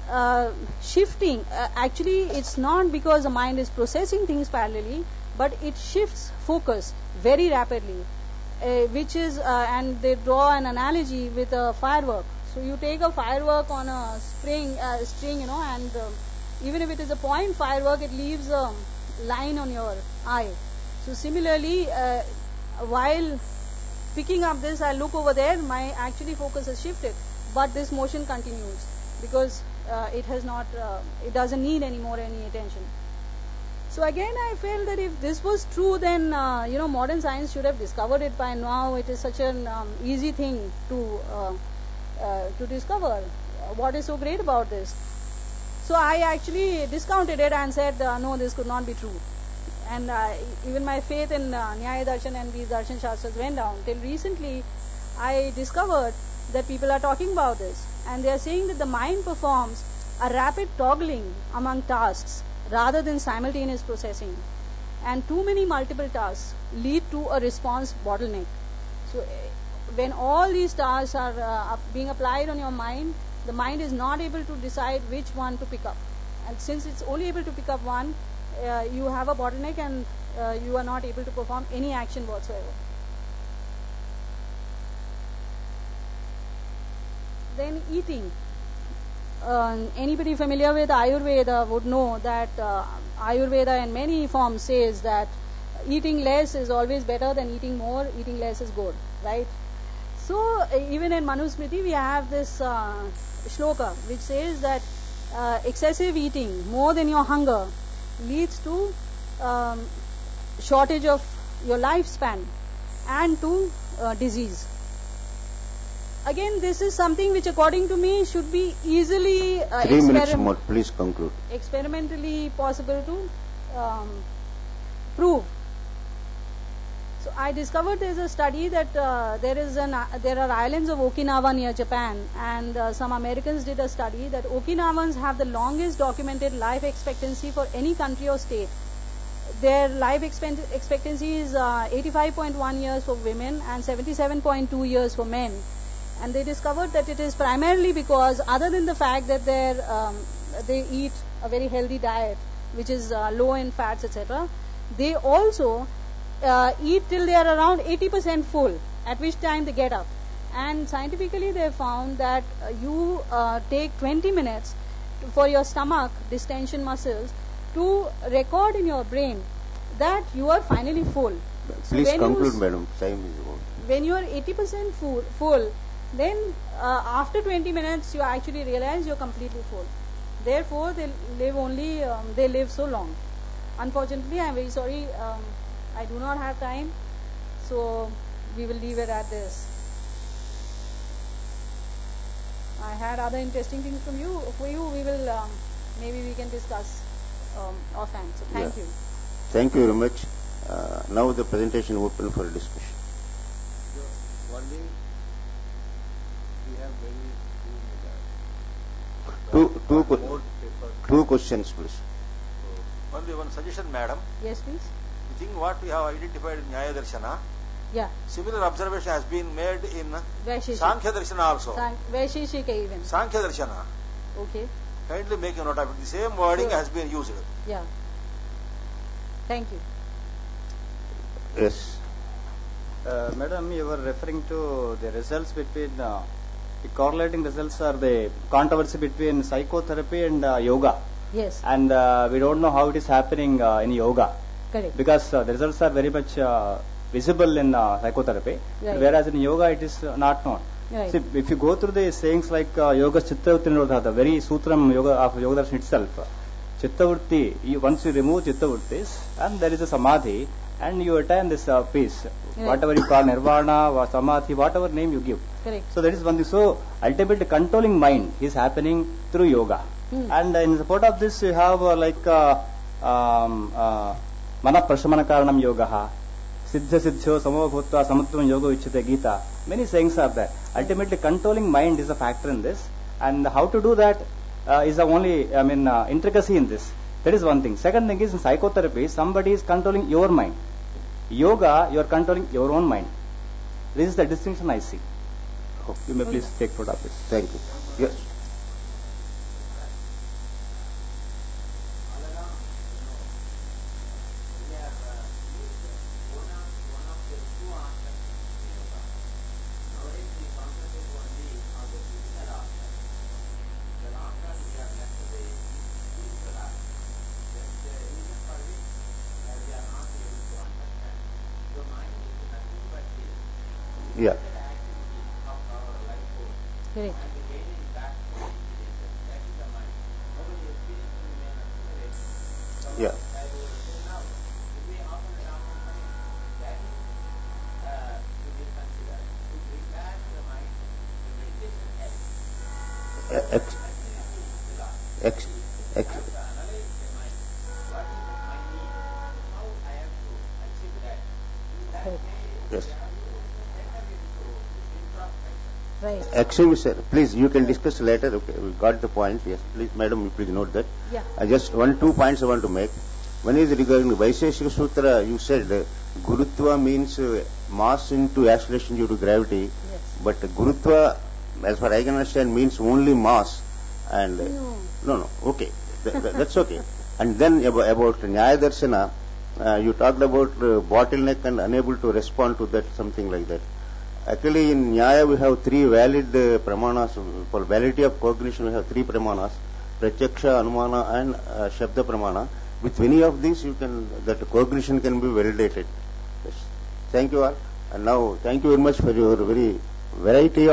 H: shifting, actually it's not because the mind is processing things parallelly, but it shifts focus very rapidly, which is, and they draw an analogy with a firework. So you take a firework on a string, and even if it is a point firework, it leaves a line on your eye. So similarly, while picking up this, I look over there, my actually focus has shifted, but this motion continues because it has not, it doesn't need any attention. So again, I felt that if this was true, then modern science should have discovered it by now. It is such an easy thing to discover. What is so great about this? So I actually discounted it and said, no, this could not be true. And even my faith in Nyaya Darshan and these Darshan Shastras went down. Till recently, I discovered that people are talking about this. And they are saying that the mind performs a rapid toggling among tasks rather than simultaneous processing. And too many multiple tasks lead to a response bottleneck. So when all these tasks are being applied on your mind, the mind is not able to decide which one to pick up. And since it's only able to pick up one, you have a bottleneck and you are not able to perform any action whatsoever. Then eating. Anybody familiar with Ayurveda would know that Ayurveda in many forms says that eating less is always better than eating more, eating less is good, right? So even in Manusmriti we have this shloka which says that excessive eating, more than your hunger, leads to shortage of your lifespan and to disease. Again, this is something which according to me should be easily
L: 3 minutes more, please conclude.
H: Experimentally possible to prove. So I discovered there is a study that there are islands of Okinawa near Japan, and some Americans did a study that Okinawans have the longest documented life expectancy for any country or state. their life expectancy is 85.1 years for women and 77.2 years for men. And they discovered that it is primarily because, other than the fact that they eat a very healthy diet, which is low in fats, etc., they also eat till they are around 80% full, at which time they get up. And scientifically they found that you take 20 minutes for your stomach distension muscles to record in your brain that you are finally full.
L: Please conclude, madam. Time is over.
H: When you are 80% full, then after 20 minutes you actually realize you're completely full. Therefore, they live so long. Unfortunately, I'm very sorry, I do not have time, so we will leave it at this. I had other interesting things for you. We will maybe we can discuss offhand. So thank you.
L: Thank you very much. Now the presentation open for discussion.
A: Only we have very
L: two questions, please.
D: Only one suggestion, madam.
H: Yes, please.
D: You think what we have identified in Nyaya Darshana?
H: Yeah.
D: Similar observation has been made in
H: Vaisheshika.
D: Sankhya Darshana also.
H: Vaisheshika even.
D: Sankhya Darshana.
H: Okay.
D: Kindly make a note of it. The same wording has been used.
H: Yeah. Thank you.
L: Yes.
I: Madam, you were referring to the results between the correlating results are the controversy between psychotherapy and yoga.
H: Yes.
I: And we don't know how it is happening in yoga.
H: Correct.
I: Because the results are very much visible in psychotherapy,
H: right.
I: Whereas in yoga it is not known.
H: Right.
I: See, if you go through the sayings like yoga chittavritti nirodha, the very sutram yoga of yoga darshan itself, chittavritti, once you remove chittavrittis and there is a samadhi and you attain this peace, right. Whatever you call nirvana or samadhi, whatever name you give.
H: Correct.
I: So that is one thing. So ultimately controlling mind is happening through yoga. And in support of this you have mana prashamana karanam yogaha, siddha siddhyo samo bhutva samatvam yoga uchyate Gita. Many sayings are there. Ultimately controlling mind is a factor in this, and how to do that is the only intricacy in this. That is one thing. Second thing is, in psychotherapy somebody is controlling your mind. Yoga, you are controlling your own mind. This is the distinction I see. You may please take note of this.
L: Thank you. Yes. Yeah.
H: Correct.
L: Yeah. Yes.
H: Right.
L: Actually, sir, please, you can discuss later. Okay, we got the point. Yes, please, madam, please note that.
H: Yeah.
L: I just 2 points I want to make. One is regarding the Vaisheshika Sutra. You said Gurutva means mass into acceleration due to gravity.
H: Yes.
L: But Gurutva, as far as I can understand, means only mass. And no, okay, that's okay. And then about Nyaya Darshana, you talked about bottleneck and unable to respond to that, something like that. Actually, in Nyaya we have 3 valid pramanas. For validity of cognition we have 3 pramanas: Pratyaksha, Anumana and Shabda pramana. With any of these that cognition can be validated. Yes. Thank you all. And now thank you very much for your very variety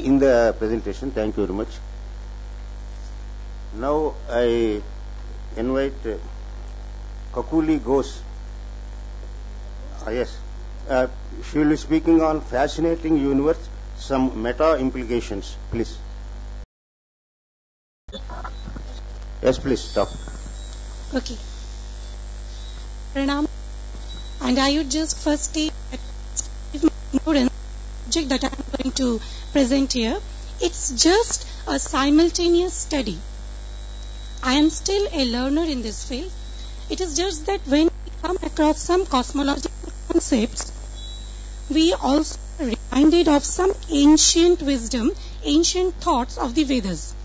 L: in the presentation. Thank you very much. Now I invite Kakuli Ghosh. Yes. She will be speaking on fascinating universe, some meta implications. Please. Yes, please stop.
P: Okay. Pranam. And I would just first state the subject that I am going to present here. It's just a simultaneous study. I am still a learner in this field. It is just that when we come across some cosmological concepts, we also are reminded of some ancient wisdom, ancient thoughts of the Vedas.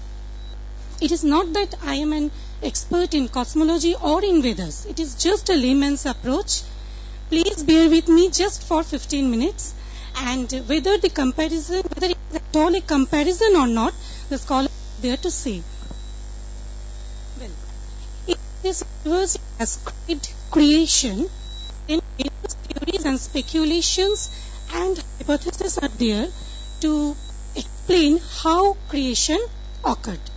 P: It is not that I am an expert in cosmology or in Vedas. It is just a layman's approach. Please bear with me just for 15 minutes. And whether it is at all a comparison or not, the scholar is there to say. Well, if this universe has creation, then various theories and speculations and hypotheses are there to explain how creation occurred.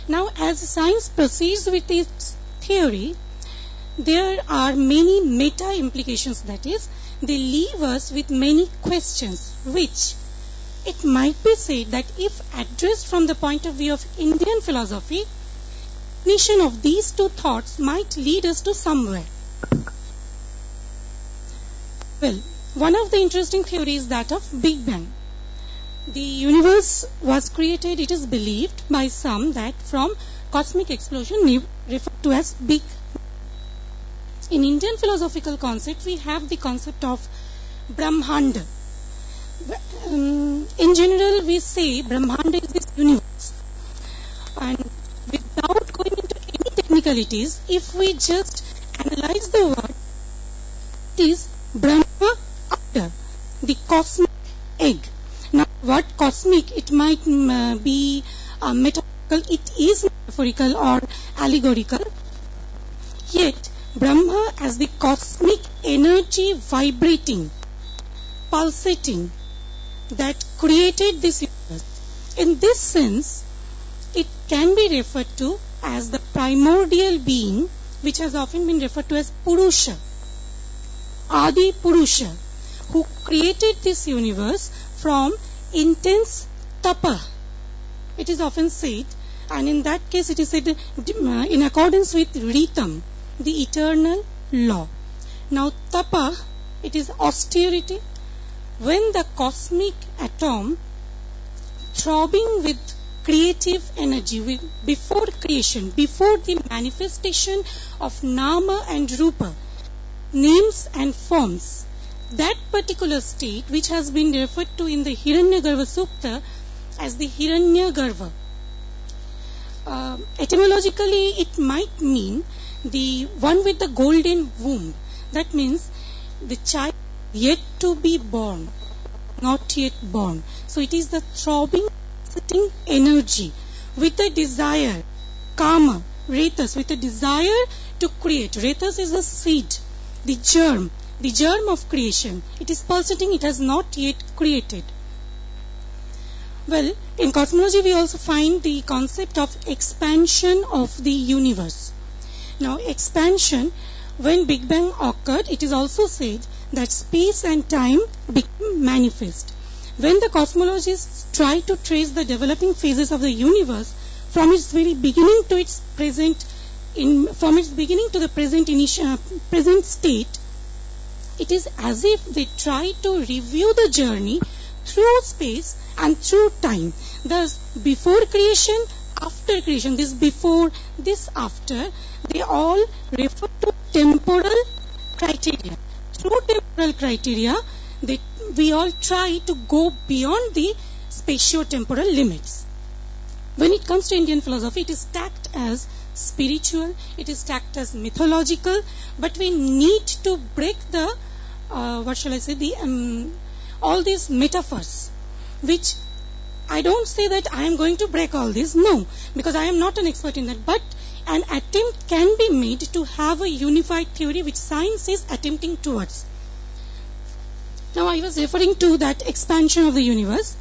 P: Now, as science proceeds with its theory, there are many meta implications, that is, they leave us with many questions, which it might be said that if addressed from the point of view of Indian philosophy, definition of these two thoughts might lead us to somewhere. Well, one of the interesting theories is that of Big Bang. The universe was created, it is believed by some, that from cosmic explosion referred to as Big Bang. In Indian philosophical concept, we have the concept of Brahmanda. In general, we say Brahmanda is this universe. And without going into any technicalities, if we just analyze the word, it is Brahma Anda, the cosmic egg. Now, what cosmic, it might be metaphorical, it is metaphorical or allegorical, yet Brahma as the cosmic energy vibrating, pulsating, that created this universe. In this sense, it can be referred to as the primordial being, which has often been referred to as Purusha, Adi Purusha, who created this universe from intense tapa. It is often said, and in that case it is said in accordance with Ritam, the eternal law. Now, tapa, it is austerity. When the cosmic atom, throbbing with creative energy, before creation, before the manifestation of Nama and Rupa, names and forms, that particular state which has been referred to in the Hiranyagarbha Sukta as the Hiranyagarbha. Etymologically, it might mean the one with the golden womb. That means the child yet to be born, not yet born. So it is the throbbing, sitting energy with a desire, kama, retas, with a desire to create. Retas is a seed, the germ of creation. It is pulsating, it has not yet created. Well, in cosmology we also find the concept of expansion of the universe. Now, expansion, when Big Bang occurred, it is also said that space and time became manifest. When the cosmologists try to trace the developing phases of the universe from its very beginning to its present, from its beginning to the present state, it is as if they try to review the journey through space and through time. Thus, before creation, after creation, this before, this after, they all refer to temporal criteria. Through temporal criteria, we all try to go beyond the spatio-temporal limits. When it comes to Indian philosophy, it is tagged as spiritual, it is tagged as mythological, but we need to break the, all these metaphors, which I don't say that I am going to break all this, no, because I am not an expert in that, but an attempt can be made to have a unified theory which science is attempting towards. Now, I was referring to that expansion of the universe.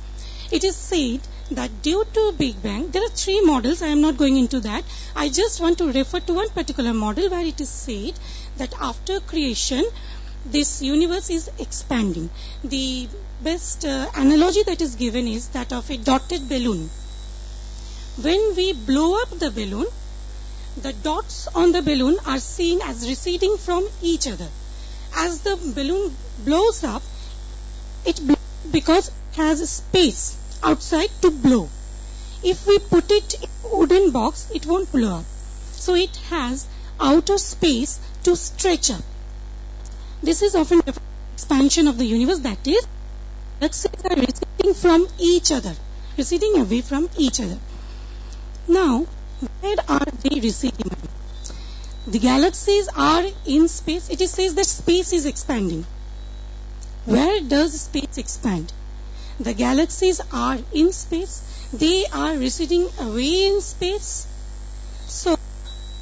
P: It is said that due to Big Bang, there are three models. I am not going into that. I just want to refer to one particular model where it is said that after creation, this universe is expanding. The best analogy that is given is that of a dotted balloon. When we blow up the balloon, the dots on the balloon are seen as receding from each other. As the balloon blows up, it blows because it has space outside to blow. If we put it in a wooden box, it won't blow up. So it has outer space to stretch up. This is often referred to expansion of the universe, that is, galaxies are receding from each other, receding away from each other. Now, where are they receding away? The galaxies are in space. It says that space is expanding. Where does space expand? The galaxies are in space. They are receding away in space. So,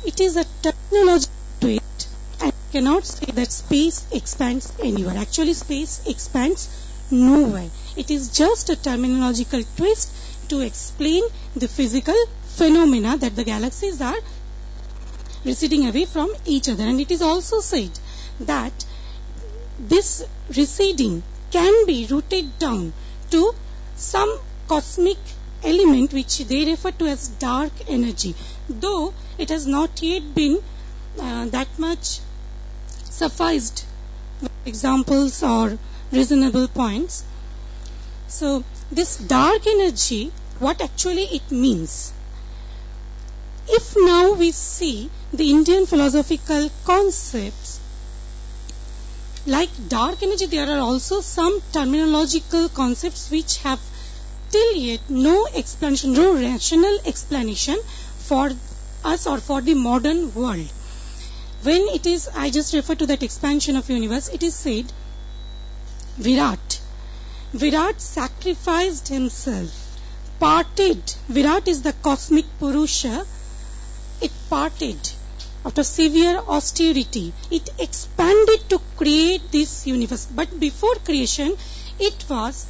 P: it is a terminological twist, and you cannot say that space expands anywhere. Actually, space expands nowhere. It is just a terminological twist to explain the physical phenomena that the galaxies are receding away from each other. And it is also said that this receding can be rooted down to some cosmic element which they refer to as dark energy, though it has not yet been that much sufficed with examples or reasonable points. So this dark energy, what actually it means? If now we see the Indian philosophical concepts like dark energy, there are also some terminological concepts which have till yet no explanation, no rational explanation for us or for the modern world. When it is, I just refer to that expansion of universe, it is said Virat sacrificed himself, parted. Virat is the cosmic Purusha. It parted after severe austerity. It expanded to create this universe. But before creation, it was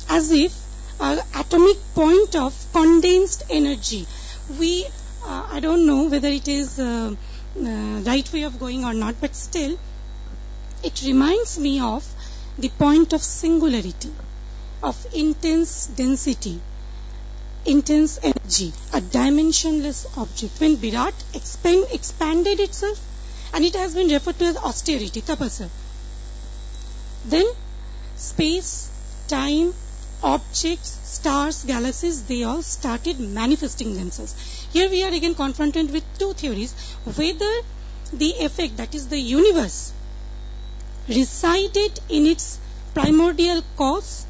P: as if an atomic point of condensed energy. I don't know whether it is right way of going or not, but still, it reminds me of the point of singularity, of intense density, intense energy, a dimensionless object. When Virat expanded itself, and it has been referred to as austerity, tapasya. Then space, time, objects, stars, galaxies, they all started manifesting themselves. Here we are again confronted with two theories, whether the effect, that is the universe, resided in its primordial cause,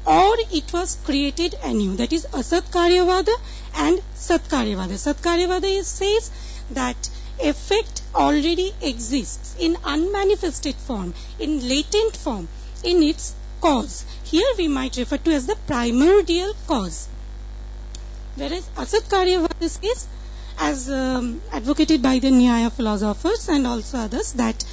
P: or it was created anew. That is Asat Karyavada and Sat Karyavada. Sat Karyavada says that effect already exists in unmanifested form, in latent form, in its cause. Here we might refer to as the primordial cause. Whereas Asat Karyavada says, as advocated by the Nyaya philosophers and also others, that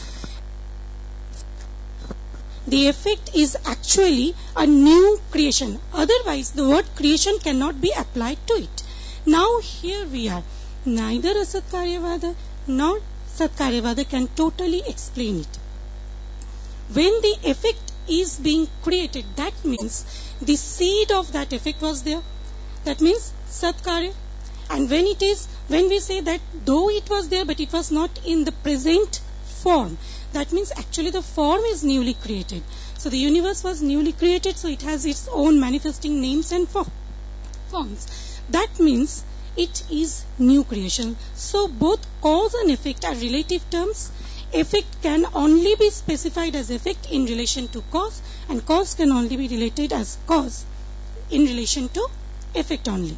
P: the effect is actually a new creation. Otherwise, the word creation cannot be applied to it. Now here we are. Neither Asat Karyavada nor Sat Karyavada can totally explain it. When the effect is being created, that means the seed of that effect was there. That means Sat Karya. And when we say that though it was there, but it was not in the present form, that means actually the form is newly created. So the universe was newly created, so it has its own manifesting names and forms. That means it is new creation. So both cause and effect are relative terms. Effect can only be specified as effect in relation to cause, and cause can only be related as cause in relation to effect only.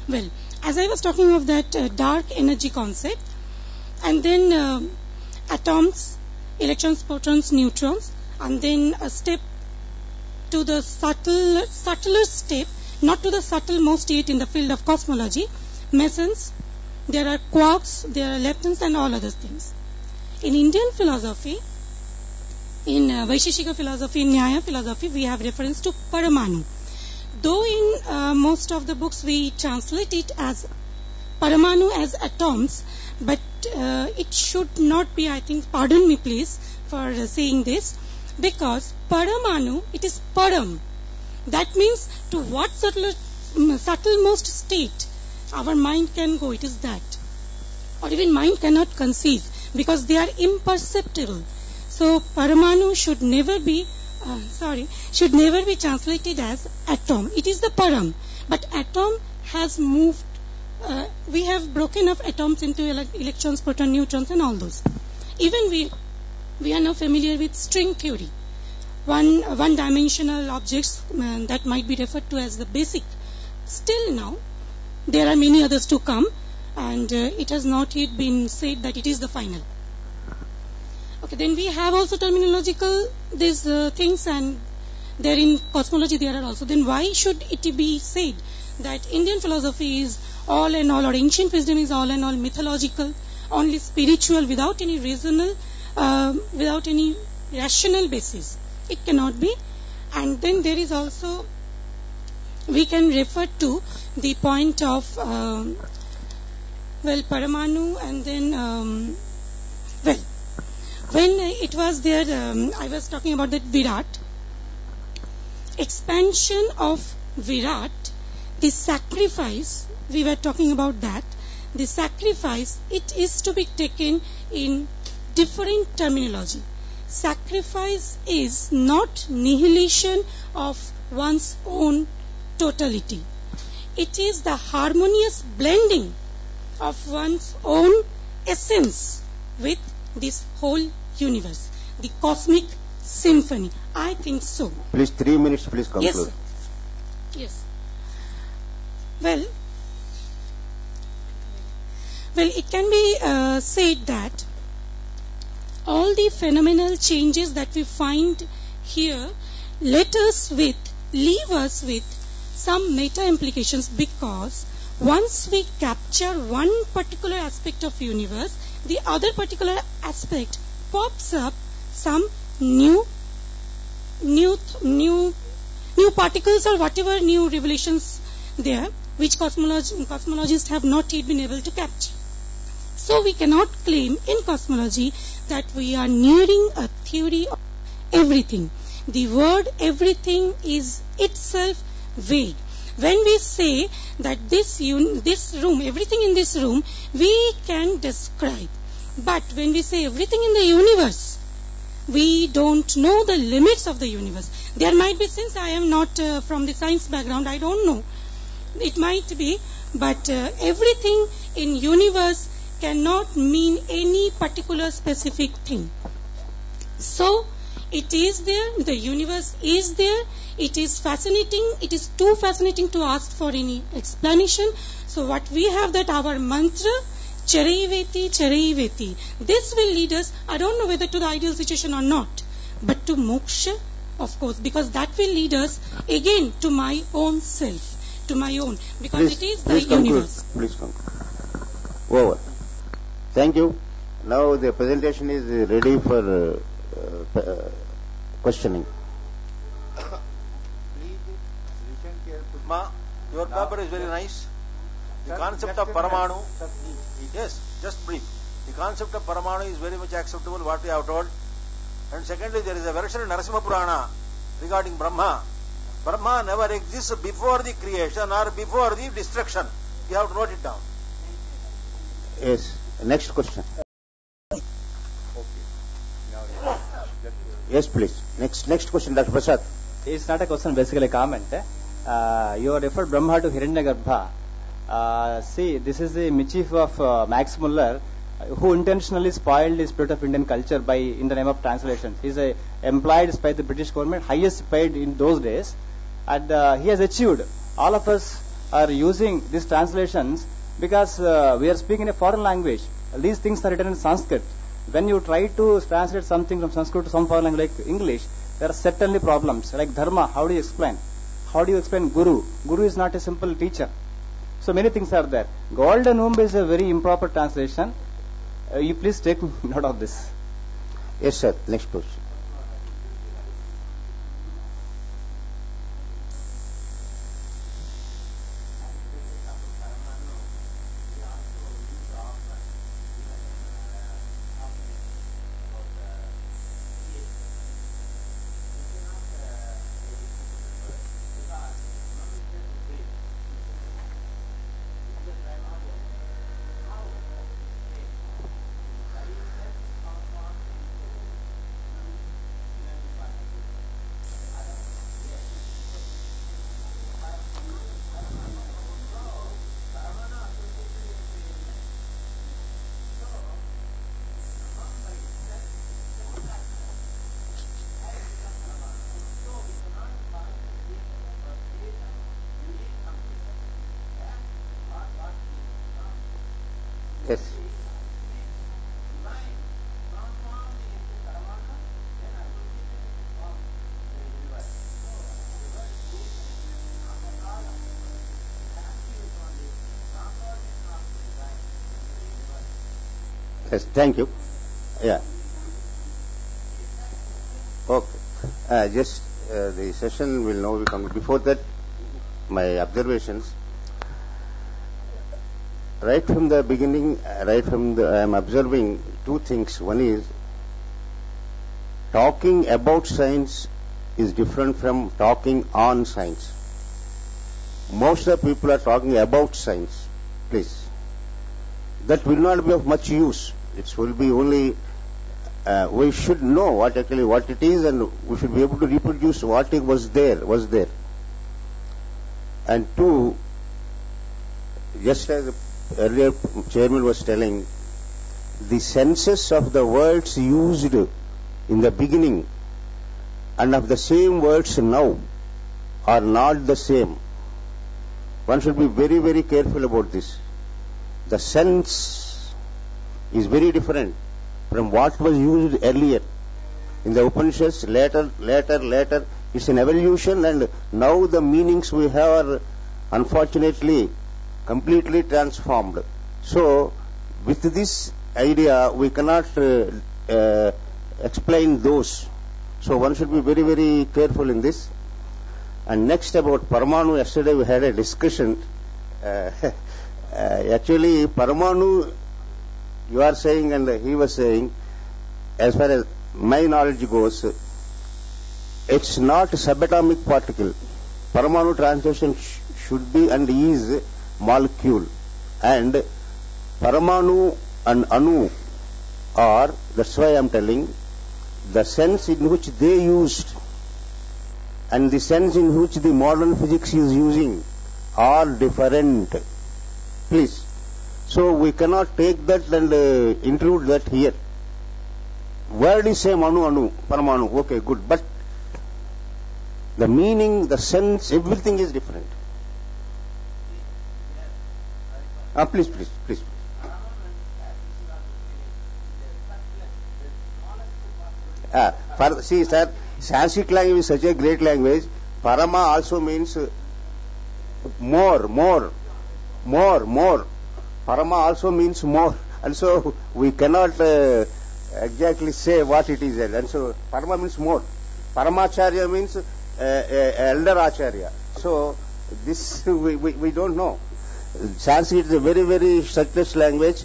P: Well, as I was talking of that dark energy concept, and then atoms, electrons, protons, neutrons, and then a step to the subtler step, not to the subtlemost yet in the field of cosmology, mesons, there are quarks, there are leptons, and all other things. In Indian philosophy, in Vaisheshika philosophy, in Nyaya philosophy, we have reference to Paramanu. Though in most of the books we translate it as Paramanu as atoms, but it should not be, I think, pardon me please for saying this, because Paramanu, it is Param. That means to what subtlemost state our mind can go, it is that. Or even mind cannot conceive, because they are imperceptible. So Paramanu should never be translated as atom. It is the Param. But atom has moved we have broken up atoms into electrons, protons, neutrons, and all those. Even we are now familiar with string theory. One-dimensional objects that might be referred to as the basic. Still now, there are many others to come, and it has not yet been said that it is the final. Okay, then we have also terminological these things, and there in cosmology there are also. Then why should it be said that Indian philosophy is all and all, or ancient wisdom is all and all mythological, only spiritual, without any without any rational basis? It cannot be. And then there is also, we can refer to the point of Paramanu, and then when it was there, I was talking about that Virat expansion of Virat, the sacrifice, we were talking about that. The sacrifice, it is to be taken in different terminology. Sacrifice is not annihilation of one's own totality. It is the harmonious blending of one's own essence with this whole universe, the cosmic symphony. I think so.
L: Please, 3 minutes, please conclude.
P: Yes, sir. Yes. Well, it can be said that all the phenomenal changes that we find here leave us with some meta implications, because once we capture one particular aspect of universe, the other particular aspect pops up some new particles or whatever new revelations there, which cosmologists have not yet been able to capture. So we cannot claim in cosmology that we are nearing a theory of everything. The word everything is itself vague. When we say that this room, everything in this room, we can describe. But when we say everything in the universe, we don't know the limits of the universe. There might be, since I am not from the science background, I don't know. It might be, but everything in universe cannot mean any particular specific thing. So, it is there, the universe is there, it is fascinating, it is too fascinating to ask for any explanation. So what we have, that our mantra, Charaiveti, Charaiveti, this will lead us, I don't know whether to the ideal situation or not, but to moksha, of course, because that will lead us again to my own self, to my own, because it is the universe.
L: Please conclude. Over. Thank you. Now the presentation is ready for questioning.
D: Your paper is very nice. The concept of Paramanu, yes, just brief. The concept of Paramanu is very much acceptable, what we have told. And secondly, there is a version in Narasimha Purana regarding Brahma. Brahma never exists before the creation or before the destruction. You have to note it down.
L: Yes. Next question. Yes, please. Next question, Dr. Prasad.
I: It's not a question, basically a comment. You referred Brahma to Hiranyagarbha. See, this is the mischief of Max Muller, who intentionally spoiled the spirit of Indian culture in the name of translation. He is employed by the British government, highest paid in those days, and he has achieved. All of us are using these translations because we are speaking a foreign language. These things are written in Sanskrit. When you try to translate something from Sanskrit to some foreign language like English, there are certainly problems. Like dharma, how do you explain? How do you explain guru? Guru is not a simple teacher. So many things are there. Golden womb is a very improper translation. You please take note of this.
L: Yes, sir. Next question. Yes. Yes, thank you. Yeah. Okay. Just the session will now be coming. Before that, my observations. Right from the beginning, I am observing two things. One is talking about science is different from talking on science. Most of the people are talking about science. Please. That will not be of much use. It will be only, we should know what it is, and we should be able to reproduce what it was there. And two, just as the earlier chairman was telling, the senses of the words used in the beginning and of the same words now are not the same. One should be very, very careful about this. The sense is very different from what was used earlier. In the Upanishads, later, it's an evolution, and now the meanings we have are unfortunately completely transformed. So, with this idea, we cannot explain those. So, one should be very, very careful in this. And next, about Paramanu, yesterday we had a discussion. Actually, Paramanu, you are saying and he was saying, as far as my knowledge goes, it's not a subatomic particle. Paramanu translation should be and is molecule. And Paramanu and Anu are, that's why I am telling, the sense in which they used and the sense in which the modern physics is using are different. Please. So we cannot take that and include that here. Word is same, Anu, Paramanu, okay, good, but the meaning, the sense, everything is different. Please. See, sir, Sanskrit language is such a great language. Parama also means more. Parama also means more, and so we cannot exactly say what it is. And so Parama means more. Paramacharya means elder Acharya. So this we don't know. Sanskrit is a very, very structured language.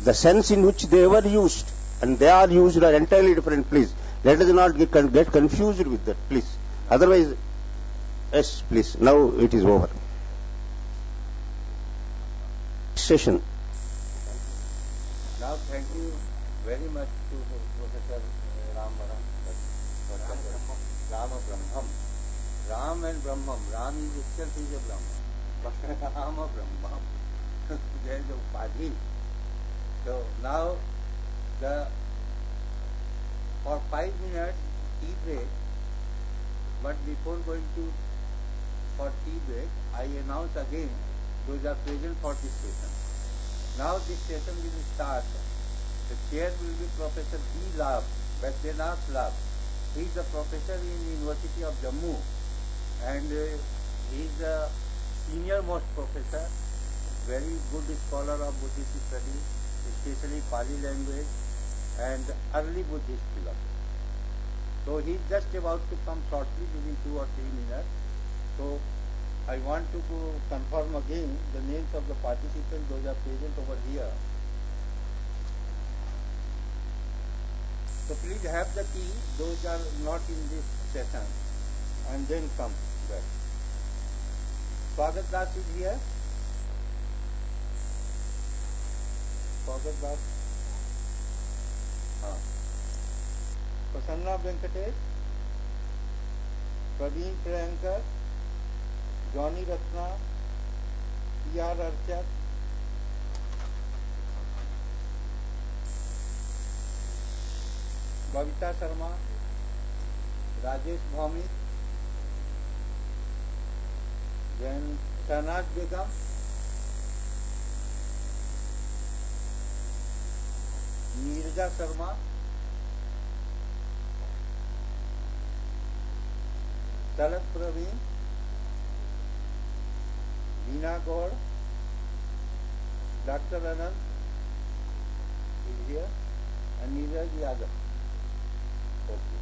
L: The sense in which they were used and they are used are entirely different. Please, let us not get confused with that, please. Otherwise, yes, please. Now it is over. Session.
B: Now, thank you very much to Professor Rama Brahmam. Ram and Brahmam. Ram is itself is a Brahman. Rama Brahmam. There is a Upadhi. So now, for 5 minutes tea break, but before going for tea break, I announce again those are present for this session. Now this session will start. The chair will be Professor B. Lab, Baidyanath Lab. He is a professor in University of Jammu, and he is a senior most professor, very good scholar of Buddhist studies, especially Pali language and early Buddhist philosophy. So he is just about to come shortly within 2 or 3 minutes. So I want to confirm again the names of the participants, those are present over here. So please have the key, those are not in this session, and then come back. Swagat Das is here. Swagat Das. Prasanna Venkatesh, Praveen Priyankar, Johnny Ratna, P.R. Archat, Bhavita Sharma, Rajesh Bhaumik, then Shahnaz Begum, Teja Sharma, Tarak Praveen, Meena Gaur, Dr. Anand is here, and Neeraj Yadav. Okay.